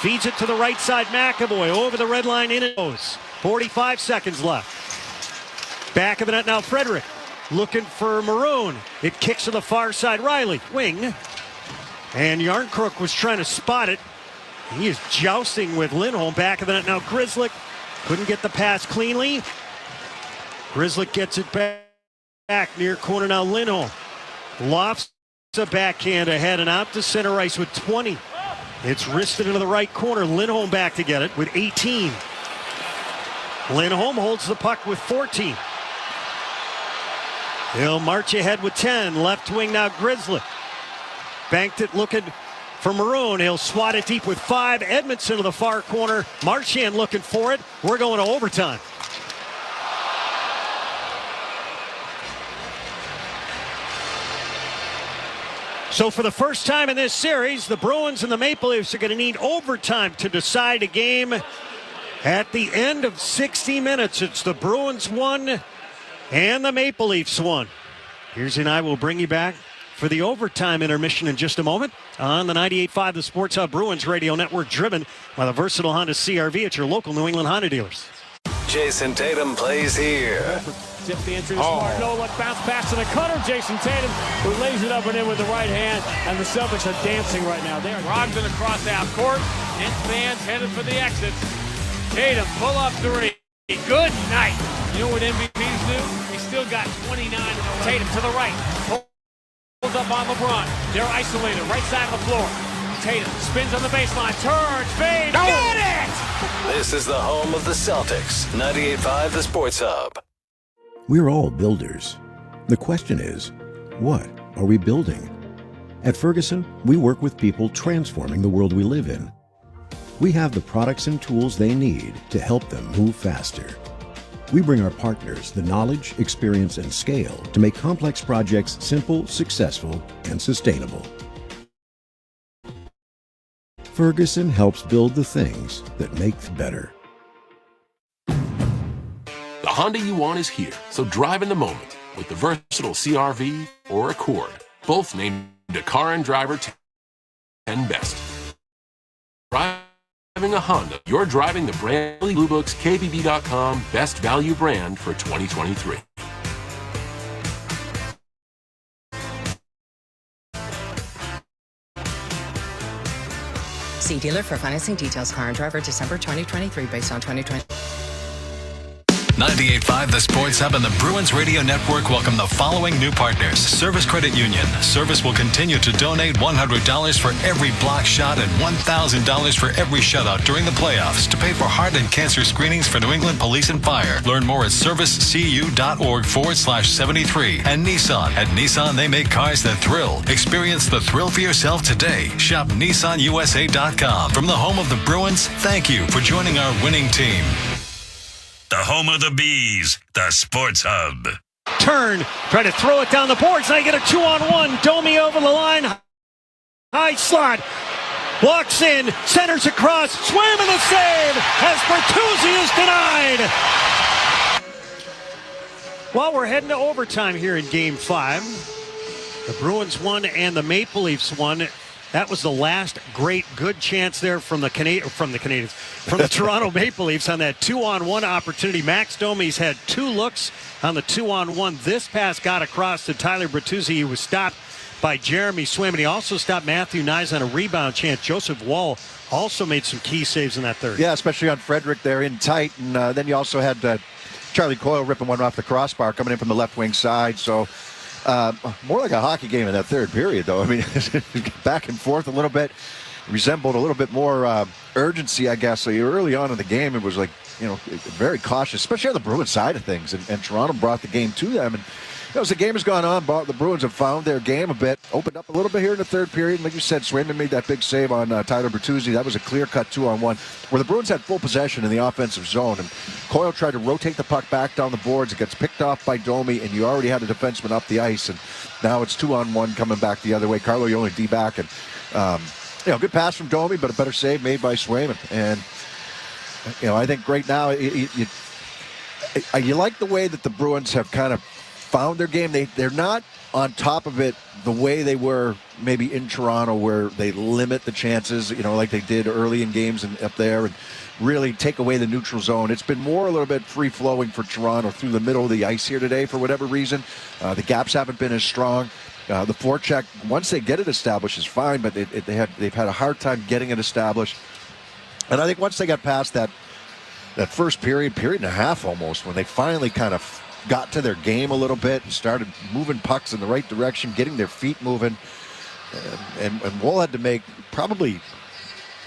Feeds it to the right side, McAvoy over the red line, in it goes. 45 seconds left. Back of the net now, Frederick looking for Maroon. It kicks to the far side, Riley, wing. And Yarncrook was trying to spot it. He is jousting with Lindholm. Back of the net now, Grzelcyk couldn't get the pass cleanly. Grzelcyk gets it back near corner now, Lindholm. Lofts a backhand ahead and out to center ice with 20. It's wristed into the right corner. Lindholm back to get it with 18. Lindholm holds the puck with 14. He'll march ahead with 10. Left wing now, Grzelcyk. Banked it looking for Maroon. He'll swat it deep with 5. Edmondson to the far corner. Marchand looking for it. We're going to overtime. So for the first time in this series, the Bruins and the Maple Leafs are going to need overtime to decide a game. At the end of 60 minutes, it's the Bruins 1 and the Maple Leafs 1. Here's and I will bring you back for the overtime intermission in just a moment on the 98.5 The Sports Hub Bruins Radio Network, driven by the versatile Honda CR-V at your local New England Honda dealers. Jason Tatum plays here. Tip the entry to Smart. No look, bounce pass to the cutter. Jason Tatum, who lays it up and in with the right hand. And the Celtics are dancing right now. They're Brogdon across half court. And fans headed for the exits. Tatum, pull up 3. Good night. You know what MVPs do? They still got 29 in the left. Tatum to the right. Pulls up on LeBron. They're isolated. Right side of the floor. Tatum spins on the baseline. Turns. Fade. No. Got it! This is the home of the Celtics. 98.5 The Sports Hub. We're all builders. The question is, what are we building? At Ferguson, we work with people transforming the world we live in. We have the products and tools they need to help them move faster. We bring our partners the knowledge, experience, and scale to make complex projects simple, successful, and sustainable. Ferguson helps build the things that make better. The Honda you want is here, so drive in the moment with the versatile CR-V or Accord, both named a Car and Driver 10 Best. Driving a Honda, you're driving the brand Blue Book's KBB.com Best Value Brand for 2023. See dealer for financing details. Car and Driver December 2023 based on 2020. 98.5 The Sports Hub and the Bruins Radio Network welcome the following new partners. Service Credit Union. Service will continue to donate $100 for every block shot and $1,000 for every shutout during the playoffs to pay for heart and cancer screenings for New England Police and Fire. Learn more at servicecu.org/73. And Nissan. At Nissan, they make cars that thrill. Experience the thrill for yourself today. Shop NissanUSA.com. From the home of the Bruins, thank you for joining our winning team. The home of the Bees, the Sports Hub. Turn, try to throw it down the boards. Now you get a 2-on-1. Domi over the line. High slot. Walks in, centers across. Swim in the save as Bertuzzi is denied. Well, we're heading to overtime here in Game 5. The Bruins won and the Maple Leafs won. That was the last great good chance there from the Toronto Maple Leafs on that 2-on-1 opportunity. Max Domi's had 2 looks on the 2-on-1. This pass got across to Tyler Bertuzzi. He was stopped by Jeremy Swim, and he also stopped Matthew Nyes on a rebound chance. Joseph Wall also made some key saves in that third. Yeah, especially on Frederick there in tight. And then you also had Charlie Coyle ripping one off the crossbar coming in from the left wing side. So more like a hockey game in that third period, though. I mean, back and forth a little bit. resembled a little bit more urgency, I guess. So early on in the game, it was like, very cautious, especially on the Bruins side of things. And Toronto brought the game to them. And as the game has gone on, the Bruins have found their game a bit, opened up a little bit here in the third period. And like you said, Swayman made that big save on Tyler Bertuzzi. That was a clear-cut 2-on-1, where the Bruins had full possession in the offensive zone. And Coyle tried to rotate the puck back down the boards. It gets picked off by Domi, and you already had a defenseman up the ice. And now it's 2-on-1 coming back the other way. Carlo Yoli D-back. And, good pass from Domi, but a better save made by Swayman. And, I think right now you like the way that the Bruins have kind of found their game. They're not on top of it the way they were maybe in Toronto, where they limit the chances, like they did early in games and up there, and really take away the neutral zone. It's been more a little bit free-flowing for Toronto through the middle of the ice here today for whatever reason. The gaps haven't been as strong. The forecheck, once they get it established, is fine, but they've had a hard time getting it established. And I think once they got past that first period and a half almost, when they finally kind of got to their game a little bit and started moving pucks in the right direction, getting their feet moving, and Woll had to make probably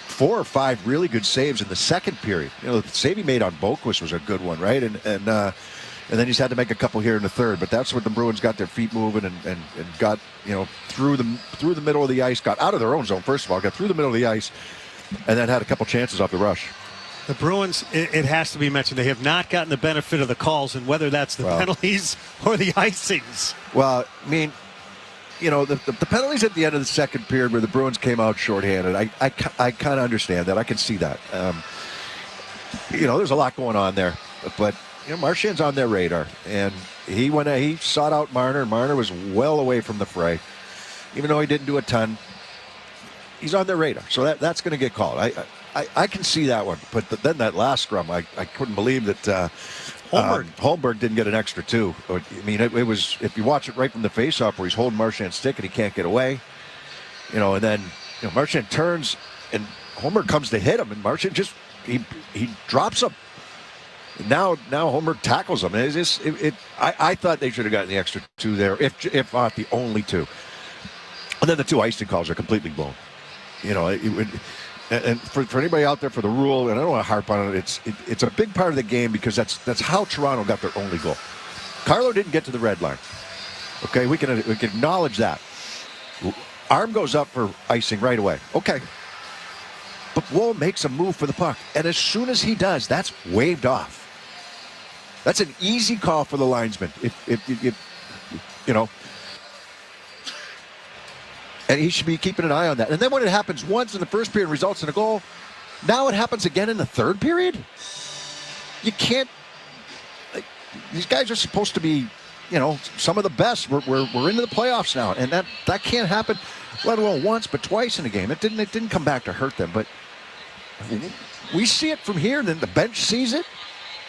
4 or 5 really good saves in the second period. The save he made on Boquist was a good one, right? And then he's had to make a couple here in the third. But that's when the Bruins got their feet moving and got through the middle of the ice, got out of their own zone first of all, got through the middle of the ice, and then had a couple chances off the rush. The Bruins, it has to be mentioned, they have not gotten the benefit of the calls, and whether that's the penalties or the icings. Well, I mean, the penalties at the end of the second period where the Bruins came out shorthanded, I kind of understand that. I can see that. There's a lot going on there. But, Marchand's on their radar. And he sought out Marner, and Marner was well away from the fray. Even though he didn't do a ton, he's on their radar. So that's going to get called. I can see that one. But then that last scrum, I couldn't believe that Holmberg didn't get an extra 2. I mean, it was, if you watch it right from the face-off where he's holding Marchand's stick and he can't get away, and then Marchand turns and Holmberg comes to hit him, and Marchand just he drops him. Now Holmberg tackles him. I thought they should have gotten the extra 2 there, if not the only 2. And then the 2 icing calls are completely blown. And for anybody out there for the rule, and I don't want to harp on it, it's a big part of the game because that's how Toronto got their only goal. Carlo didn't get to the red line. Okay, we can acknowledge that. Arm goes up for icing right away. Okay. But Woll makes a move for the puck, and as soon as he does, that's waved off. That's an easy call for the linesman. And he should be keeping an eye on that. And then when it happens once in the first period, results in a goal, now it happens again in the third period? You can't... these guys are supposed to be, some of the best. We're into the playoffs now, and that can't happen, let alone once, but twice in a game. It didn't come back to hurt them, but we see it from here, and then the bench sees it.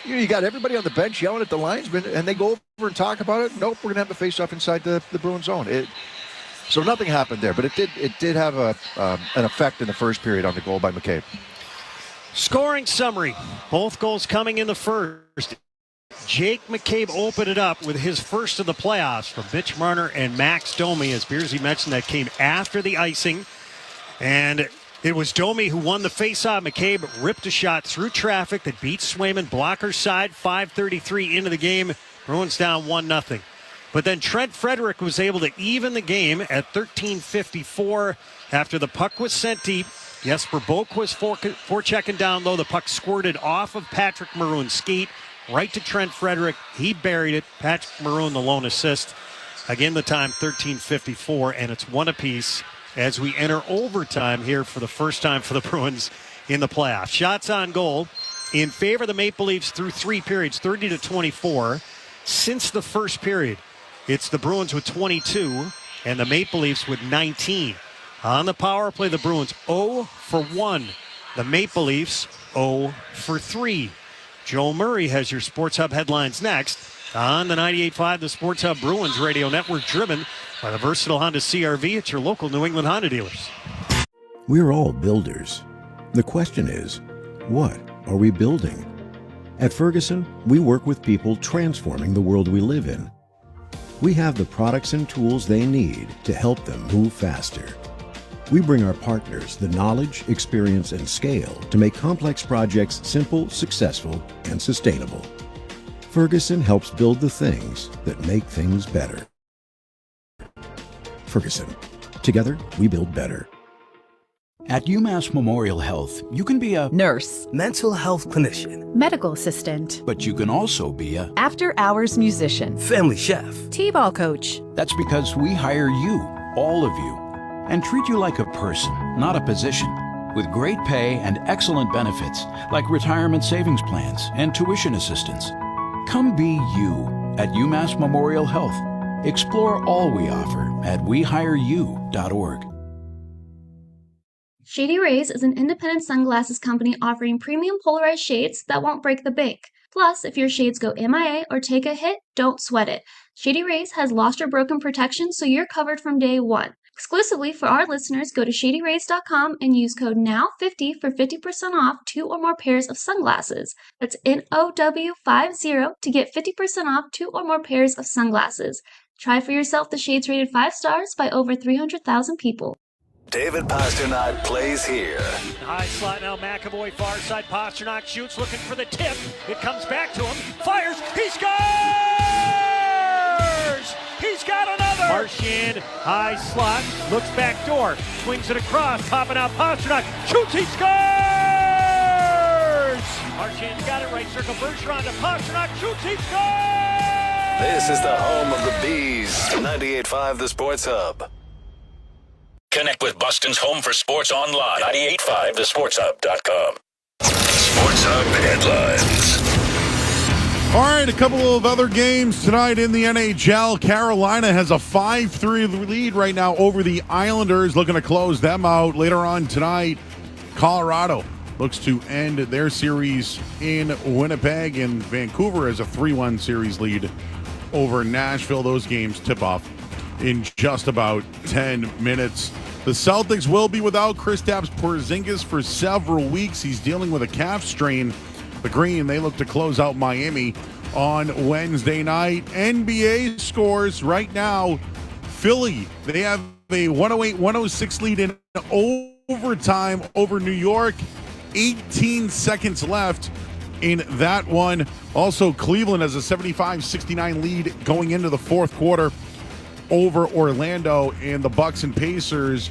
You got everybody on the bench yelling at the linesman, and they go over and talk about it. Nope, we're going to have the face-off inside the Bruins zone. So nothing happened there, but it did have an effect in the first period on the goal by McCabe. Scoring summary. Both goals coming in the first. Jake McCabe opened it up with his first of the playoffs from Mitch Marner and Max Domi. As Beersy mentioned, that came after the icing. And it was Domi who won the faceoff. McCabe ripped a shot through traffic that beat Swayman. Blocker side, 5:33 into the game. Bruins down 1-0. But then Trent Frederick was able to even the game at 13:54 after the puck was sent deep. Jesper Boquist forechecking down low. The puck squirted off of Patrick Maroon's skate right to Trent Frederick. He buried it. Patrick Maroon, the lone assist. Again, the time 13:54, and it's 1 apiece as we enter overtime here for the first time for the Bruins in the playoffs. Shots on goal in favor of the Maple Leafs through 3 periods, 30-24. Since the first period, it's the Bruins with 22 and the Maple Leafs with 19. On the power play, the Bruins 0 for 1. The Maple Leafs 0 for 3. Joe Murray has your Sports Hub headlines next on the 98.5 The Sports Hub Bruins Radio Network, driven by the versatile Honda CR-V. It's your local New England Honda dealers. We're all builders. The question is, what are we building? At Ferguson, we work with people transforming the world we live in. We have the products and tools they need to help them move faster. We bring our partners the knowledge, experience, and scale to make complex projects simple, successful, and sustainable. Ferguson helps build the things that make things better. Ferguson. Together, we build better. At UMass Memorial Health, you can be a nurse, mental health clinician, medical assistant, but you can also be a after-hours musician, family chef, t-ball coach. That's because we hire you, all of you, and treat you like a person, not a position, with great pay and excellent benefits like retirement savings plans and tuition assistance. Come be you at UMass Memorial Health. Explore all we offer at wehireyou.org. Shady Rays is an independent sunglasses company offering premium polarized shades that won't break the bank. Plus, if your shades go MIA or take a hit, don't sweat it. Shady Rays has lost or broken protection, so you're covered from day one. Exclusively for our listeners, go to shadyrays.com and use code NOW50 for 50% off 2 or more pairs of sunglasses. That's NOW50 to get 50% off 2 or more pairs of sunglasses. Try for yourself the shades rated 5 stars by over 300,000 people. David Pasternak plays here. High slot now, McAvoy far side. Pasternak shoots, looking for the tip. It comes back to him. Fires. He scores! He's got another! Marchand, high slot, looks back door, swings it across, popping out Pasternak. Shoots, he scores! Marchand got it right circle. Bergeron to Pasternak. Shoots, he scores! This is the home of the Bees. 98.5 The Sports Hub. Connect with Boston's home for sports online. 98.5thesportshub.com. Sports Hub headlines. All right, a couple of other games tonight in the NHL. Carolina has a 5-3 lead right now over the Islanders, looking to close them out. Later on tonight, Colorado looks to end their series in Winnipeg, and Vancouver has a 3-1 series lead over Nashville. Those games tip off in just about 10 minutes. The Celtics will be without Kristaps Porzingis for several weeks. He's dealing with a calf strain. The Green, they look to close out Miami on Wednesday night. NBA scores right now. Philly, they have a 108-106 lead in overtime over New York. 18 seconds left in that one. Also, Cleveland has a 75-69 lead going into the fourth quarter over Orlando, and the Bucks and Pacers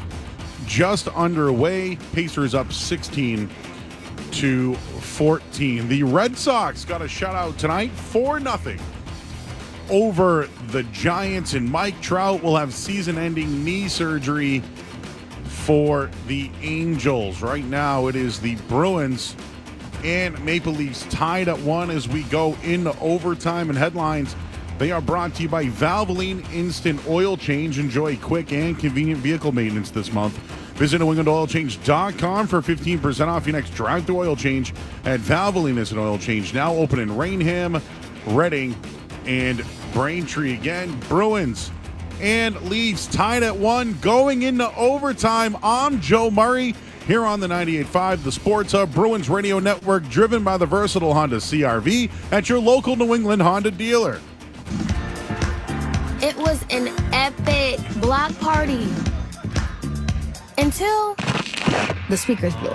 just underway. Pacers up 16-14. The Red Sox got a shutout tonight, 4-0 over the Giants, and Mike Trout will have season-ending knee surgery for the Angels. Right now, it is the Bruins and Maple Leafs tied at 1 as we go into overtime. And headlines, they are brought to you by Valvoline Instant Oil Change. Enjoy quick and convenient vehicle maintenance this month. Visit NewEnglandOilChange.com for 15% off your next drive-thru oil change at Valvoline Instant Oil Change. Now open in Rainham, Reading, and Braintree. Again, Bruins and Leafs tied at 1 going into overtime. I'm Joe Murray here on the 98.5 The Sports Hub Bruins Radio Network, driven by the versatile Honda CR-V at your local New England Honda dealer. It was an epic block party until the speakers blew.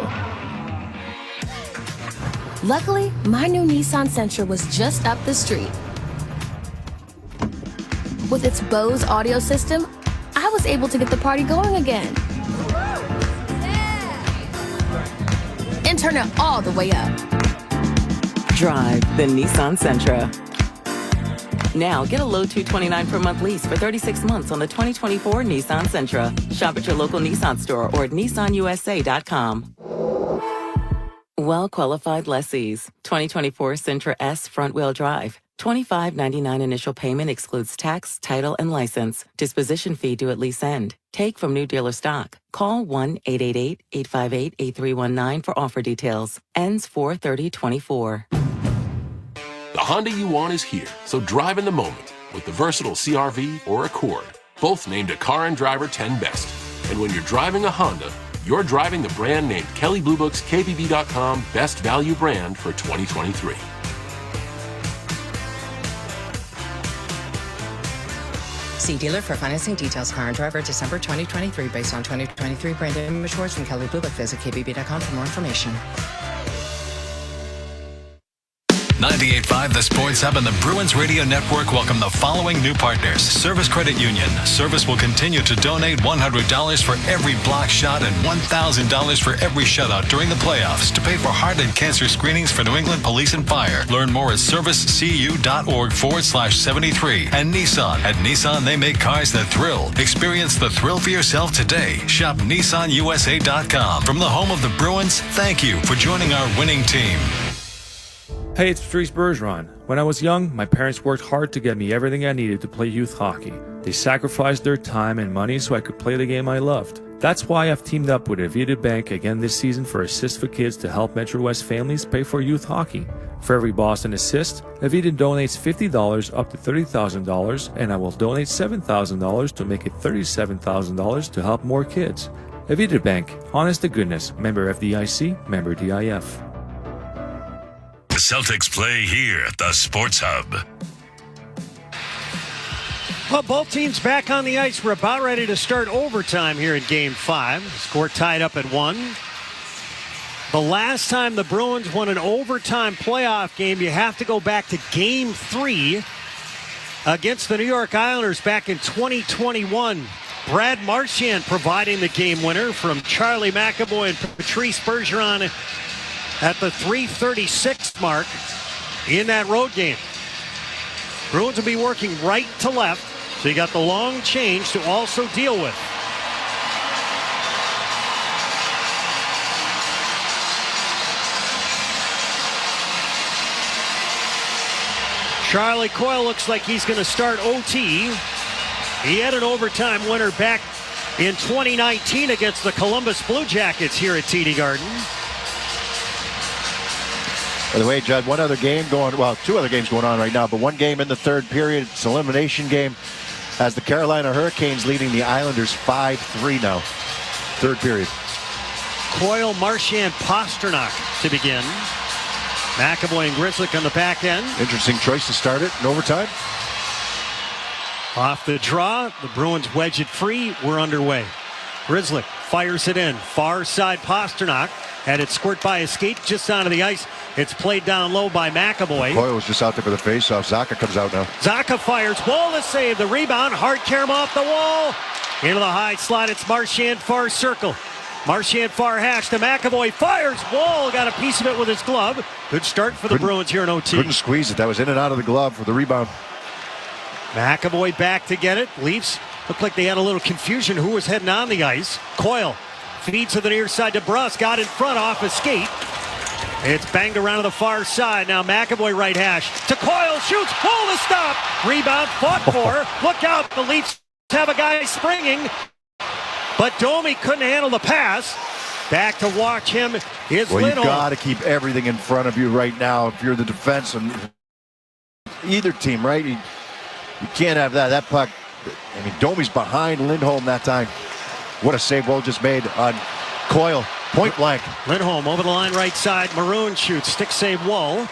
Luckily, my new Nissan Sentra was just up the street. With its Bose audio system, I was able to get the party going again. And turn it all the way up. Drive the Nissan Sentra. Now, get a low $229 per month lease for 36 months on the 2024 Nissan Sentra. Shop at your local Nissan store or at nissanusa.com. Well-qualified lessees. 2024 Sentra S front-wheel drive. $25.99 initial payment excludes tax, title, and license. Disposition fee due at lease end. Take from new dealer stock. Call 1-888-858-8319 for offer details. Ends 4/30/24. The Honda you want is here, so drive in the moment with the versatile CR-V or Accord, both named a Car and Driver 10 Best. And when you're driving a Honda, you're driving the brand named Kelley Blue Book's KBB.com Best Value Brand for 2023. See dealer for financing details. Car and driver December 2023 based on 2023 brand image awards from Kelly Blue Book. Visit kbb.com for more information. 98.5 The Sports Hub and the Bruins Radio Network welcome the following new partners. Service Credit Union. Service will continue to donate $100 for every block shot and $1,000 for every shutout during the playoffs to pay for heart and cancer screenings for New England Police and Fire. Learn more at servicecu.org/73. And Nissan. At Nissan, they make cars that thrill. Experience the thrill for yourself today. Shop NissanUSA.com. From the home of the Bruins, thank you for joining our winning team. Hey, it's Patrice Bergeron. When I was young, my parents worked hard to get me everything I needed to play youth hockey. They sacrificed their time and money so I could play the game I loved. That's why I've teamed up with Avita Bank again this season for Assist for Kids to help Metro West families pay for youth hockey. For every Boston Assist, Avita donates $50 up to $30,000, and I will donate $7,000 to make it $37,000 to help more kids. Avita Bank, honest to goodness, member FDIC, member DIF. The Celtics play here at the Sports Hub. Well, both teams back on the ice. We're about ready to start overtime here in Game 5. Score tied up at 1. The last time the Bruins won an overtime playoff game, you have to go back to Game 3 against the New York Islanders back in 2021. Brad Marchand providing the game winner from Charlie McAvoy and Patrice Bergeron at the 3:36 mark in that road game. Bruins will be working right to left, so you got the long change to also deal with. Charlie Coyle looks like he's going to start OT. He had an overtime winner back in 2019 against the Columbus Blue Jackets here at TD Garden. By the way, Judd, two other games going on right now, but one game in the third period. It's an elimination game as the Carolina Hurricanes leading the Islanders 5-3 now. Third period. Coyle, Marchand, Pasternak to begin. McAvoy and Grzelcyk on the back end. Interesting choice to start it in overtime. Off the draw, the Bruins wedge it free. We're underway. Grzelcyk fires it in. Far side Pasternak. Had it squirt by his skate just onto the ice. It's played down low by McAvoy. Coyle was just out there for the faceoff. Zacha comes out now. Zacha fires. Wall to save. The rebound. Hartkerm off the wall. Into the high slot. It's Marchand far circle. Marchand far hash to McAvoy. Fires. Wall got a piece of it with his glove. Good start for the Bruins here in OT. Couldn't squeeze it. That was in and out of the glove for the rebound. McAvoy back to get it. Leafs looked like they had a little confusion who was heading on the ice. Coyle feeds to the near side to Bruss. Got in front off his skate. It's banged around to the far side. Now McAvoy right hash to Coyle. Shoots. Pull to stop. Rebound fought for. Look out. The Leafs have a guy springing. But Domi couldn't handle the pass. Back to watch him is Well, Lindholm. you've got to keep everything in front of you right now if you're the defense and either team, right? You can't have that. That puck, I mean, Domi's behind Lindholm that time. What a save Wall just made on Coyle. Point blank. Lindholm over the line right side. Maroon shoots. Stick save Wall.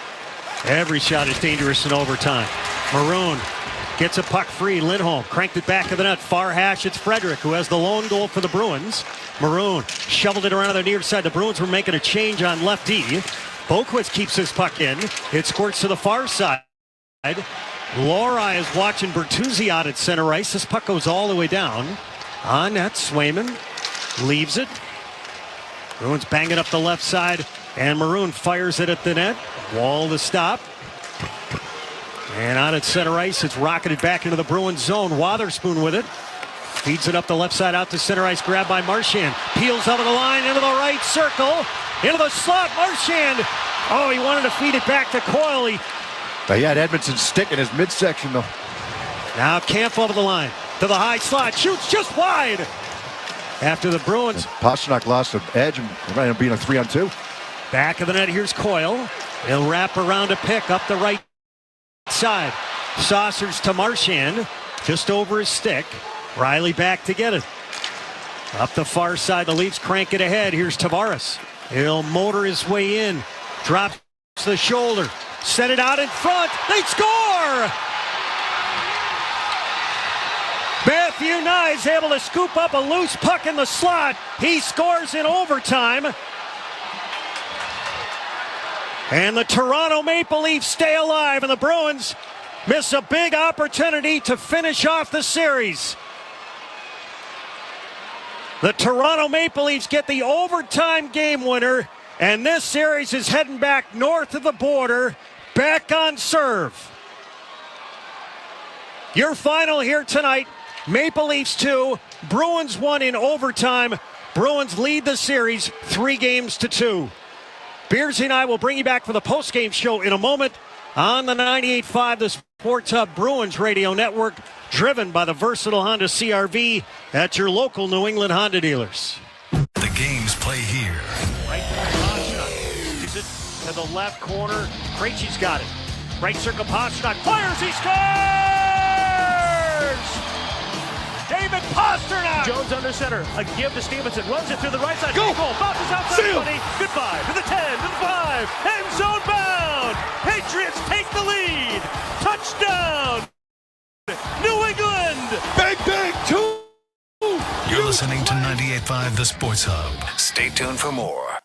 Every shot is dangerous in overtime. Maroon gets a puck free. Lindholm cranked it back to the net. Far hash. It's Frederick who has the lone goal for the Bruins. Maroon shoveled it around to the near side. The Bruins were making a change on left D. Boquist keeps his puck in. It squirts to the far side. Lori is watching Bertuzzi out at center ice. This puck goes all the way down. On net, Swayman leaves it. Bruins bang it up the left side, and Maroon fires it at the net. Wall to stop. And out at center ice, it's rocketed back into the Bruins zone. Wotherspoon with it. Feeds it up the left side out to center ice, grabbed by Marchand. Peels over the line, into the right circle. Into the slot, Marchand. Oh, he wanted to feed it back to Coyle. He had Edmondson's stick in his midsection, though. Now Camp over the line. To the high slot. Shoots just wide. After the Bruins. Pasternak lost the edge and it might end up being a 3-on-2. Back of the net, here's Coyle. He'll wrap around a pick up the right side. Saucers to Marchand. Just over his stick. Riley back to get it. Up the far side, the Leafs crank it ahead. Here's Tavares. He'll motor his way in. Drops the shoulder. Set it out in front. They score! Matthew Nye is able to scoop up a loose puck in the slot. He scores in overtime. And the Toronto Maple Leafs stay alive, and the Bruins miss a big opportunity to finish off the series. The Toronto Maple Leafs get the overtime game winner, and this series is heading back north of the border, back on serve. Your final here tonight, Maple Leafs 2, Bruins 1 in overtime. Bruins lead the series 3-2. Beersy and I will bring you back for the postgame show in a moment on the 98.5, the Sports Hub Bruins Radio Network, driven by the versatile Honda CR-V at your local New England Honda dealers. The games play here. Right Pastrnak. Is it to the left corner? Krejci's got it. Right circle, Pastrnak fires, he scores! David Pastrnak! Jones under center. A give to Stevenson. Runs it through the right side. Go! Goal. Bounces outside 20. Goodbye to the 10, to the 5. End zone bound. Patriots take the lead. Touchdown. New England. Bang, bang, 2. You're listening to 98.5 The Sports Hub. Stay tuned for more.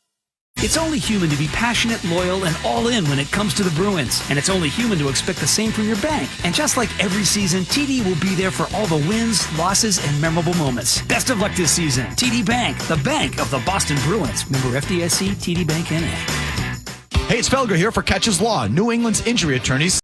It's only human to be passionate, loyal, and all in when it comes to the Bruins. And it's only human to expect the same from your bank. And just like every season, TD will be there for all the wins, losses, and memorable moments. Best of luck this season. TD Bank, the bank of the Boston Bruins. Member FDIC, TD Bank NA. Hey, it's Felger here for Catches Law, New England's injury attorneys.